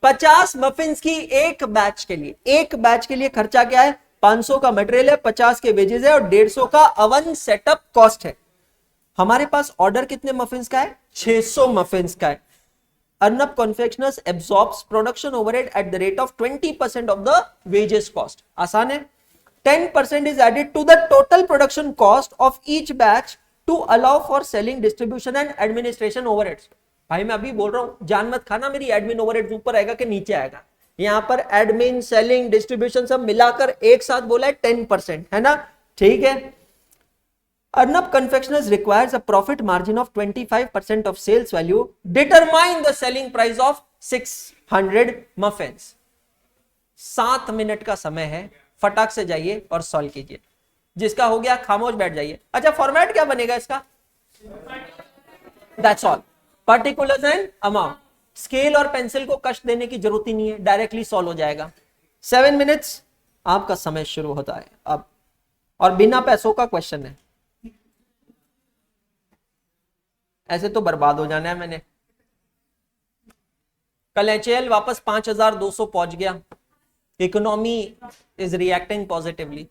50 muffins की एक बैच के लिए, एक बैच के लिए खर्चा क्या है? 500 का मटेरियल है, 50 के वेजेस है और 150 का अवन सेटअप कॉस्ट है। हमारे पास ऑर्डर कितने मफिन्स का है? 600 मफिन्स का है। Arnab Confectioners absorbs production overhead at the rate of 20% of the wages cost. आसान है। 10% is added to the total production cost of each batch to allow for selling, distribution and administration overheads. भाई मैं अभी बोल रहा हूं, जान मत खाना मेरी, एडमिन ओवरहेड्स ऊपर आएगा कि नीचे आएगा। यहां पर एडमिन, सेलिंग, डिस्ट्रीब्यूशन सब मिलाकर एक साथ बोला है 10%, है ना? ठीक है। Arnab Confectioners requires a profit margin of 25% of sales value. Determine the selling price of 600 muffins. 7 minute का समय है, फटाक से जाइए और सॉल्व कीजिए। जिसका हो गया खामोश बैठ जाइए। अच्छा, फॉर्मेट क्या बनेगा इसका? That's all. Particulars and amount. Scale और पेंसिल को कष्ट देने की जरूरत ही नहीं है, डायरेक्टली सॉल्व हो जाएगा। 7 मिनट्स आपका समय शुरू होता है अब, और बिना पैसों का क्वेश्चन है। ऐसे तो बर्बाद हो जाना है मैंने। कल एचएएल वापस 5200 पहुंच गया। Economy is reacting positively,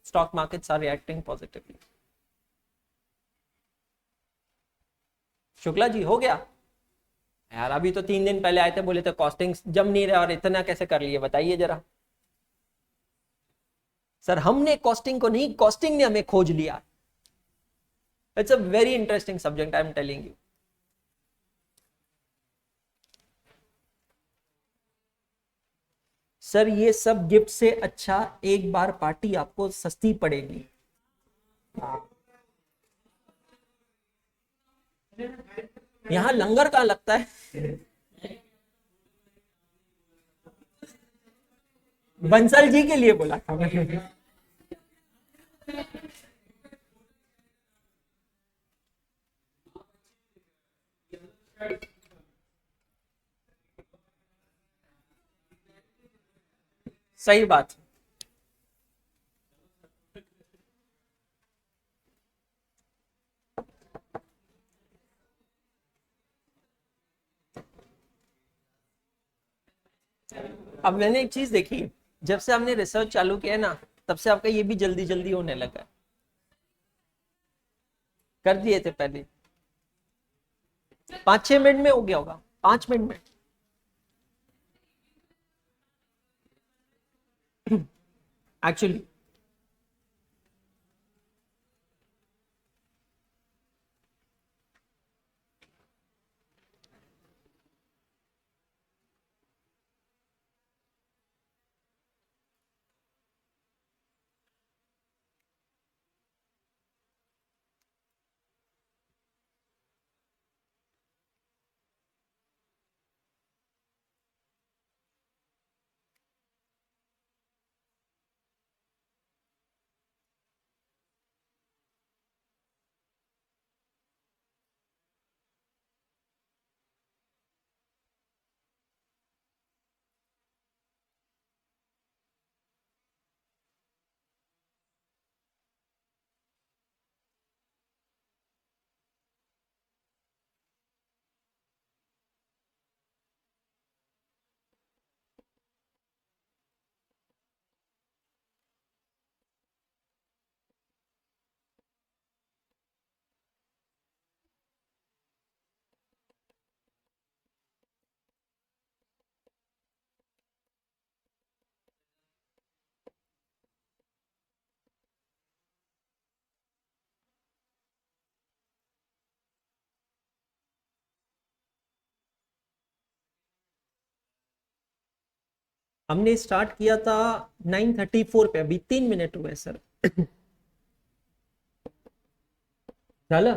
stock markets are reacting positively. Shukla ji हो गया यार? अभी तो 3 दिन पहले आए थे, बोले थे कॉस्टिंग जम नहीं रहा, और इतना कैसे कर लिए बताइए जरा। सर हमने कॉस्टिंग को नहीं, कॉस्टिंग ने हमें खोज लिया। It's a very interesting subject, I am telling you. Sir ये सब गिफ्ट से अच्छा एक बार पार्टी आपको सस्ती पड़ेगी। यहां लंगर कहां लगता है? बंसल जी के लिए बोला था मैंने। सही बात। अब मैंने एक चीज देखी, जब से हमने रिसर्च चालू किया है ना, तब से आपका ये भी जल्दी जल्दी होने लगा है। कर दिए थे पहले, 5-6 मिनट में हो गया होगा, 5 मिनट में। एक्चुअली हमने स्टार्ट किया था 9:34 पे, अभी 3 मिनट हुए सर। चलो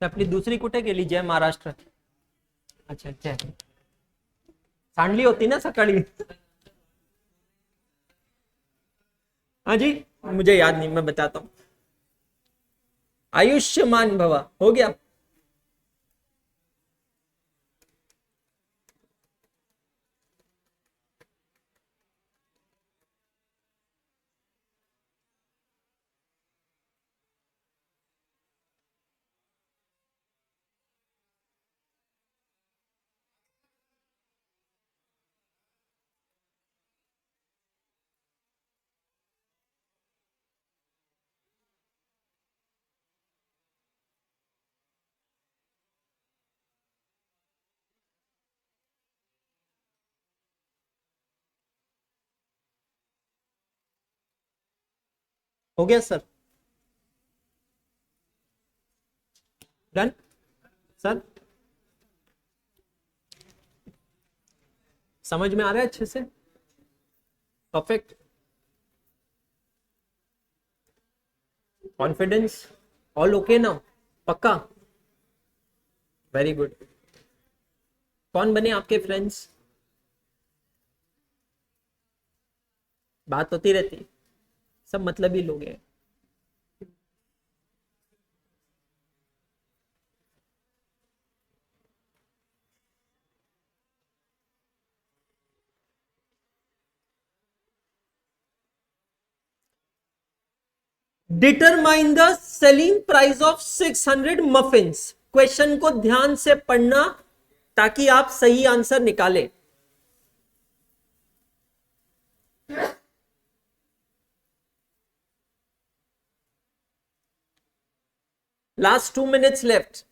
आपली दुसरी कुठे गेली? जय महाराष्ट्र। अच्छा जय, सांडली होती ना सकाळी। हाँ जी, मुझे याद नहीं, मैं बताता हूँ। आयुष्मान भवा हो गया। हो गया सर, डन सर। समझ में आ रहा है अच्छे से? परफेक्ट। कॉन्फिडेंस ऑल ओके ना? पक्का? Very good. कौन बने आपके फ्रेंड्स? बात होती रहती, सब मतलब ही लोग हैं। Determine the selling price of 600 muffins. Question को ध्यान से पढ़ना ताकि आप सही आंसर निकालें। Last 2 minutes left.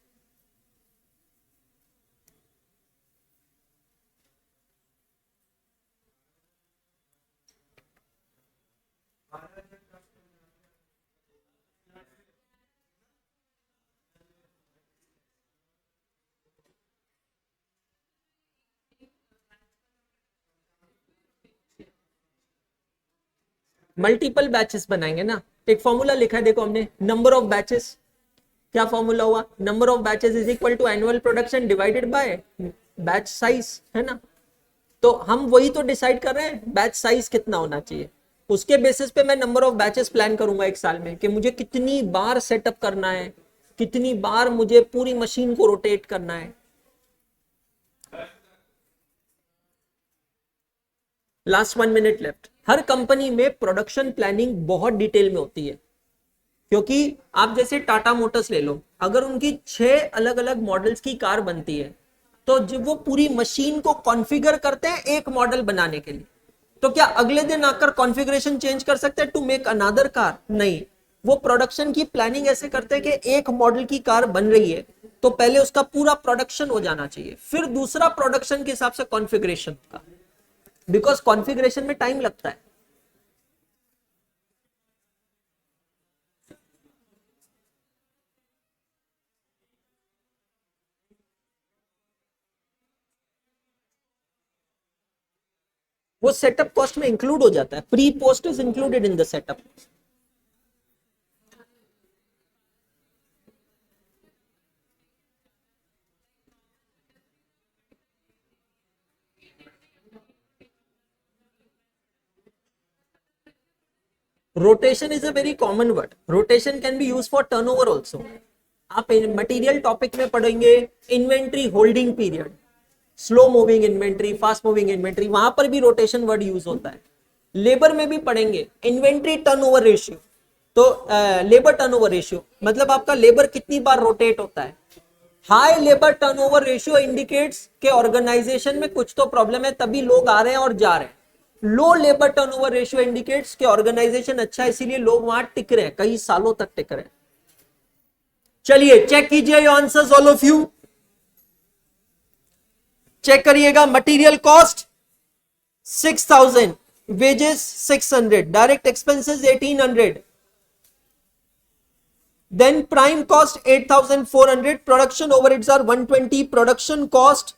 Multiple batches बनाएंगे ना, एक फॉर्मूला लिखा है देखो हमने, नंबर ऑफ बैचेस। क्या फॉर्मूला हुआ? Number of batches is equal to annual production divided by batch size, है ना? तो हम वही तो डिसाइड कर रहे हैं, बैच साइज कितना होना चाहिए। उसके बेसिस पे मैं नंबर ऑफ बैचेस प्लान करूंगा एक साल में, कि मुझे कितनी बार सेटअप करना है, कितनी बार मुझे पूरी मशीन को रोटेट करना है। Last 1 minute left. हर कंपनी में प्रोडक्शन प्लानिंग बहुत डिटेल में होती है, क्योंकि आप जैसे टाटा मोटर्स ले लो, अगर उनकी 6 अलग अलग मॉडल्स की कार बनती है, तो जब वो पूरी मशीन को कॉन्फ़िगर करते हैं एक मॉडल बनाने के लिए, तो क्या अगले दिन आकर कॉन्फ़िगरेशन चेंज कर सकते हैं टू मेक अनदर कार? नहीं। वो प्रोडक्शन की प्लानिंग ऐसे करते हैं कि एक मॉडल की कार बन रही है तो पहले उसका पूरा प्रोडक्शन हो जाना चाहिए, फिर दूसरा प्रोडक्शन के हिसाब से कॉन्फ़िगरेशन का, बिकॉज कॉन्फ़िगरेशन में टाइम लगता है। वो सेटअप कॉस्ट में इंक्लूड हो जाता है, pre post is included in the setup. Rotation is a very common word. Rotation can be use for turnover also. आप मटेरियल टॉपिक में पढ़ेंगे inventory holding period, slow moving inventory, fast moving inventory, वहां पर भी रोटेशन वर्ड यूज होता है। लेबर में भी पढ़ेंगे इन्वेंट्री टर्नओवर रेशियो, तो लेबर टर्नओवर रेशियो मतलब आपका लेबर कितनी बार रोटेट होता है। High labour turnover ratio indicates के ऑर्गेनाइजेशन में कुछ तो प्रॉब्लम है, तभी लोग आ रहे हैं और जा रहे हैं। लो लेबर टर्नओवर रेशियो इंडिकेट्स के ऑर्गेनाइजेशन अच्छा है, इसीलिए लोग वहां टिक रहे हैं, कई सालों तक टिक रहे हैं। चलिए चेक कीजिए your answers all of you. Check करिएगा। Material cost 6000, wages 600, direct expenses 1800, then prime cost 8400, production overheads are 120, production cost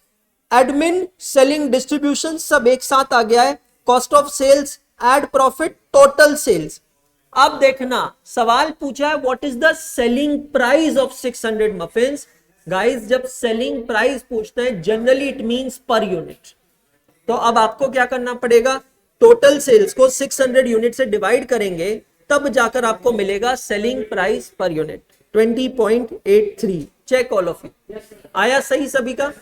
admin, selling, distribution सब एक साथ आ गया है, cost of sales, add profit, total sales. अब देखना सवाल पूछा है what is the selling price of 600 muffins. Guys जब सेलिंग प्राइस पूछते हैं generally it means per unit, तो अब आपको क्या करना पड़ेगा, टोटल सेल्स को 600 यूनिट से डिवाइड करेंगे तब जाकर आपको मिलेगा selling price per unit 20.83। Check all of you, आया सही सभी का।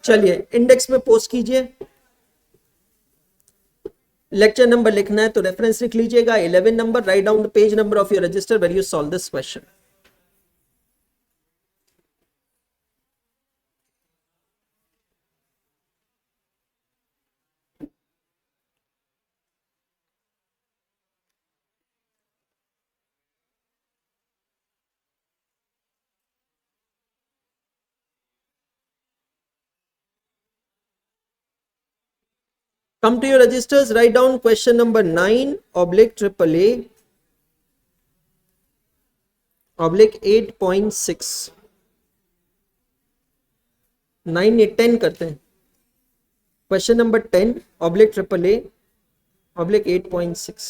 चलिए इंडेक्स में पोस्ट कीजिए, लेक्चर नंबर लिखना है तो रेफरेंस लिख लीजिएगा 11 नंबर, write down the page number of your register where you solve this question. Come to your registers, write down question number 9 oblique triple A oblique 8.6। 9 8 10 करते हैं। Question number 10 oblique triple A oblique 8.6।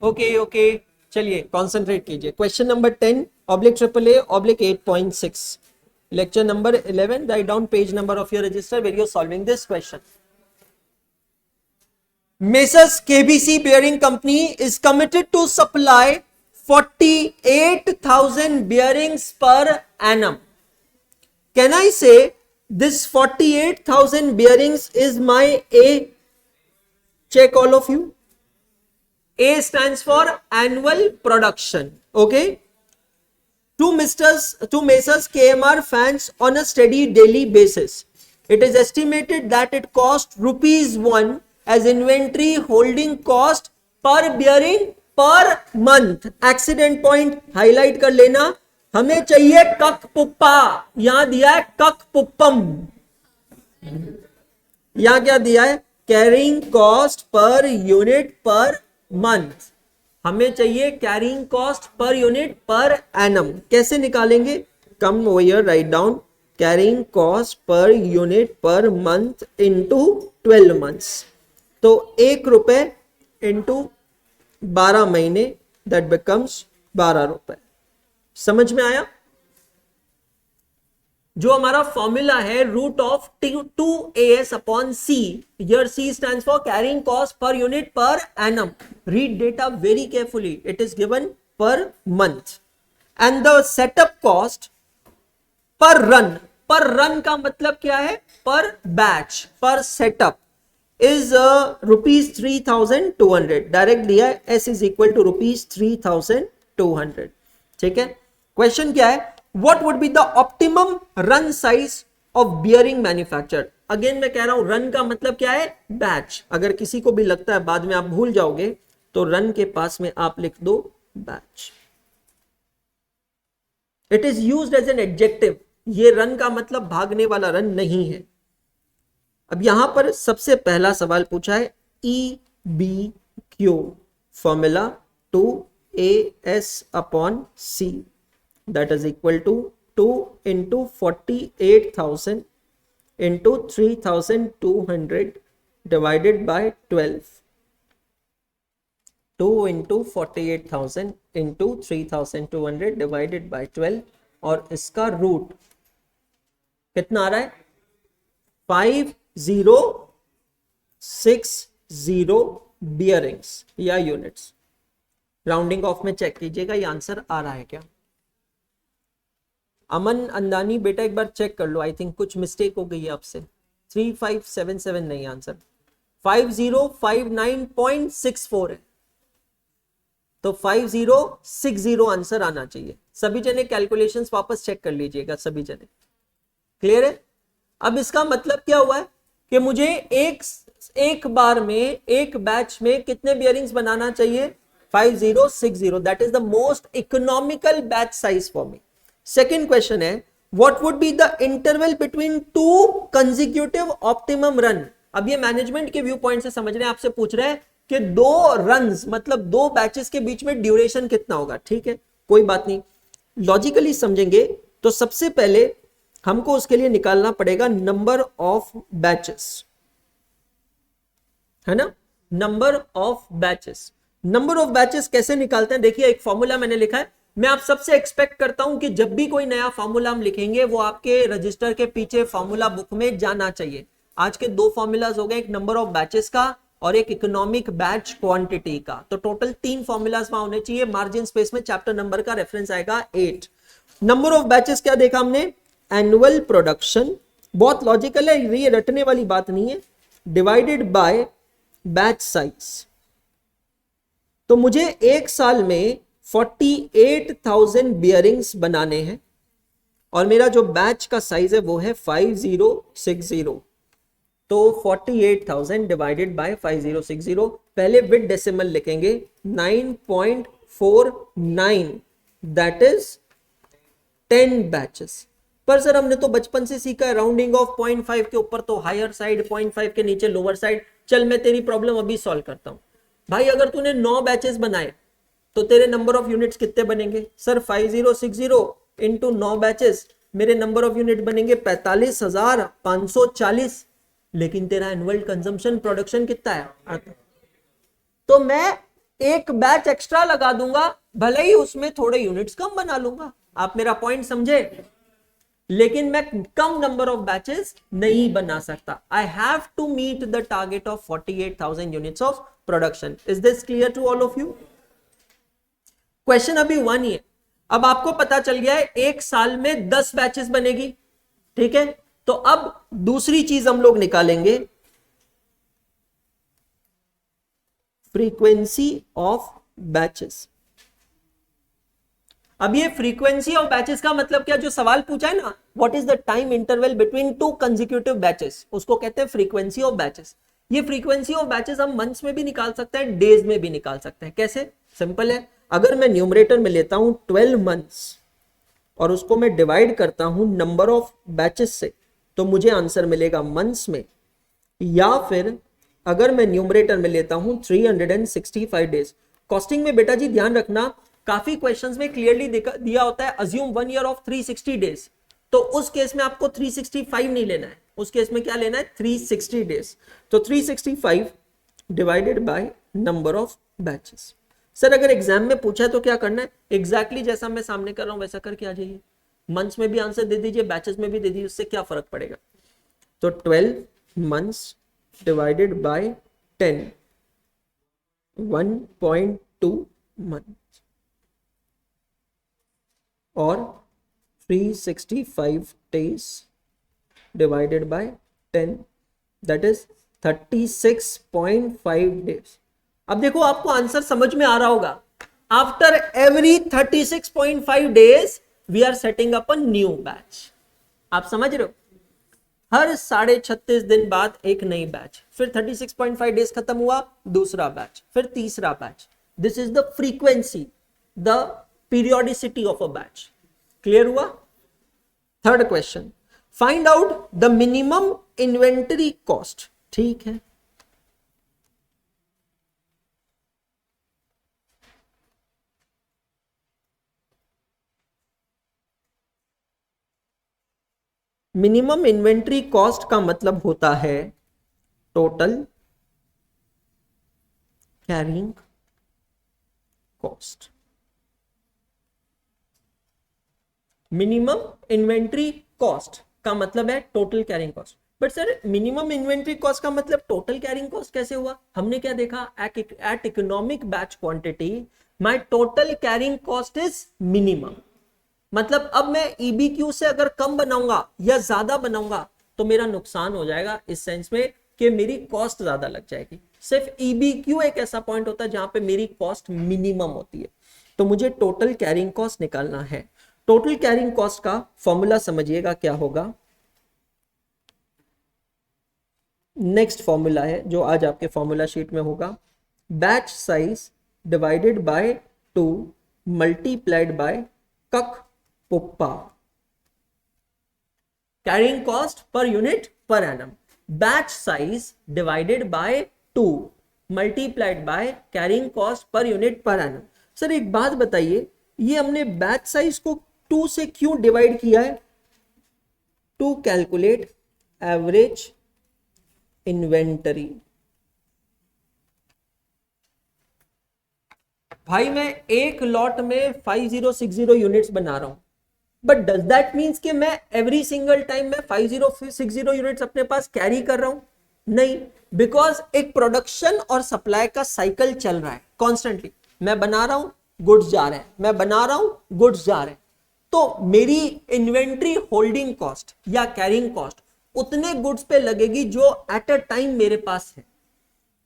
Okay चलिए कॉन्सेंट्रेट कीजिए। Question number 10 oblique triple A oblique 8.6, lecture number 11, write down page number of your register where you're solving this question. Messrs KBC Bearing Company is committed to supply 48,000 bearings per annum. Can I say this 48,000 bearings is my A? Check all of you. A stands for annual production. Okay. To Messrs KMR fans on a steady daily basis. It is estimated that it cost ₹1 as inventory holding cost per bearing per month. Accident point highlight कर लेना, हमें चाहिए कक पुप्पा, यहां दिया है कक पुप्पम, यहां क्या दिया है carrying cost per unit per month, हमें चाहिए carrying cost per unit per annum. कैसे निकालेंगे, come over write down carrying cost per unit per month into 12 months, तो 1 रुपए इनटू 12 महीने, दैट बिकम्स 12 रुपए। समझ में आया। जो हमारा फॉर्मूला है root of 2as upon c, here c stands for carrying cost per unit per annum. Read data very carefully, it is given per month and the setup cost per run, per run का मतलब क्या है, per batch, per setup is rupees 3,200, direct दिया है s is equal to rupees 3,200। ठीक है, क्वेश्चन क्या है, what would be the optimum run size of bearing manufactured। Again मैं कह रहा हूं रन का मतलब क्या है, बैच। अगर किसी को भी लगता है बाद में आप भूल जाओगे तो रन के पास में आप लिख दो batch. It is used as an adjective, ये रन का मतलब भागने वाला रन नहीं है। अब यहां पर सबसे पहला सवाल पूछा है EBQ formula 2as upon c, that is equal to 2 into 48,000 into 3,200 divided by 12, 2 into 48,000 into 3,200 divided by 12, और इसका रूट कितना आ रहा है 5060 बियरिंग्स या यूनिट्स। राउंडिंग ऑफ में चेक कीजिएगा ये आंसर आ रहा है क्या। अमन अंदानी बेटा एक बार चेक कर लो, आई थिंक कुछ मिस्टेक हो गई है आपसे। 3577 नहीं आंसर, 5059.64 है, तो 5060 आंसर आना चाहिए। सभी जने कैलकुलेशंस वापस चेक कर लीजिएगा, सभी जने क्लियर है। अब इसका मतलब क्या हुआ है कि मुझे एक बार में एक बैच में कितने बियरिंग्स बनाना चाहिए, 5060, that is the most economical batch size for me. Second question है what would be the interval between 2 consecutive optimum run. अब ये मैनेजमेंट के व्यू पॉइंट से समझ रहे हैं, आपसे पूछ रहे हैं कि 2 रन्स मतलब 2 बैचेस के बीच में ड्यूरेशन कितना होगा। ठीक है, कोई बात नहीं, लॉजिकली समझेंगे तो सबसे पहले हमको उसके लिए निकालना पड़ेगा नंबर ऑफ बैचेस, है ना, number of batches. Number of batches कैसे निकालते हैं, देखिए एक फॉर्मूला मैंने लिखा है। मैं आप सबसे एक्सपेक्ट करता हूं कि जब भी कोई नया फॉर्मूला हम लिखेंगे वो आपके रजिस्टर के पीछे फॉर्मूला बुक में जाना चाहिए। आज के दो फॉर्मूलाज हो गए, एक नंबर ऑफ बैचेस का और एक इकोनॉमिक बैच क्वांटिटी का। तो टोटल 3 फॉर्मूलाज वहां होने चाहिए। मार्जिन स्पेस में चैप्टर नंबर का रेफरेंस आएगा 8। नंबर ऑफ बैचेस क्या देखा हमने, एनुअल प्रोडक्शन, बहुत लॉजिकल है, ये रटने वाली बात नहीं है, डिवाइडेड बाय बैच साइज। तो मुझे एक साल में 48,000 बियरिंग्स बनाने हैं और मेरा जो बैच का साइज है वो है 5060। तो 48,000 डिवाइडेड बाय 5060, पहले विद डेसिमल लिखेंगे 9.49, दैट इज 10 बैचेस। पर सर हमने तो बचपन से सीखा है राउंडिंग ऑफ 0.5 के ऊपर तो हायर साइड, 0.5 के नीचे लोअर साइड। चल मैं तेरी प्रॉब्लम अभी सॉल्व करता हूं भाई। अगर तूने 9 बैचेस बनाए तो तेरे नंबर ऑफ यूनिट्स कितने बनेंगे? सर 5060 इंटू 9 बैचेस, मेरे नंबर ऑफ यूनिट बनेंगे 45,540। लेकिन तेरा एनुअल कंजम्पशन प्रोडक्शन कितना है? तो मैं एक बैच एक्स्ट्रा लगा दूंगा, भले ही उसमें थोड़े यूनिट्स कम बना लूंगा। आप मेरा पॉइंट समझे? लेकिन मैं कम नंबर ऑफ बैचेस नहीं बना सकता। I have to meet the target of 48,000 units of production. Is this clear to all of you? Question अभी 1 ही है। अब आपको पता चल गया है एक साल में 10 बैचेस बनेगी, ठीक है। तो अब दूसरी चीज हम लोग निकालेंगे, फ्रीक्वेंसी ऑफ बैचेस। अब ये फ्रीक्वेंसी ऑफ बैचेस का मतलब क्या, जो सवाल पूछा है ना, what is the time interval between 2 consecutive batches, उसको कहते हैं फ्रीक्वेंसी ऑफ बैचेस। ये फ्रीक्वेंसी ऑफ बैचेस हम मंथ्स में भी निकाल सकते हैं, डेज में भी निकाल सकते हैं। कैसे? सिंपल है, अगर मैं न्यूमरेटर में लेता हूं 12 मंथ्स और उसको मैं डिवाइड करता हूं नंबर ऑफ बैचेस से, तो मुझे आंसर मिलेगा मंथ्स में। या फिर अगर मैं न्यूमरेटर में लेता हूं 365 डेज। कॉस्टिंग में बेटा जी ध्यान रखना, काफी क्वेश्चंस में क्लियरली दिया होता है अज्यूम 1 ईयर ऑफ 360 डेज। तो उस केस में आपको 365 नहीं लेना है, उस केस में क्या लेना है? 360 डेज। तो 365 divided by number of batches. Sir अगर एग्जाम में पूछा है तो क्या करना है? एग्जैक्टली जैसा मैं सामने कर रहा हूं वैसा करके आ जाइए। मंथ्स में भी आंसर दे दीजिए, बैचेस में भी दे दीजिए, उससे क्या फर्क पड़ेगा? तो 12 मंथ्स डिवाइडेड बाय 10, 1.2 मंथ और 365 days divided by 10, that is 36.5 days. अब देखो आपको आंसर समझ में आ रहा होगा। After every 36.5 days we are setting up a new batch. आप समझ रहे हो? हर 36.5 दिन बाद एक नई बैच, फिर 36.5 डेज खत्म हुआ, दूसरा बैच, फिर तीसरा batch. This is the frequency, the periodicity of a batch. Clear हुआ? Third question, find out the minimum inventory cost. ठीक है, मिनिमम इन्वेंट्री कॉस्ट का मतलब होता है total carrying cost. Minimum inventory cost का मतलब है total carrying cost. But sir minimum inventory cost का मतलब टोटल कैरिंग कॉस्ट कैसे हुआ? हमने क्या देखा? Eight economic batch quantity my total carrying cost is minimum. मतलब अब मैं EBQ से अगर कम बनाऊंगा या ज्यादा बनाऊंगा तो मेरा नुकसान हो जाएगा, इस सेंस में कि मेरी कॉस्ट ज्यादा लग जाएगी। सिर्फ EBQ एक ऐसा पॉइंट होता है जहां पे मेरी कॉस्ट मिनिमम होती है। तो मुझे टोटल कैरिंग कॉस्ट निकालना है। टोटल कैरिंग कॉस्ट का फॉर्मूला समझिएगा क्या होगा। नेक्स्ट फॉर्मूला है जो आज आपके फॉर्मूला शीट में होगा, batch size divided by 2 multiplied by कक पुप्पा, carrying cost per unit per annum. Batch size divided by 2 multiplied by carrying cost per unit per annum. Sir एक बात बताइए, ये हमने बैच साइज को 2 से क्यों डिवाइड किया है? To calculate average inventory. भाई मैं एक लॉट में 5060 यूनिट्स बना रहा हूं, बट डज दैट मीन्स कि मैं एवरी सिंगल टाइम में 5060 यूनिट्स अपने पास कैरी कर रहा हूं? नहीं, बिकॉज एक प्रोडक्शन और सप्लाई का साइकिल चल रहा है कॉन्स्टेंटली। मैं बना रहा हूं, गुड्स जा रहे हैं, मैं बना रहा हूं, गुड्स जा रहे हैं। तो मेरी इन्वेंट्री होल्डिंग कॉस्ट या कैरिंग कॉस्ट उतने गुड्स पे लगेगी जो एट अ टाइम मेरे पास है।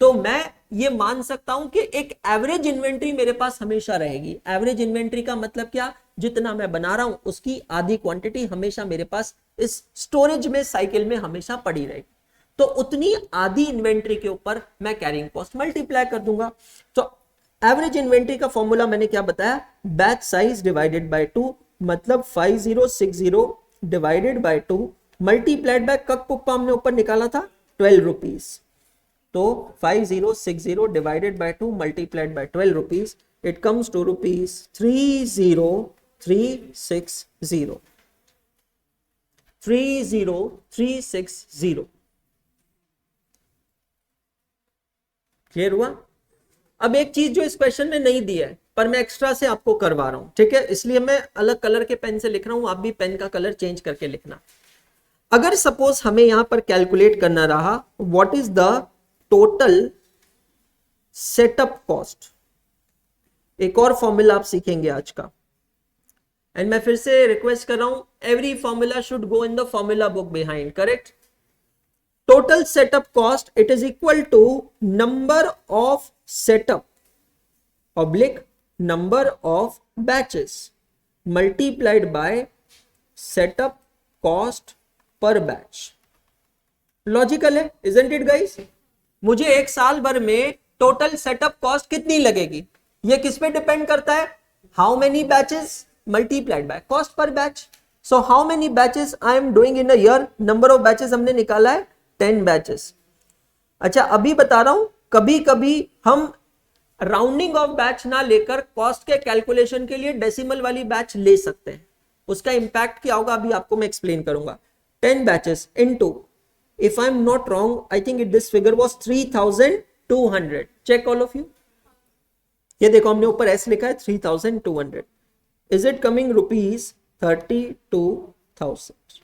तो मैं ये मान सकता हूं कि एक एवरेज इन्वेंट्री मेरे पास हमेशा रहेगी। एवरेज इन्वेंट्री का मतलब क्या? जितना मैं बना रहा हूं उसकी आधी क्वांटिटी हमेशा मेरे पास इस स्टोरेज में, साइकिल में हमेशा पड़ी रहेगी। तो उतनी आधी इन्वेंट्री के ऊपर मैं कैरिंग कॉस्ट मल्टीप्लाई कर दूंगा। तो एवरेज इन्वेंट्री का फॉर्मूला मैंने क्या बताया? बैच साइज डिवाइडेड बाय 2, मतलब 5060 डिवाइडेड बाय 2 मल्टीप्लाइड बाय कक पुप्पा हमने ऊपर निकाला था 12 रुपीज। तो 5060 divided by 2 multiplied by 12 rupees, it comes to rupees 30360। 30360 clear हुआ? अब एक चीज जो इस क्वेश्चन में नहीं दी है पर मैं एक्स्ट्रा से आपको करवा रहा हूं, ठीक है, इसलिए मैं अलग कलर के पेन से लिख रहा हूं, आप भी पेन का कलर चेंज करके लिखना। अगर सपोज हमें यहां पर कैलकुलेट करना रहा what is the total setup cost, एक और फॉर्मूला आप सीखेंगे आज का। एंड मैं फिर से रिक्वेस्ट कर रहा हूं, every formula should go in the formula book behind, correct? Total setup cost, it is equal to number of setup oblique number of batches multiplied by setup cost per batch. Logical है, isn't it guys? मुझे एक साल भर में टोटल सेटअप कॉस्ट कितनी लगेगी, ये किस पे डिपेंड करता है? How many batches multiplied by cost per batch. So how many batches I am doing in a year? Number of batches हमने निकाला है 10 बैचेस। अच्छा, अभी बता रहा हूं, कभी कभी हम राउंडिंग ऑफ बैच ना लेकर कॉस्ट के कैलकुलेशन के लिए डेसिमल वाली बैच ले सकते हैं। उसका इंपैक्ट क्या होगा अभी आपको मैं एक्सप्लेन करूंगा। 10 batches into, if I am not wrong, I think this figure was 3200। Check all of you, ये देखो हमने ऊपर एस लिखा है 3200। Is it coming rupees 32,000?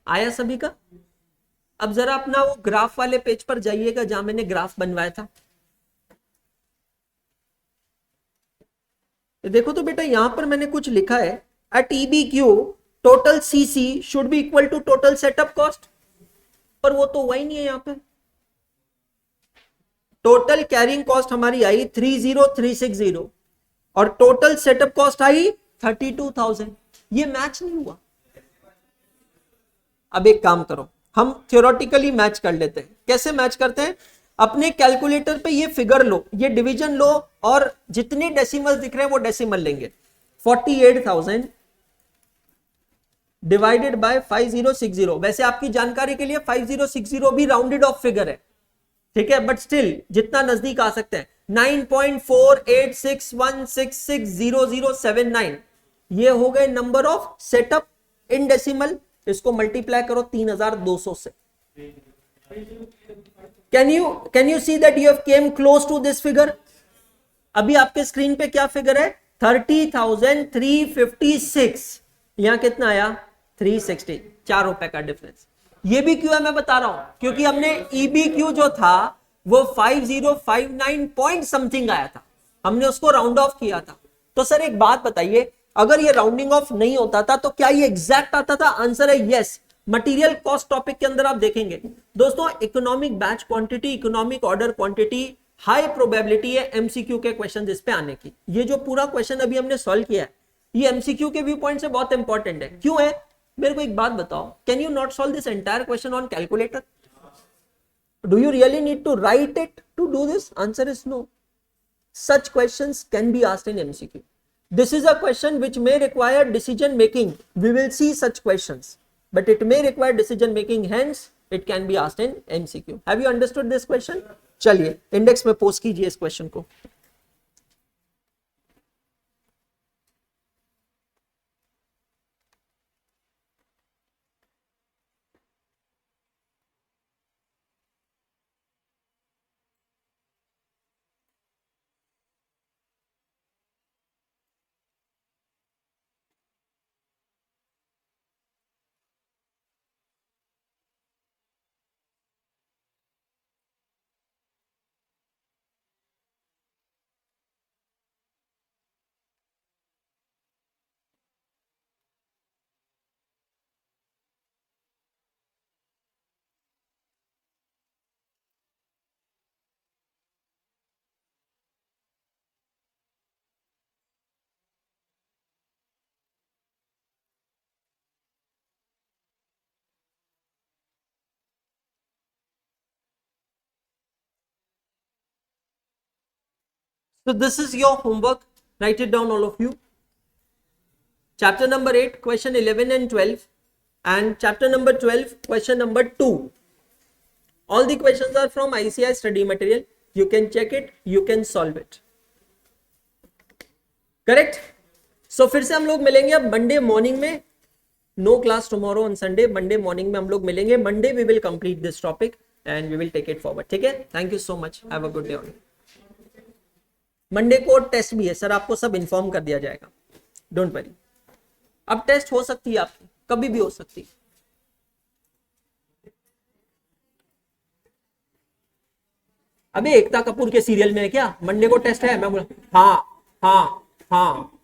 आया सभी का? अब जरा अपना वो ग्राफ वाले पेज पर जाइएगा जहां मैंने ग्राफ बनवाया था। देखो तो बेटा यहां पर मैंने कुछ लिखा है, at EBQ total CC should be equal to total setup cost, पर वो तो वही नहीं है। यहां पे टोटल कैरिंग कॉस्ट हमारी आई 30360 और टोटल सेटअप कॉस्ट आई 32,000। ये मैच नहीं हुआ। अब एक काम करो, हम थियोरेटिकली मैच कर लेते हैं। कैसे मैच करते हैं? अपने कैलकुलेटर पे ये फिगर लो, ये डिवीजन लो और जितने डेसिमल दिख रहे हैं वो डेसिमल लेंगे। 48,000 डिवाइडेड बाय 5060। वैसे आपकी जानकारी के लिए 5060 भी राउंडेड ऑफ फिगर है, ठीक है, बट स्टिल जितना नजदीक आ सकते हैं 9.4861660079 ये हो गए number of setup in decimal. इसको मल्टीप्लाई करो 3200 से। Can you see that you have came close to this figure? अभी आपके स्क्रीन पे क्या फिगर है? 30,356। यहां कितना आया? 360। 4 रुपए का डिफरेंस। ये भी क्यों है मैं बता रहा हूं, क्योंकि हमने EBQ जो था वो 5059 पॉइंट समथिंग आया था, हमने उसको राउंड ऑफ किया था। तो सर एक बात बताइए, अगर ये राउंडिंग ऑफ नहीं होता था तो क्या ये एग्जैक्ट आता था? आंसर है यस। मटेरियल कॉस्ट टॉपिक के अंदर आप देखेंगे दोस्तों, economic batch quantity, economic order quantity, high probability है MCQ के क्वेश्चन इस पे आने की। ये जो पूरा क्वेश्चन अभी हमने सॉल्व किया है ये MCQ के व्यू पॉइंट से बहुत इंपॉर्टेंट है। क्यों है? मेरे को एक बात बताओ, can you not solve this entire question on calculator? Do you really need to write it to do this? Answer is no. Such questions can be asked in MCQ. This is a question which may require decision making. We will see such questions, but it may require decision making. Hence, it can be asked in MCQ. Have you understood this question? चलिए इंडेक्स में पोस्ट कीजिए इस क्वेश्चन को। So this is your homework. Write it down, all of you. Chapter number 8, question 11 and 12, and chapter number 12, question number 2. All the questions are from ICI study material. You can check it, you can solve it. Correct? So फिर से हम लोग मिलेंगे अब मंडे मॉर्निंग में. No class tomorrow on Sunday. Monday morning में हम लोग मिलेंगे. Monday we will complete this topic and we will take it forward. ठीक है? Thank you so much. Have a good day on. Monday को टेस्ट भी है सर, आपको सब इन्फॉर्म कर दिया जाएगा. Don't worry. अब टेस्ट हो सकती है आपकी, कभी भी हो सकती है. अबे एकता कपूर के सीरियल में है क्या मंडे को टेस्ट है? मैं बोला हाँ हाँ हाँ.